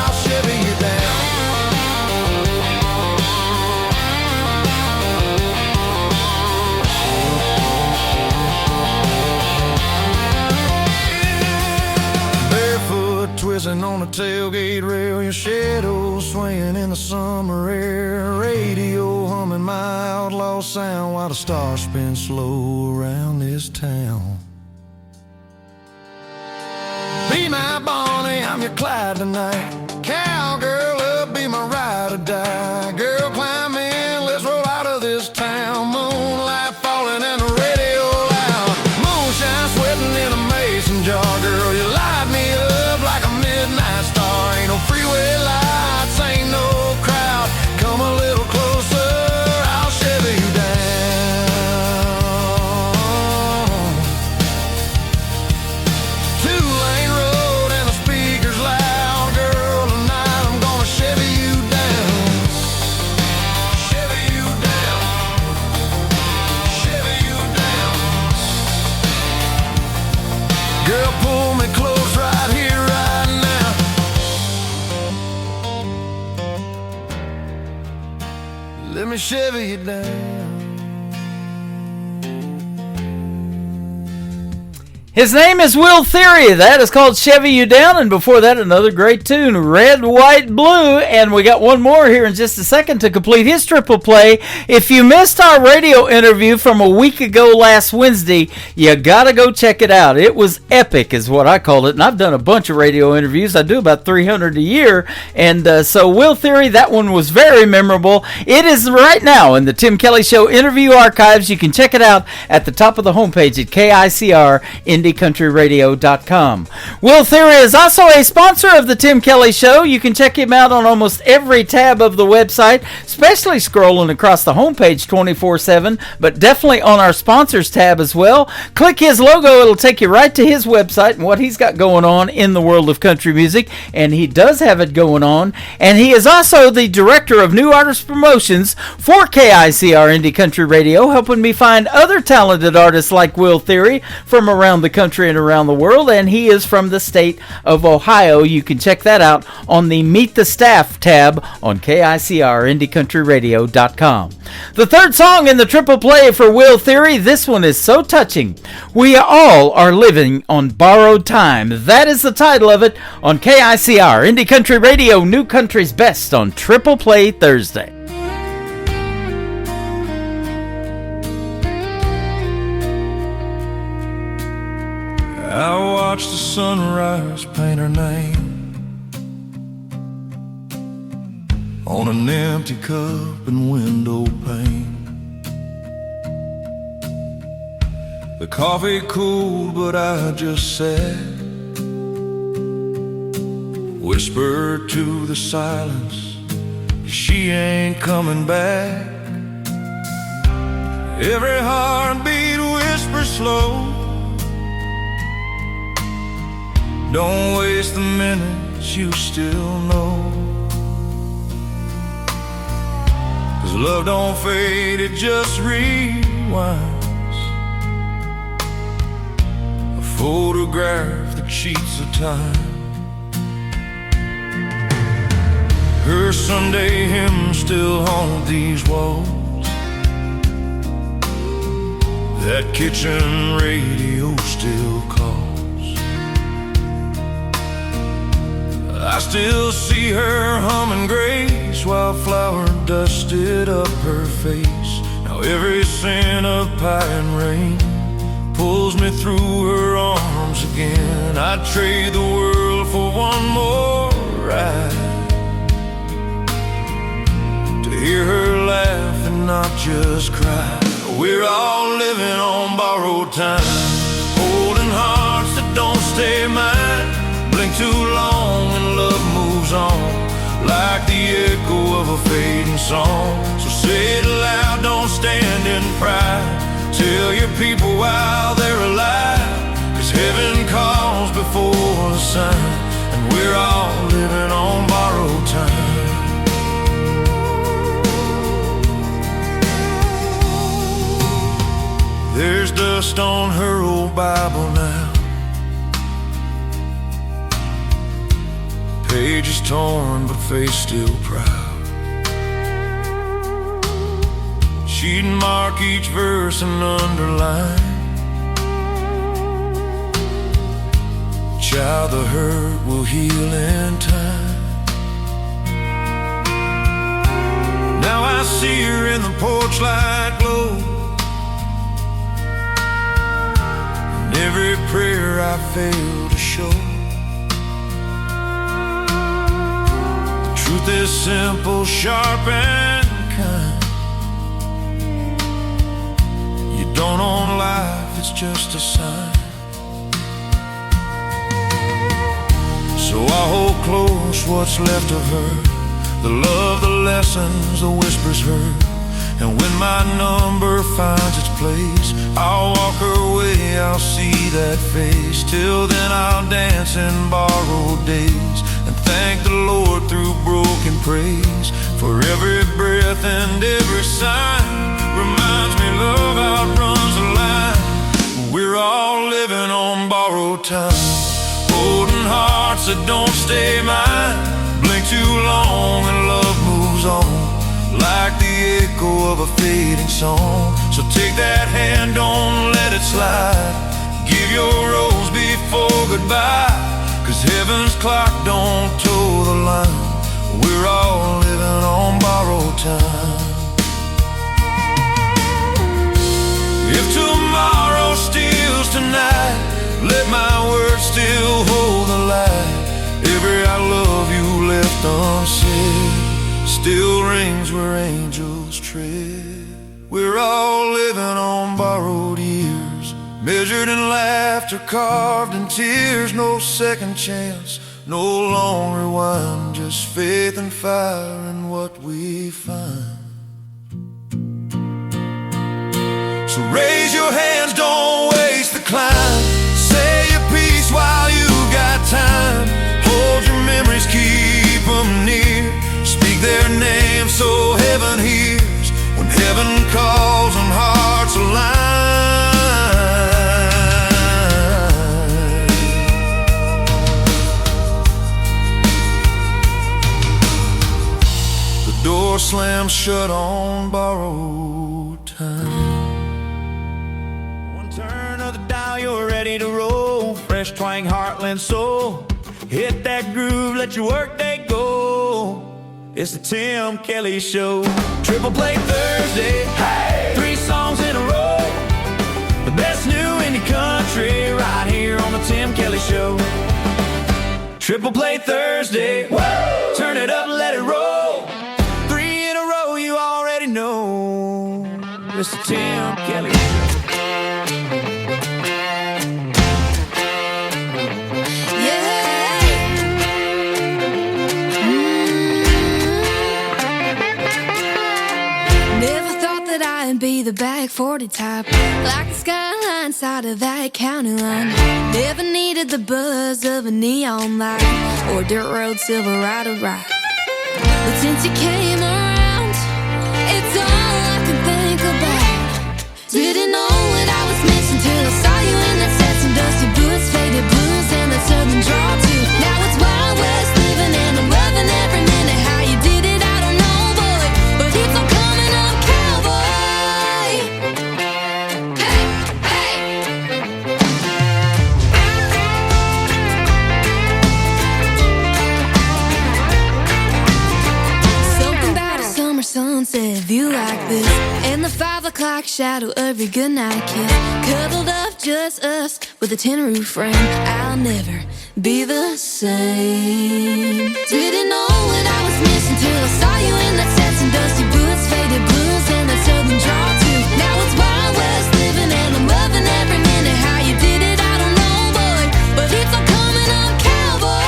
I'll Chevy you down. Barefoot twisting on the tailgate rail. Your shadow swaying in the summer air. Radio humming my outlaw sound while the stars spin slow around this town. Be my Bonnie, I'm your Clyde tonight. Cowgirl up, be my ride or die. Girl, climb in, let's roll out of this town. Moonlight falling and the radio loud. Moonshine sweating in a mason jar. Girl, you light me up like a midnight star. Ain't no freeway lights, ain't no crowd. Come a little closer, I'll Chevy you down. Two-lane road and the speakers loud. Girl, me Chevy you down. His name is Will Theory. That is called Chevy You Down. And before that, another great tune, Red, White, Blue. And we got one more here in just a second to complete his triple play. If you missed our radio interview from a week ago last Wednesday, you got to go check it out. It was epic is what I called it. And I've done a bunch of radio interviews. I do about 300 a year. And so Will Theory, that one was very memorable. It is right now in the Tim Kelly Show interview archives. You can check it out at the top of the homepage at KICR IndieCountryRadio.com. Will Theory is also a sponsor of the Tim Kelly Show. You can check him out on almost every tab of the website, especially scrolling across the homepage 24/7, but definitely on our sponsors tab as well. Click his logo, it'll take you right to his website and what he's got going on in the world of country music, and he does have it going on. And he is also the director of new artist promotions for KICR Indie Country Radio, helping me find other talented artists like Will Theory from around the country and around the world, and he is from the state of Ohio. You can check that out on the Meet the Staff tab on KICRIndieCountryRadio.com. The third song in the triple play for Will Theory, this one is so touching. We all are living on borrowed time. That is the title of it on KICR Indie Country Radio, New Country's Best on Triple Play Thursday. I watch the sunrise paint her name on an empty cup and window pane. The coffee cooled, but I just sat, whispered to the silence, she ain't coming back. Every heartbeat whispers slow, don't waste the minutes you still know. 'Cause love don't fade, it just rewinds, a photograph that cheats the time. Her Sunday hymn still haunt these walls, that kitchen radio still calls. I still see her humming Grace while flour dusted up her face. Now every scent of pie and rain pulls me through her arms again. I'd trade the world for one more ride, to hear her laugh and not just cry. We're all living on borrowed time, holding hearts that don't stay mine. Blink too long and love moves on, like the echo of a fading song. So say it loud, don't stand in pride. Tell your people while they're alive, 'cause heaven calls before the sun, and we're all living on borrowed time. There's dust on her old Bible now, pages torn but face still proud. She'd mark each verse and underline, child, the hurt will heal in time. Now I see her in the porch light glow, and every prayer I fail to show. Truth is simple, sharp and kind. You don't own life, it's just a sign. So I hold close what's left of her, the love, the lessons, the whispers heard. And when my number finds its place, I'll walk her way, I'll see that face. Till then I'll dance in borrowed days, and thank the Lord through broken praise. For every breath and every sign reminds me love outruns the line. We're all living on borrowed time, holding hearts that don't stay mine. Blink too long and love moves on, like the echo of a fading song. So take that hand, don't let it slide. Give your rose before goodbye, 'cause heaven's clock don't toe the line. We're all living on borrowed time. If tomorrow steals tonight, let my words still hold the light. Every I love you left unsaid still rings where angels tread. We're all living on borrowed years, measured in laughter, carved in tears. No second chance, no long rewind, just faith and fire in what we find. So raise your hands, don't waste the climb. Say your piece while you got time. Hold your memories, keep them near. Speak their name so heaven hears. When heaven calls and hearts align. The door slams shut on borrowed time. One turn of the dial, you're ready to roll. Fresh twang, heartland soul. Hit that groove, let your workday go. It's the Tim Kelly Show. Triple Play Thursday, hey! 3 songs in a row. The best new indie country right here on the Tim Kelly Show. Triple Play Thursday, woo! Turn it up, let it roll. 3 in a row, you already know. It's the Tim Kelly Show. Be the back 40 type, like the skyline side of that county line. Never needed the buzz of a neon light or dirt road Silverado ride. But since you came around, it's all I can think about. Didn't know what I was missing till I saw you in that set, some dusty boots, faded blues, and that southern draw too. Now it's Wild West living and I'm loving every minute. How you did it, I don't know, boy, but it's all coming up, cowboy. Sunset view like this, and the 5 o'clock shadow of your goodnight kiss, cuddled up just us with a tin roof frame. I'll never be the same. Didn't know what I was missing till I saw you in that set, some dusty boots, faded blues, and that southern draw too. Now it's Wild West living and I'm loving every minute. How you did it, I don't know, boy, but it's all coming up, cowboy.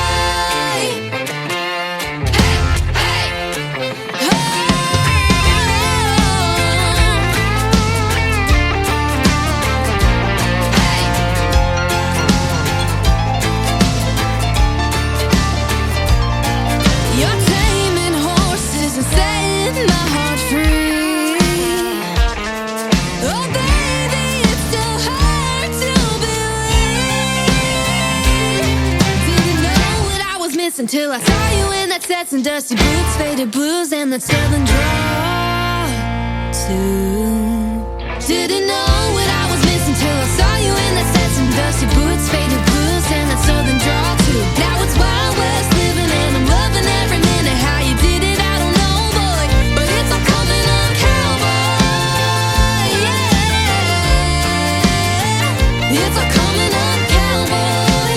You're taming horses and setting my heart free. Oh baby, it's so hard to believe. Didn't know what I was missing till I saw you in that set, some dusty boots, faded blues, and that southern draw too. Didn't know what I was missing till I saw you in that set, some dusty boots, faded blues, and that southern draw too. Now it's Wild West living and I'm loving every minute. How you did it, I don't know, boy, but it's all coming up, cowboy. Yeah, it's all coming up, cowboy.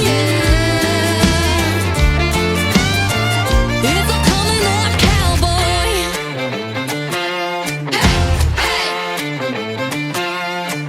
Yeah, it's all coming up, cowboy. Hey, hey.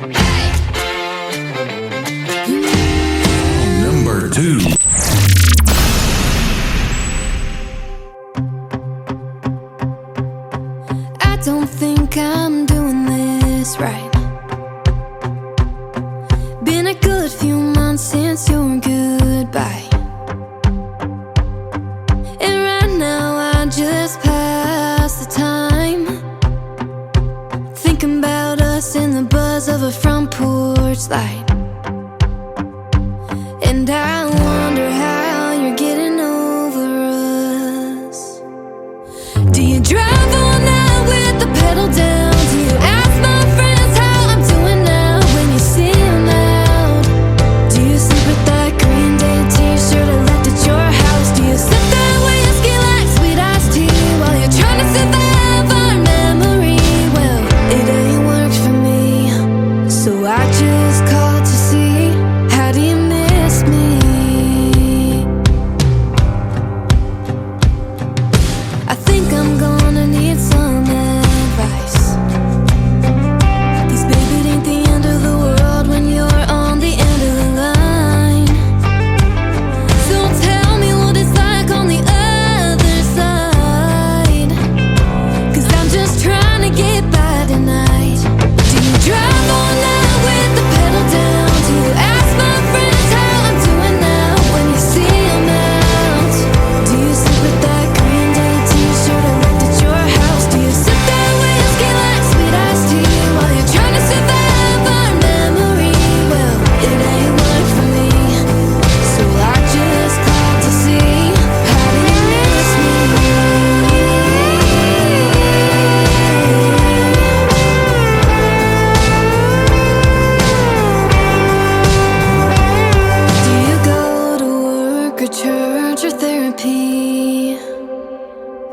church or therapy?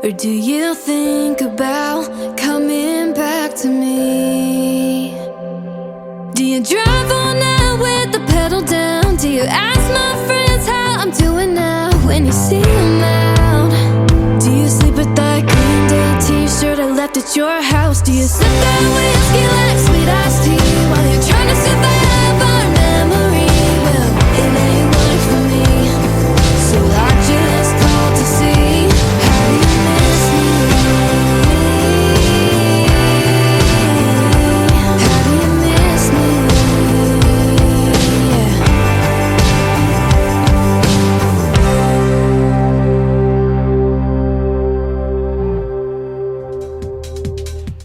Or do you think about coming back to me? Do you drive all night with the pedal down? Do you ask my friends how I'm doing now when you see them out? Do you sleep with that Green Day t-shirt I left at your house? Do you sip that whiskey like sweet iced tea while you're trying to survive our memory? Well, it ain't work for me, so I just called to see how you miss me. How do you miss me?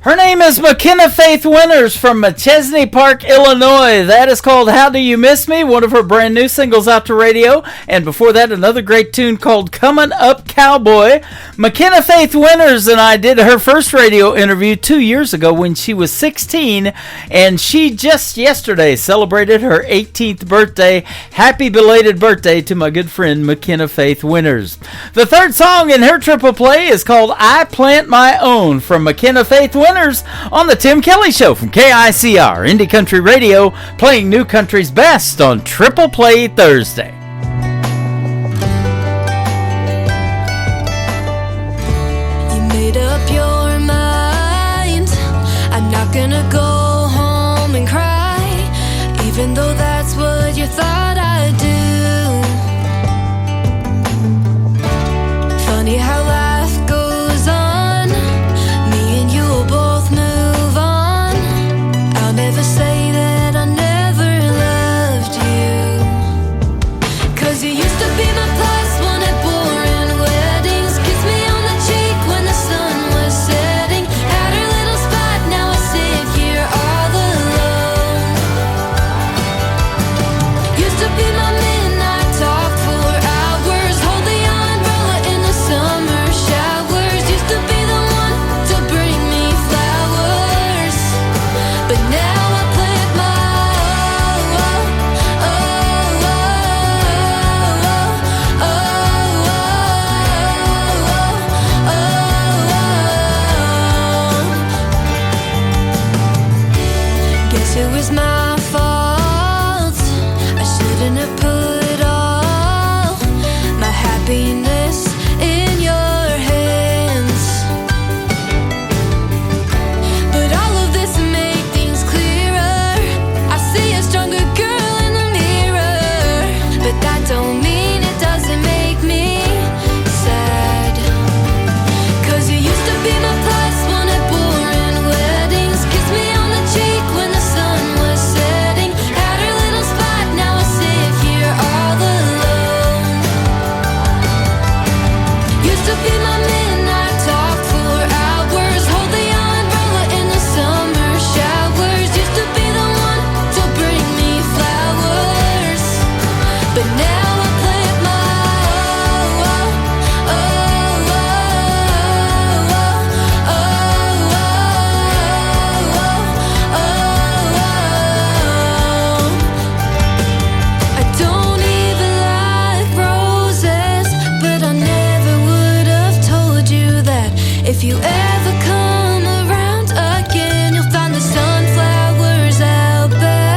Her name is McKenna Faith Winters from Chesney Park, Illinois. That is called How Do You Miss Me, one of her brand new singles out to radio. And before that, another great tune called Coming Up Cowboy. McKenna Faith Winters and I did her first radio interview 2 years ago when she was 16. And she just yesterday celebrated her 18th birthday. Happy belated birthday to my good friend McKenna Faith Winters. The third song in her triple play is called I Plant My Own from McKenna Faith Winters on the Tim Kelly Show from KICR Indie Country Radio, playing new country's best on Triple Play Thursday. You made up your mind. I'm not gonna go home and cry, even though that's what you thought I'd do. Funny how life goes on. Me and you will both move on. I'll never say that I never loved you, 'cause you used to be my plus one at boring weddings. Kiss me on the cheek when the sun was setting. Had her little spot, now I sit here all alone. Used to be my midnight talk for hours. Hold the umbrella in the summer showers. Used to be the one to bring me flowers, but now I plant my own. Guess it was my fault. I shouldn't have put all my happiness in your hands. But all of this will make things clearer. I see a stronger girl in the mirror, but that don't mean it doesn't make me sad. 'Cause you used to be my plus one at boring weddings. Kiss me on the cheek when the sun was setting. Had her little spot, now I sit here all alone. Used to be my midnight talk for hours. Hold the umbrella in the summer showers. Used to be the one to bring me flowers, but now I plant my own. I don't even like roses, but I never would have told you that. If you ever come around again, you'll find the sunflowers out back.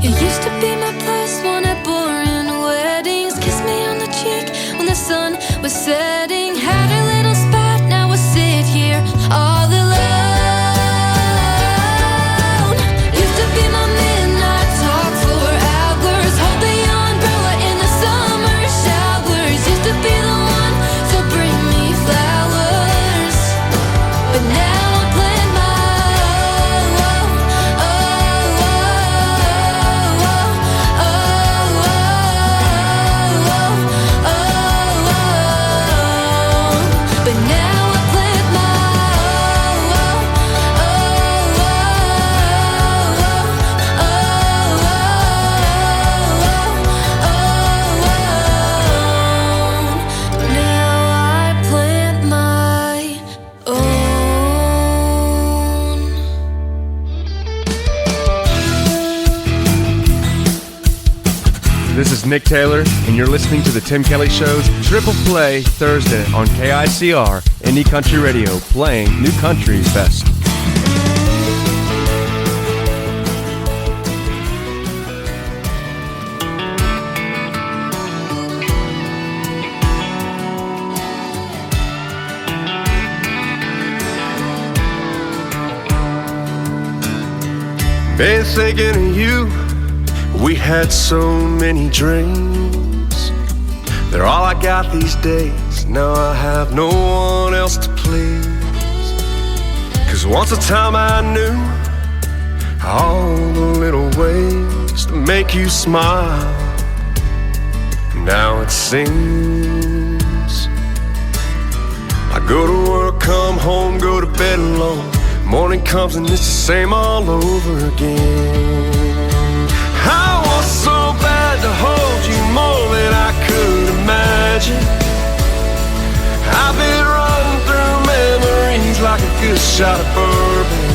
You used to be my plus one at boring weddings. Kiss me on the cheek when the sun was setting. Had a little spot, now I sit here all alone. Used to be my midnight talk for hours. Hold the umbrella in the summer showers. Used to be the one to bring me flowers, but now I plant my own. This is Nick Taylor, and you're listening to The Tim Kelly Show's Triple Play Thursday on KICR, Indie Country Radio, playing new country's best. Been thinking of you. We had so many dreams. They're all I got these days. Now I have no one else to please. 'Cause once a time I knew all the little ways to make you smile. Now it seems I go to work, come home, go to bed alone. Morning comes and it's the same all over again. I want so bad to hold you more than I could imagine. I've been running through memories like a good shot of bourbon.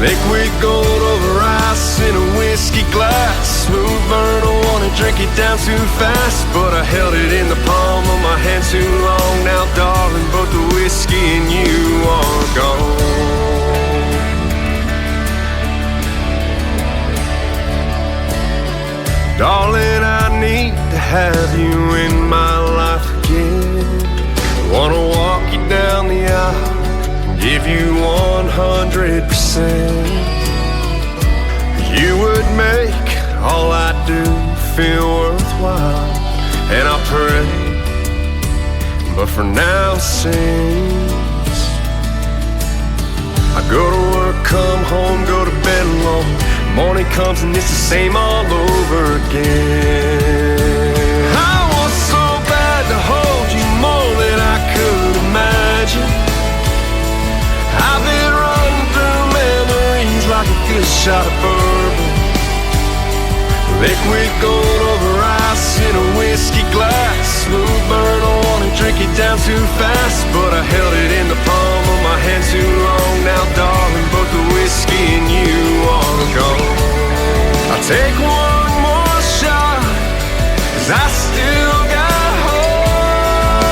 Liquid gold over ice in a whiskey glass. Smooth burn, I wanna drink it down too fast, but I held it in the palm of my hand too long. Now darling, both the whiskey and you are gone. Darling, I need to have you in my life again. Wanna walk you down the aisle, give you 100%. You would make all I do feel worthwhile, and I pray, but for now since I go to work, come home, go to bed alone. Morning comes and it's the same all over again. I want so bad to hold you more than I could imagine. I've been running through memories like a good shot of bourbon. Liquid gold over ice in a whiskey glass. Smooth burn, I wanna drink it down too fast, but I held it in the palm of my hand too long. Now darling, both the whiskey and you are gone. I'll take one more shot, 'cause I still got hope.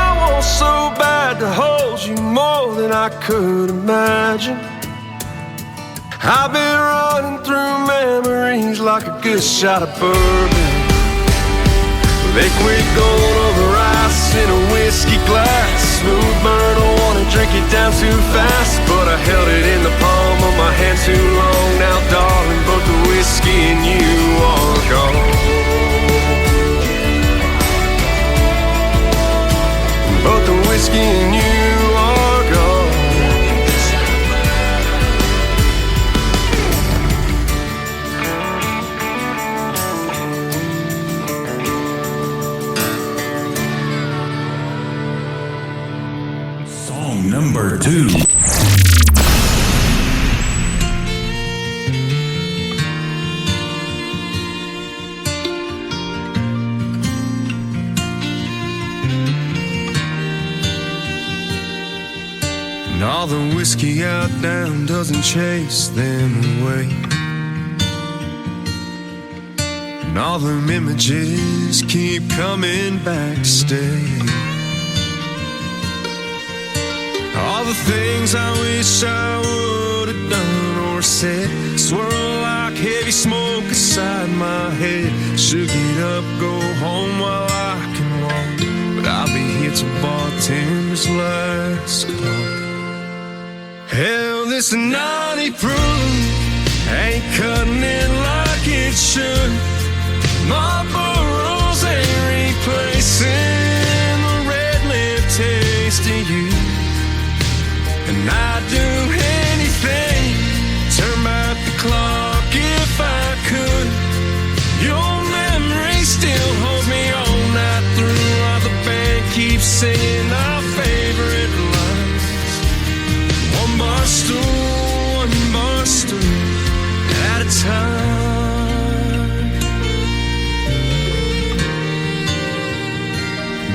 I want so bad to hold you more than I could imagine. I've been running through memories like a good shot of bourbon. Liquid gold over ice in a whiskey glass. Smooth burn, I wanna drink it down too fast, but I held it in the palm of my hand too long. Now darling, both the whiskey and you are gone. Both the whiskey and you are gone. Number 2. And all the whiskey out down doesn't chase them away. And all them images keep coming back to stay. All the things I wish I would have done or said swirl like heavy smoke inside my head. Should get up, go home while I can walk, but I'll be here till bartender's last call. Hell, this naughty proof ain't cutting it like it should. Marlboro's ain't replacing the red lip taste of you. And I'd do anything, turn back the clock if I could. Your memory still holds me all night through, while the band keeps singing our favorite lines. One bar stool at a time.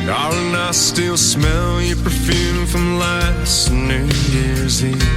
Darling, I still smell your perfume from last New Year's Eve.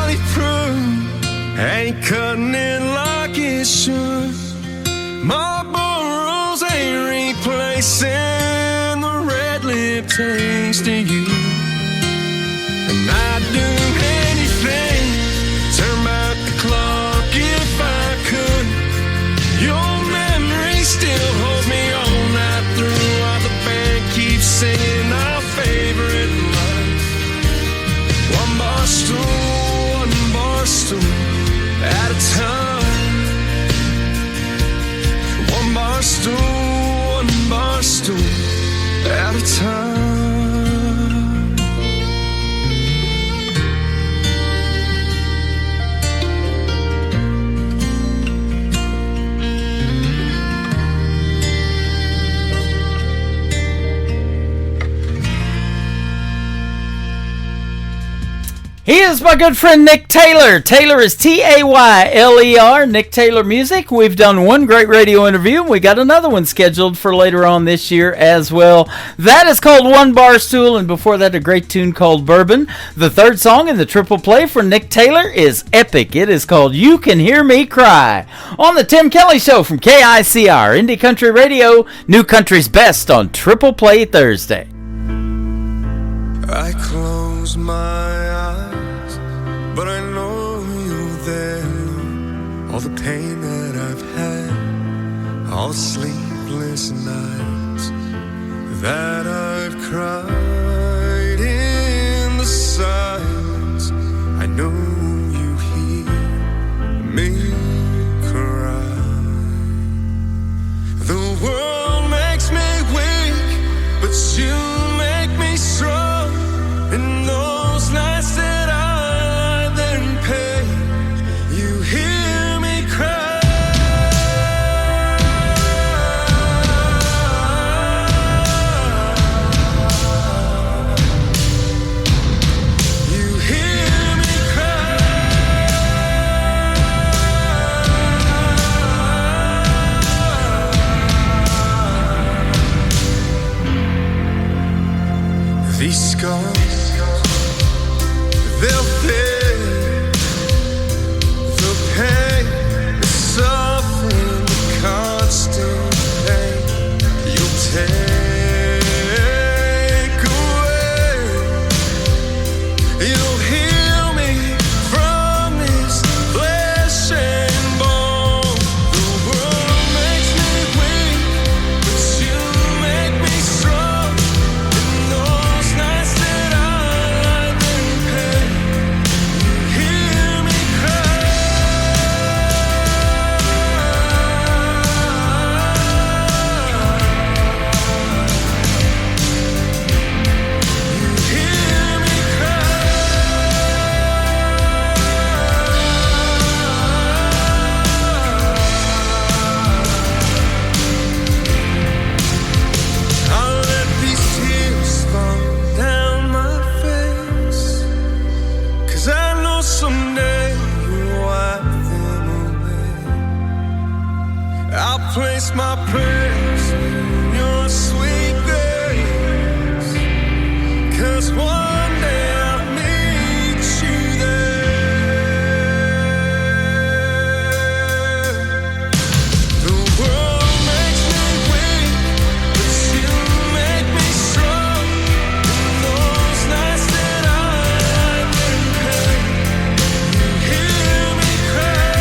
bloody prune ain't cutting it like it should. Marlboro's ain't replacing the red lip taste of you. And I'd do anything, turn back the clock if I could. Your memory still holds me all night through, while the band keeps singing our favorite line. One bar stool at a time. One bar stool at a time. He is my good friend Nick Taylor. Taylor is Tayler. Nick Taylor Music. We've done one great radio interview. We got another one scheduled for later on this year as well. That is called One Bar Stool, and before that a great tune called Bourbon. The third song in the triple play for Nick Taylor is epic. It is called You Can Hear Me Cry. On the Tim Kelly Show from KICR, Indie Country Radio, New Country's Best on Triple Play Thursday. I close my eyes, but I know you're there. All the pain that I've had, all the sleepless nights that I've cried in the silence, I know you hear me cry. The world makes me weak, but you make me strong. In those nights that I lie there in pain, you hear me cry. You hear me cry. These scars, they'll fade. The pain, the suffering, the constant pain you'll take away. You'll heal me from this flesh and bone. The world makes me weak, but you make me strong. In those nights that I lie there in pain, you hear me cry. You hear me cry. I'll let these tears fall down my face, 'cause I know someday you'll wipe them away. I'll place my prayers in your sweet grace, 'cause one day I'll meet you there. The world makes me weak, but you make me strong. In those nights that I lie there in pain, you hear me cry.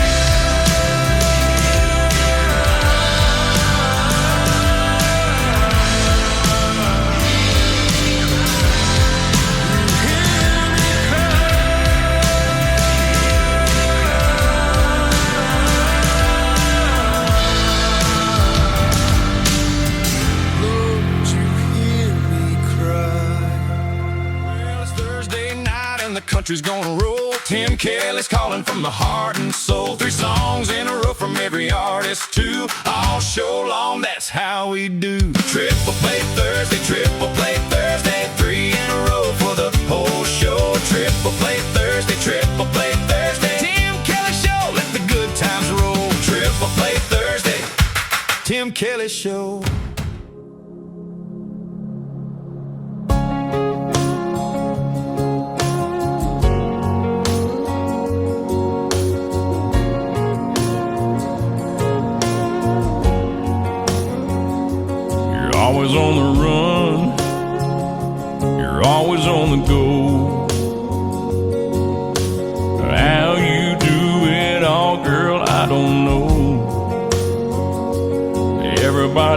Lord, you hear me cry. Well, it's Thursday night and the country's gonna roll. Tim Kelly's calling from the heart and soul. 3 songs in a row from every artist too. All show long, that's how we do. Triple play Thursday, 3 in a row for the whole show. Triple play Thursday, Tim Kelly Show, let the good times roll. Triple play Thursday, Tim Kelly Show.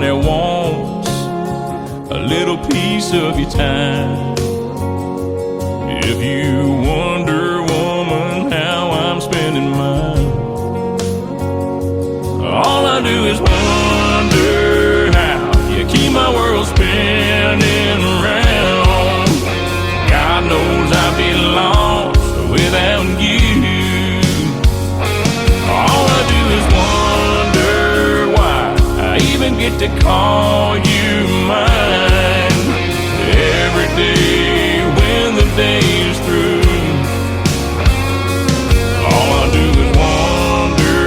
Everybody wants a little piece of your time. If you wonder, woman, how I'm spending mine, all I do is wonder how you keep my world spinning around. God knows I'd be lost without you. All I do is wonder why I even get to call you mine. Every day when the day is through, all I do is wonder,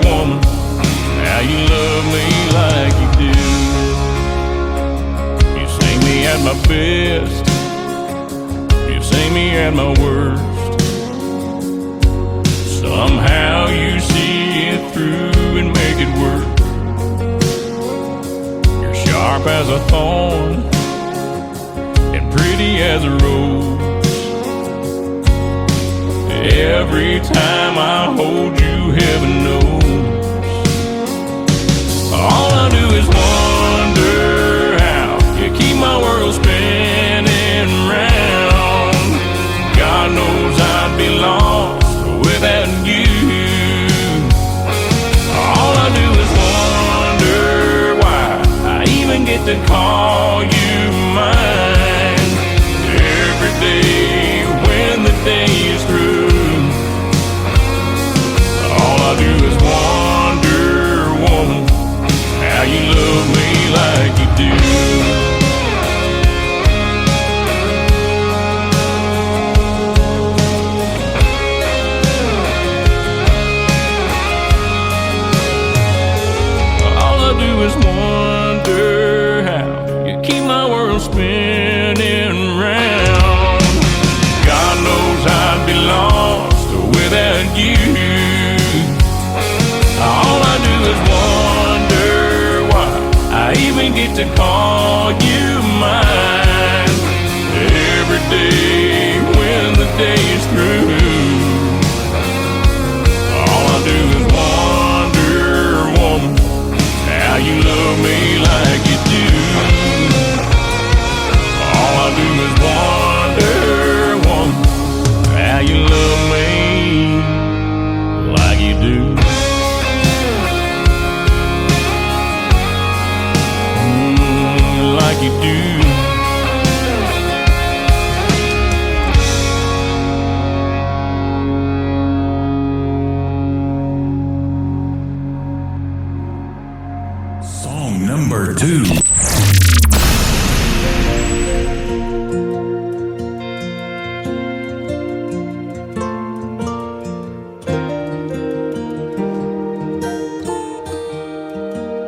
woman, how you love me like you do. You see me at my best, you see me at my worst. Somehow you see it through and make it work. You're sharp as a thorn and pretty as a rose. Every time I hold you, heaven knows. All I do is wonder how you keep my world spinning round. God knows I'd be lost without you. All I do is wonder why I even get to call you mine. Every day when the day is through, all I do is wonder, woman, how you love me like you do. Is wonder how you keep my world spinning round. God knows I'd be lost without you. All I do is wonder why I even get to call you mine. Every day when the day is through, all I do is wonder, woman, how you love me like you do. All I do is wonder, woman, how you love me like you do. Like you do. Number 2.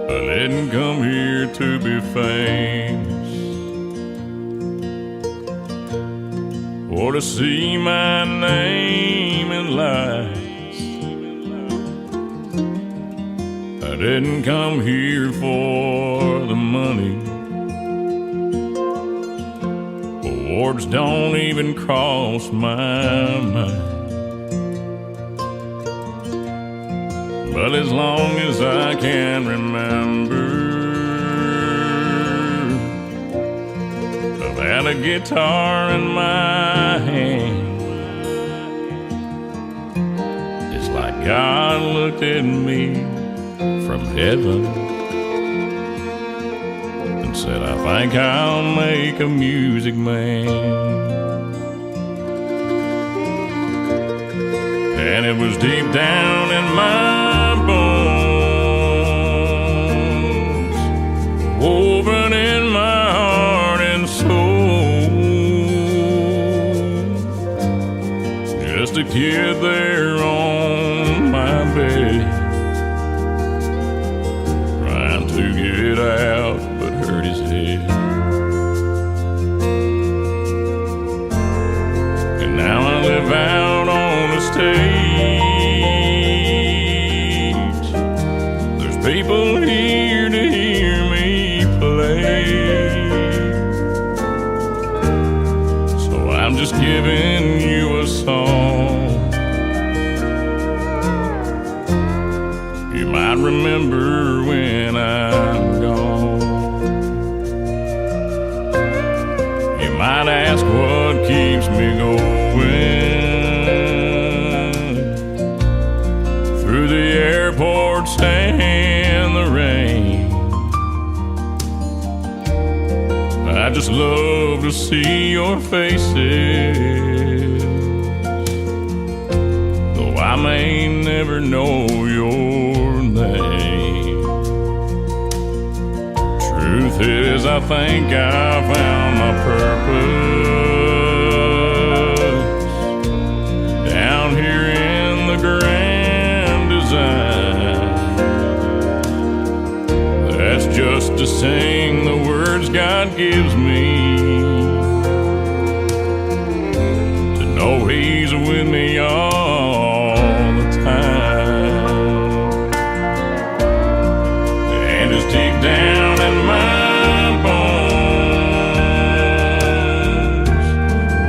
I didn't come here to be famous or to see my name in lights. I didn't come here for the money. Awards don't even cross my mind. But as long as I can remember, I've had a guitar in my hand. It's like God looked at me from heaven and said, I think I'll make a music man. And it was deep down in my bones, woven in my heart and soul. Just a kid there on my bed, trying to get out but hurt his head. And now I live out on the stage. There's people here to hear me play, so I'm just giving you a song you might remember when I'm gone. ask what keeps me going through the airports and the rain. I just love to see your faces, though I may never know your name. Truth is, I think I found my purpose down here in the grand design. That's just to sing the words God gives me, to know He's with me all the time, and it's deep down in my bones,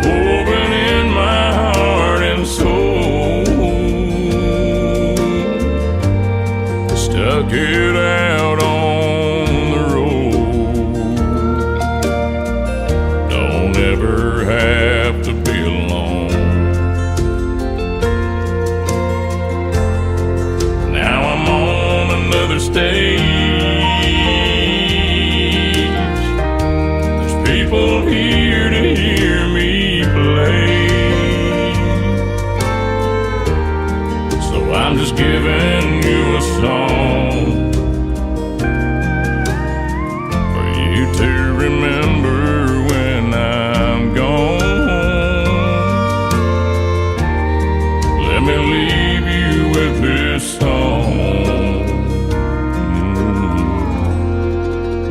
woven in my heart and soul, stuck it out on the road. Don't ever have to be alone. Now I'm on another stage. There's people here to hear me play, so I'm just giving you a song for you to remember when I'm gone. Let me leave you with this song.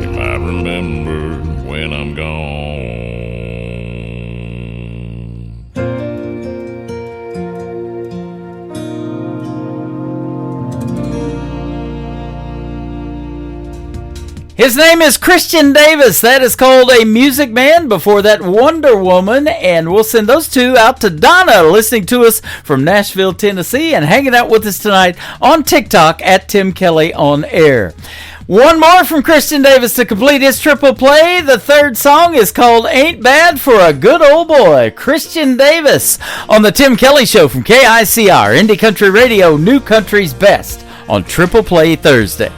You might remember when I'm gone. His name is Christian Davis. That is called A Music Man. Before that, Wonder Woman. And we'll send those two out to Donna, listening to us from Nashville, Tennessee, and hanging out with us tonight on TikTok at Tim Kelly On Air. One more from Christian Davis to complete his triple play. The third song is called Ain't Bad for a Good Old Boy. Christian Davis on the Tim Kelly Show from KICR, Indie Country Radio, New Country's Best, on Triple Play Thursday.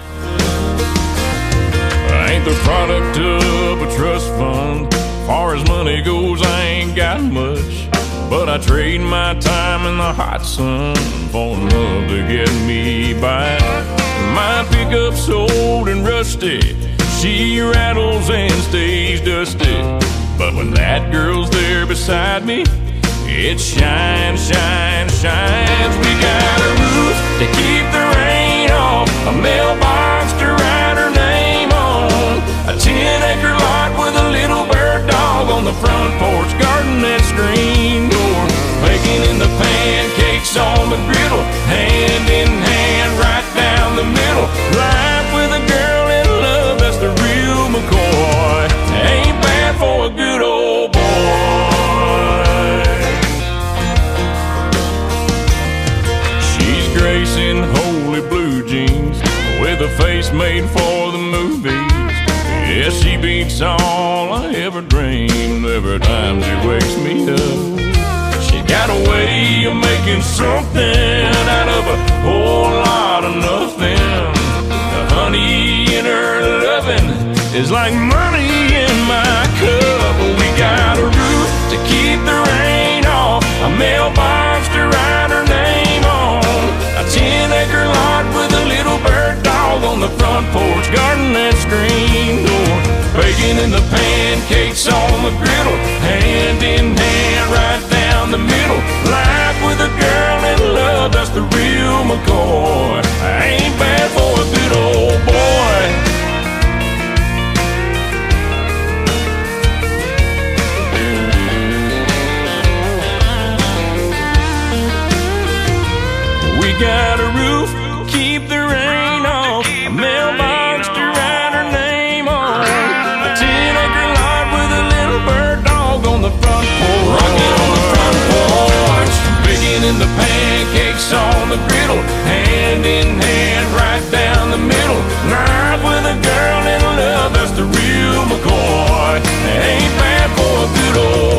I ain't the product of a trust fund. Far as money goes, I ain't got much, but I trade my time in the hot sun for love to get me by. My pickup's old and rusty, she rattles and stays dusty, but when that girl's there beside me, it shines, shines, shines. We got a roof to keep the rain off, a mailbox to write her name on, a 10-acre lot with a little bird dog on the front porch, garden and screen door, baking in the pancakes on the griddle, hand in hand right down the middle. Life with a girl in love, that's the real McCoy. Ain't bad for a good old boy. She's gracing holy blue jeans with a face made for the movies. Yeah, she beats all I ever dreamed every time she wakes me up. She got a way of making something out of a whole lot of nothing. The honey in her loving is like money in my cup. We got a roof to keep the rain off, a mailbox to write her name on, a 10-acre lot with a little bird dog on the front porch, garden and screen door, baking in the pancakes on the griddle, hand in hand right down the middle. Life with a girl in love, that's the real McCoy. Ain't bad for a good old boy. We got a roof, keep the rain off, a mailbox to write her name on, a 10-acre lot with a little bird dog on the front porch, rocking on the front porch, baking in the pancakes on the griddle, hand in hand right down the middle. Life with a girl in love, that's the real McCoy. Ain't bad for a good old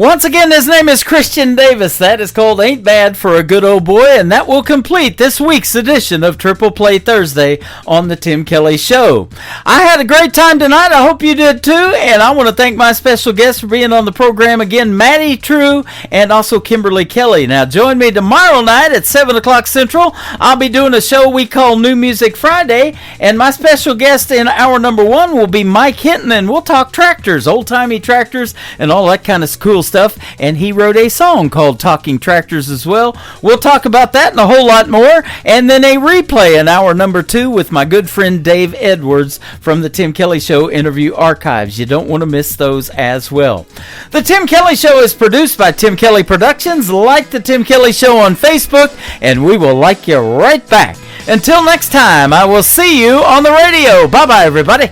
Once again, his name is Christian Davis. That is called Ain't Bad for a Good Old Boy, and that will complete this week's edition of Triple Play Thursday on the Tim Kelly Show. I had a great time tonight. I hope you did too, and I want to thank my special guests for being on the program again, Maddie True and also Kimberly Kelly. Now, join me tomorrow night at 7 o'clock Central. I'll be doing a show we call New Music Friday, and my special guest in hour number 1 will be Mike Hinton, and we'll talk tractors, old-timey tractors, and all that kind of cool stuff, and he wrote a song called Talking Tractors as well. We'll talk about that and a whole lot more, and then a replay in hour number 2 with my good friend Dave Edwards from the Tim Kelly Show Interview Archives. You don't want to miss those as well. The Tim Kelly Show is produced by Tim Kelly Productions. Like the Tim Kelly Show on Facebook, and we will like you right back. Until next time, I will see you on the radio. Bye-bye, everybody.